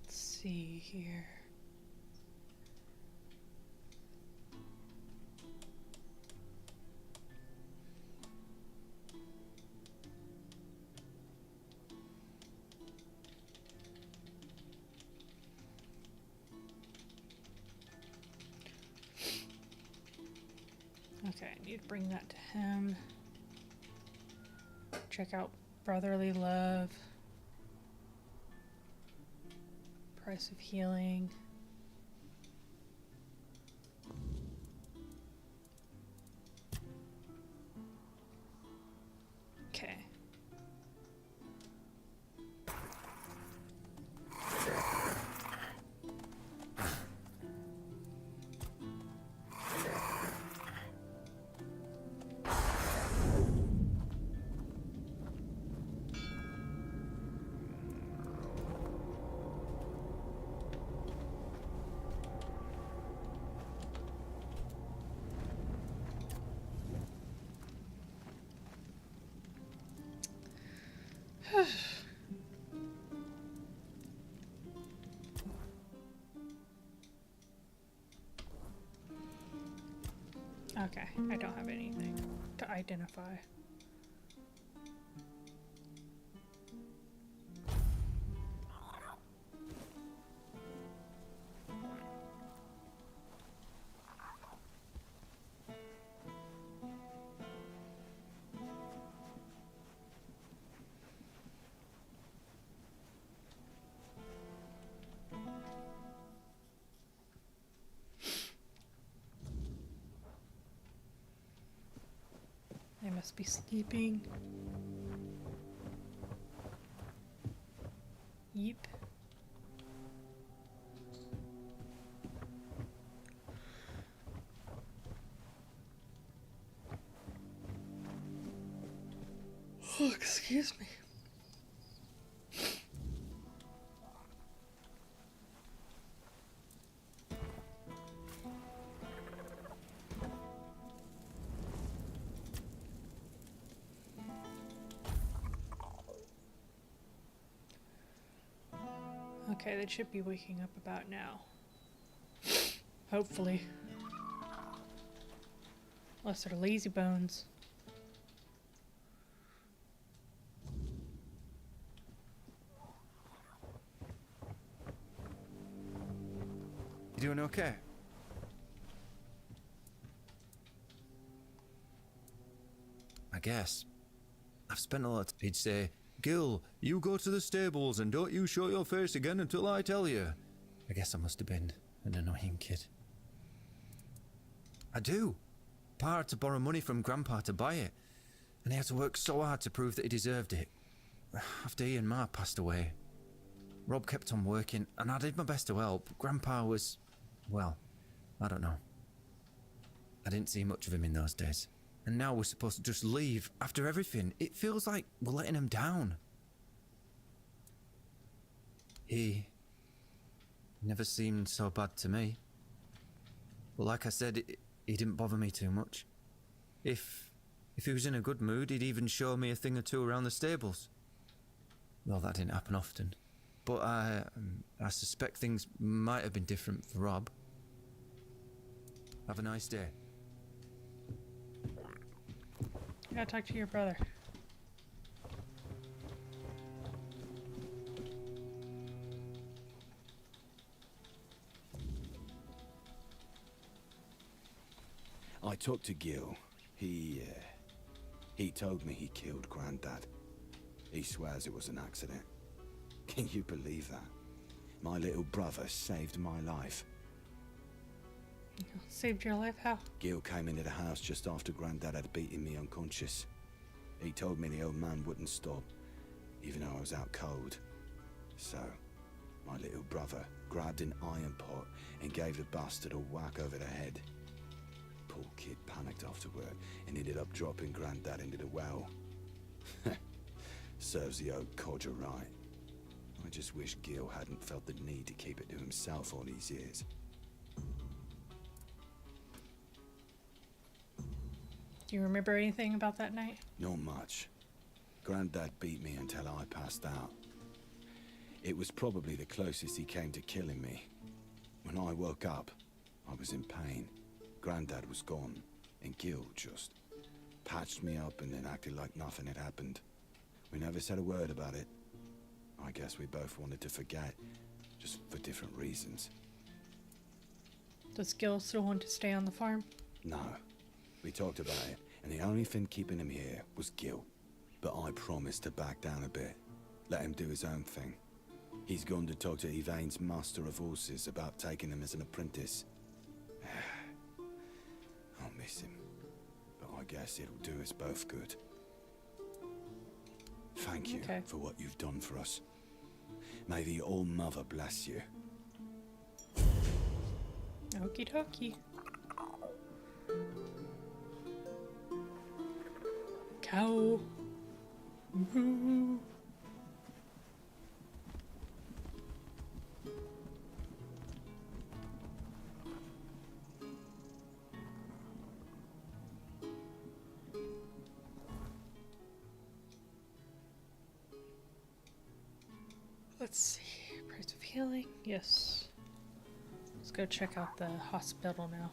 Let's see here. Okay, I need to bring that to him. Check out Brotherly Love. Price of Healing. Okay. Okay, I don't have anything to identify. They must be sleeping. Yeep. Oh, excuse me. Okay, they should be waking up about now. Hopefully. Unless they're lazy bones. You doing okay? I guess. I've spent a lot. He'd say, Gil, you go to the stables and don't you show your face again until I tell you. I guess I must have been an annoying kid. I do. Pa had to borrow money from Grandpa to buy it, and he had to work so hard to prove that he deserved it. After he and Ma passed away, Rob kept on working, and I did my best to help. Grandpa was, well, I don't know. I didn't see much of him in those days. And now we're supposed to just leave after everything. It feels like we're letting him down. He never seemed so bad to me. But like I said, he didn't bother me too much. If he was in a good mood, he'd even show me a thing or two around the stables. Well, that didn't happen often. But I suspect things might have been different for Rob. Have a nice day. You gotta talk to your brother. I talked to Gil. He told me he killed Grandad. He swears it was an accident. Can you believe that? My little brother saved my life. Saved your life? How? Gil came into the house just after Grandad had beaten me unconscious. He told me the old man wouldn't stop, even though I was out cold. So, my little brother grabbed an iron pot and gave the bastard a whack over the head. Poor kid panicked afterward and ended up dropping Grandad into the well. Serves the old codger right. I just wish Gil hadn't felt the need to keep it to himself all these years. Do you remember anything about that night? Not much. Grandad beat me until I passed out. It was probably the closest he came to killing me. When I woke up, I was in pain. Grandad was gone, and Gil just patched me up and then acted like nothing had happened. We never said a word about it. I guess we both wanted to forget, just for different reasons. Does Gil still want to stay on the farm? No. We talked about it, and the only thing keeping him here was Gil. But I promised to back down a bit, let him do his own thing. He's gone to talk to Yvain's master of horses about taking him as an apprentice. I'll miss him, but I guess it'll do us both good. Thank you for what you've done for us. May the All-Mother bless you. Okie dokie. Cow. Woohoo. Let's see. Price of healing. Yes. Let's go check out the hospital now.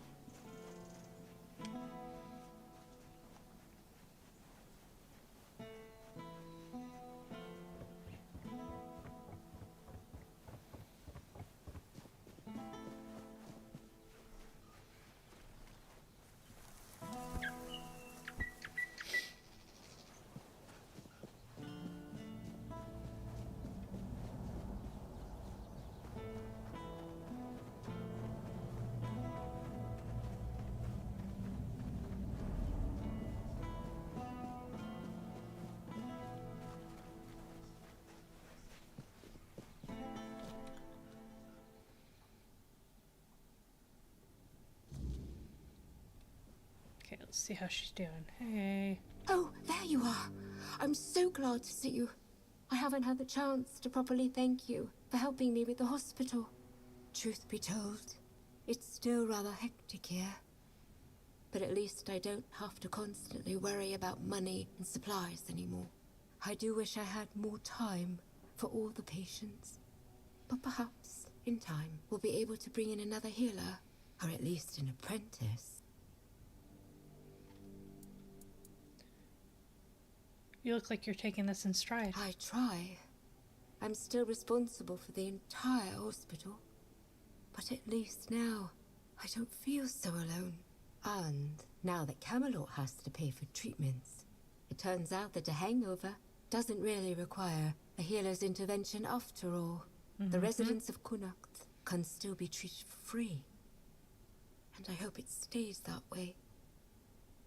Okay, let's see how she's doing. Hey. Oh, there you are. I'm so glad to see you. I haven't had the chance to properly thank you for helping me with the hospital. Truth be told, it's still rather hectic here. But at least I don't have to constantly worry about money and supplies anymore. I do wish I had more time for all the patients. But perhaps, in time, we'll be able to bring in another healer, or at least an apprentice. You look like you're taking this in stride. I try. I'm still responsible for the entire hospital. But at least now, I don't feel so alone. And now that Camelot has to pay for treatments, it turns out that a hangover doesn't really require a healer's intervention after all. The residents of Connacht can still be treated for free. And I hope it stays that way.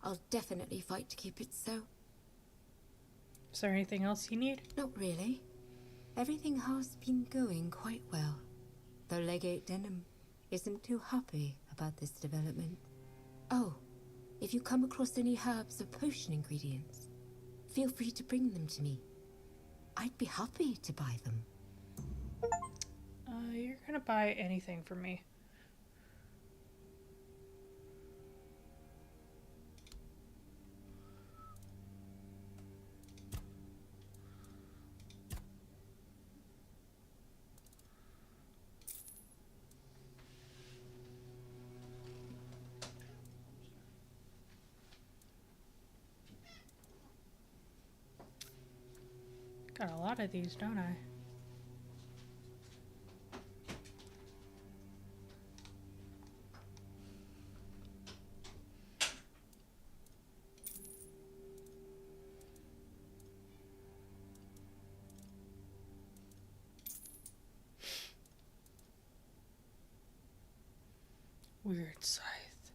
I'll definitely fight to keep it so. Is there anything else you need? Not really. Everything has been going quite well. Though Legate Denham isn't too happy about this development. Oh, if you come across any herbs or potion ingredients, feel free to bring them to me. I'd be happy to buy them. You're gonna buy anything from me. Got a lot of these, don't I? Weird scythe.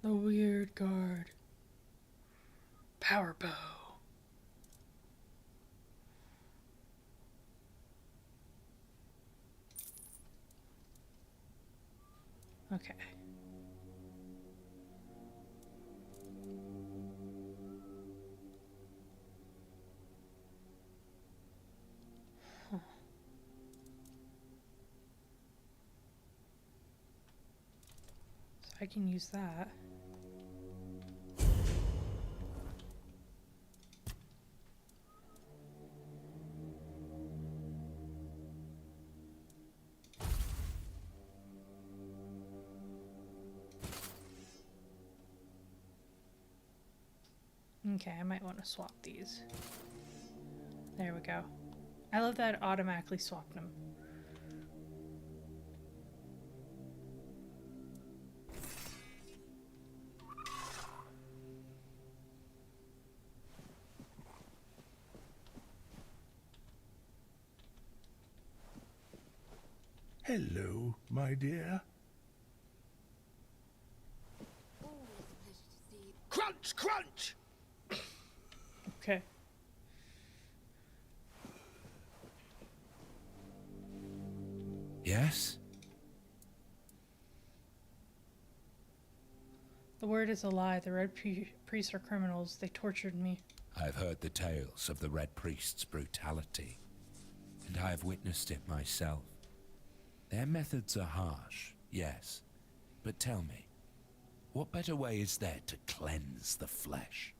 The weird guard. Power bow. Okay. Huh. So I can use that. Okay, I might want to swap these. There we go. I love that it automatically swapped them. Hello, my dear. Crunch, crunch! Okay. Yes? The word is a lie. The Red Priests are criminals. They tortured me. I've heard the tales of the Red Priest's brutality, and I have witnessed it myself. Their methods are harsh, yes, but tell me, what better way is there to cleanse the flesh?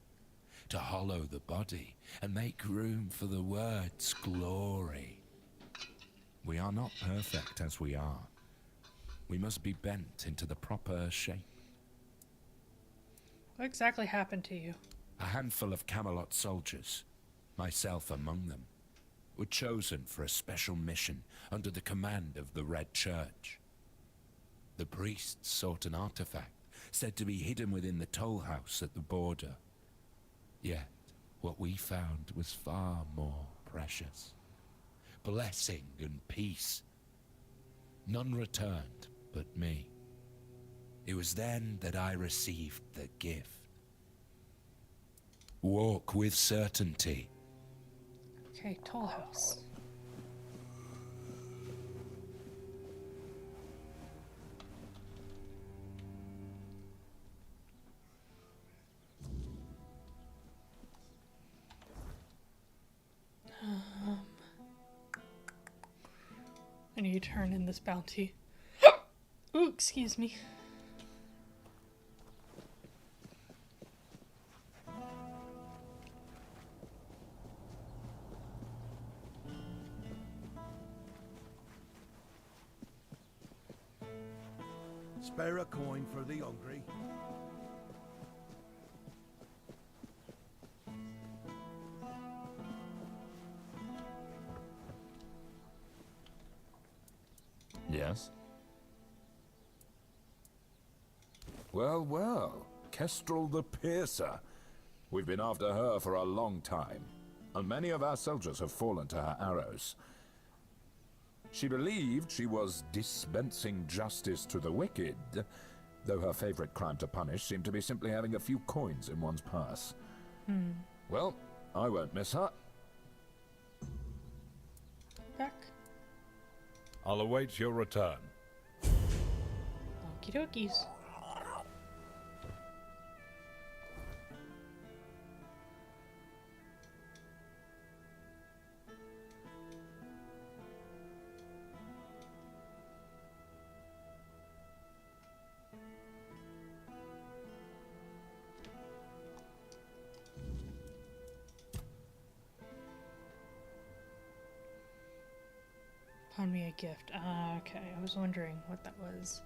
To hollow the body and make room for the word's glory? We are not perfect as we are. We must be bent into the proper shape. What exactly happened to you? A handful of Camelot soldiers, myself among them, were chosen for a special mission under the command of the Red Church. The priests sought an artifact said to be hidden within the toll house at the border. Yet, what we found was far more precious. Blessing and peace. None returned but me. It was then that I received the gift. Walk with certainty. Okay, toll house. I need to turn in this bounty. Ooh, excuse me. Spare a coin for the hungry. Yes? Well, well, Kestrel the Piercer. We've been after her for a long time, and many of our soldiers have fallen to her arrows. She believed she was dispensing justice to the wicked, though her favorite crime to punish seemed to be simply having a few coins in one's purse. Well, I won't miss her. Back. I'll await your return. Okie dokies. Pawn me a gift. Ah, okay. I was wondering what that was.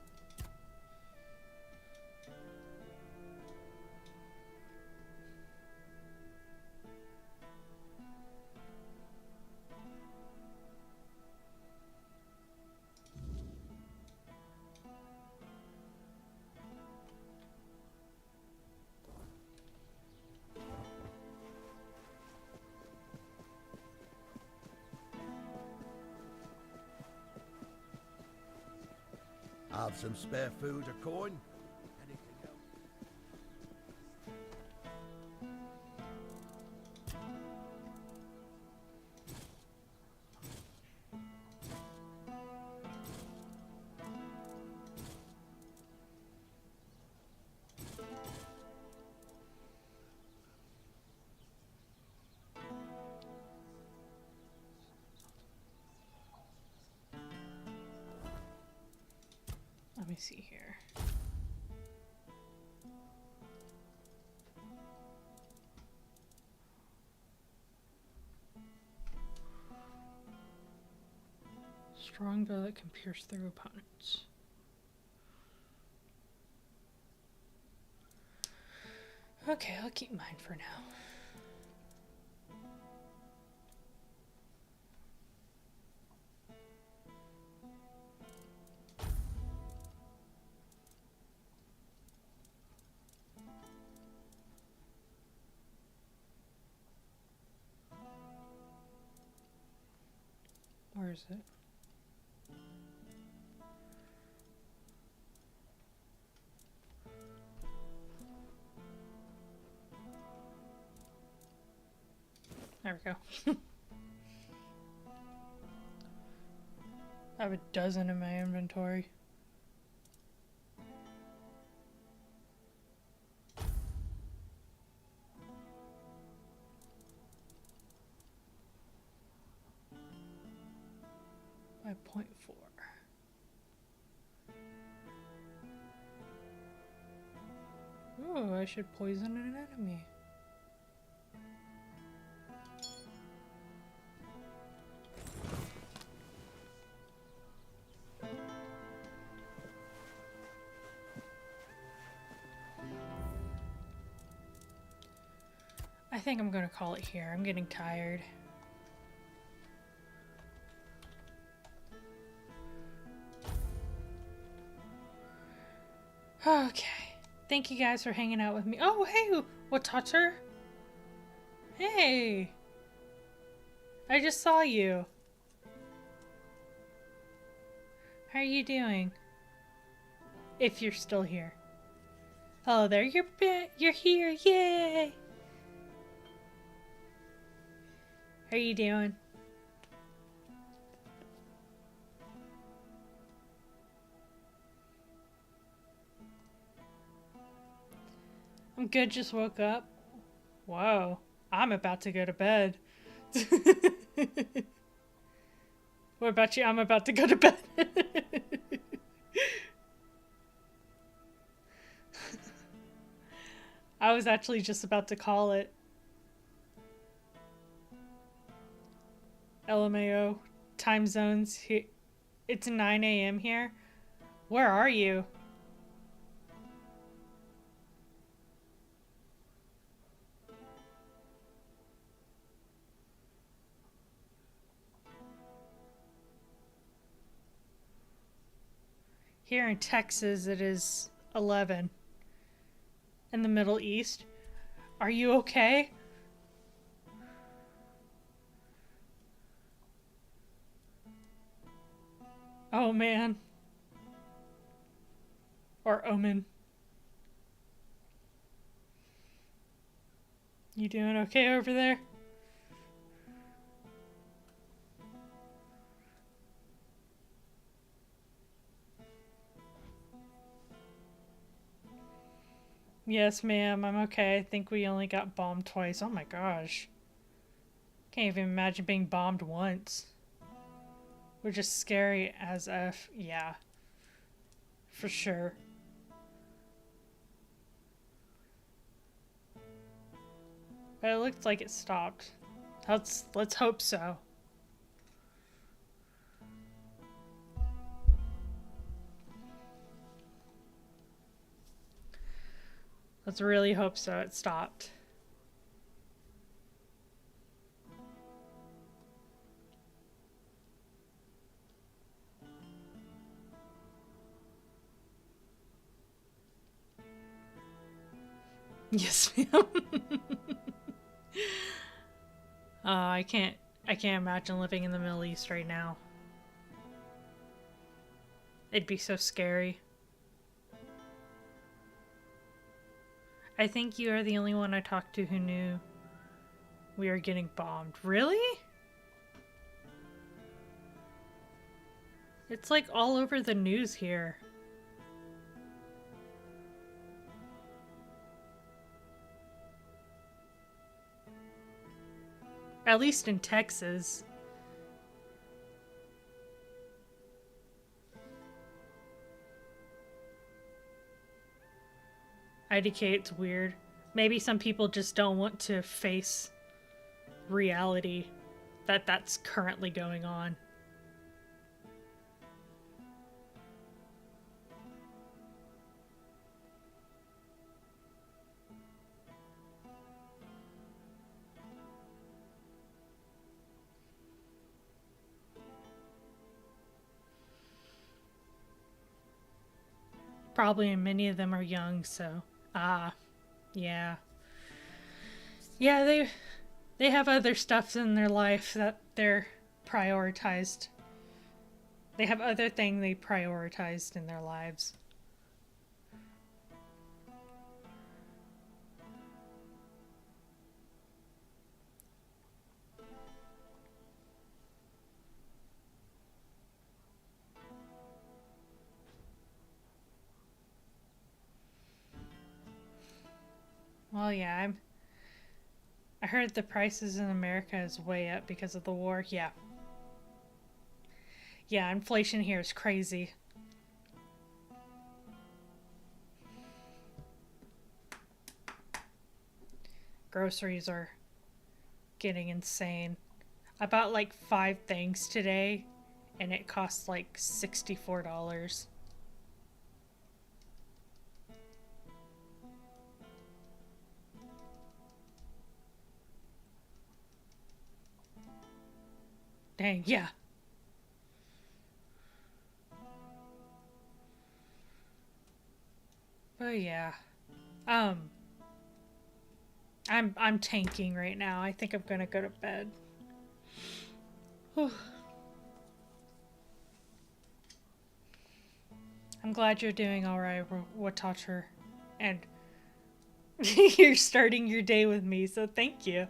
Have some spare food or coin? Anything else? Let me see here. Strong bow that can pierce through opponents. Okay, I'll keep mine for now. Where is it? There we go. I have a dozen in my inventory. By 0.4. Ooh, I should poison an enemy. I think I'm gonna call it here. I'm getting tired. Okay. Thank you guys for hanging out with me. Oh, hey, Watater. Hey. I just saw you. How are you doing? If you're still here. Oh, there you're here. Yay. How are you doing? I'm good, just woke up. Whoa, I'm about to go to bed. What about you? I'm about to go to bed. I was actually just about to call it. LMAO time zones. It's 9 a.m. here. Where are you? Here in Texas, it is 11. In the Middle East. Are you okay? Oh man. Or Omen. You doing okay over there? Yes, ma'am, I'm okay. I think we only got bombed twice. Oh my gosh. Can't even imagine being bombed once. We're just scary as F. Yeah. For sure. But it looked like it stopped. Let's hope so. Let's really hope so. It stopped. Yes, ma'am. I can't imagine living in the Middle East right now. It'd be so scary. I think you are the only one I talked to who knew we were getting bombed. Really? It's like all over the news here. At least in Texas. IDK, it's weird. Maybe some people just don't want to face reality that that's currently going on. Probably many of them are young, so yeah. Yeah, they have other stuff in their life that they're prioritized. They have other things they prioritized in their lives. Well, yeah, I heard the prices in America is way up because of the war. Yeah. Yeah, inflation here is crazy. Groceries are getting insane. I bought like 5 things today and it costs like $64. Dang, yeah. But yeah. I'm tanking right now. I think I'm gonna go to bed. Whew. I'm glad you're doing alright, Watacher. And you're starting your day with me, so thank you.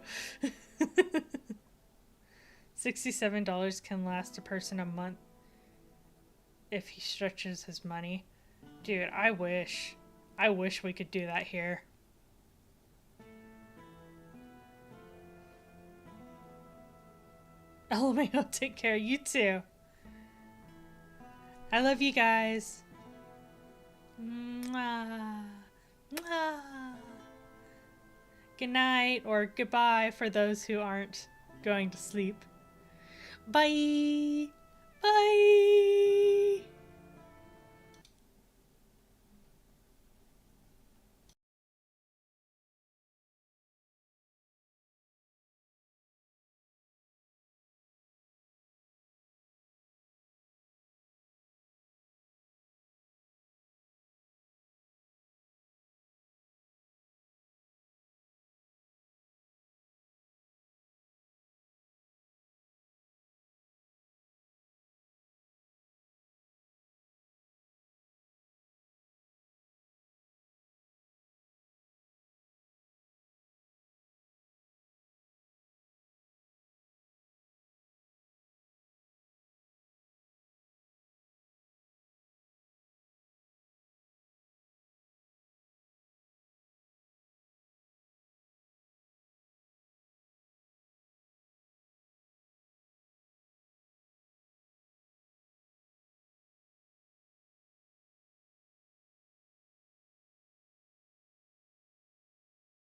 $67 can last a person a month if he stretches his money. Dude, I wish we could do that here. LMAO, take care. You too. I love you guys. Mwah. Mwah. Good night or goodbye for those who aren't going to sleep. Bye. Bye.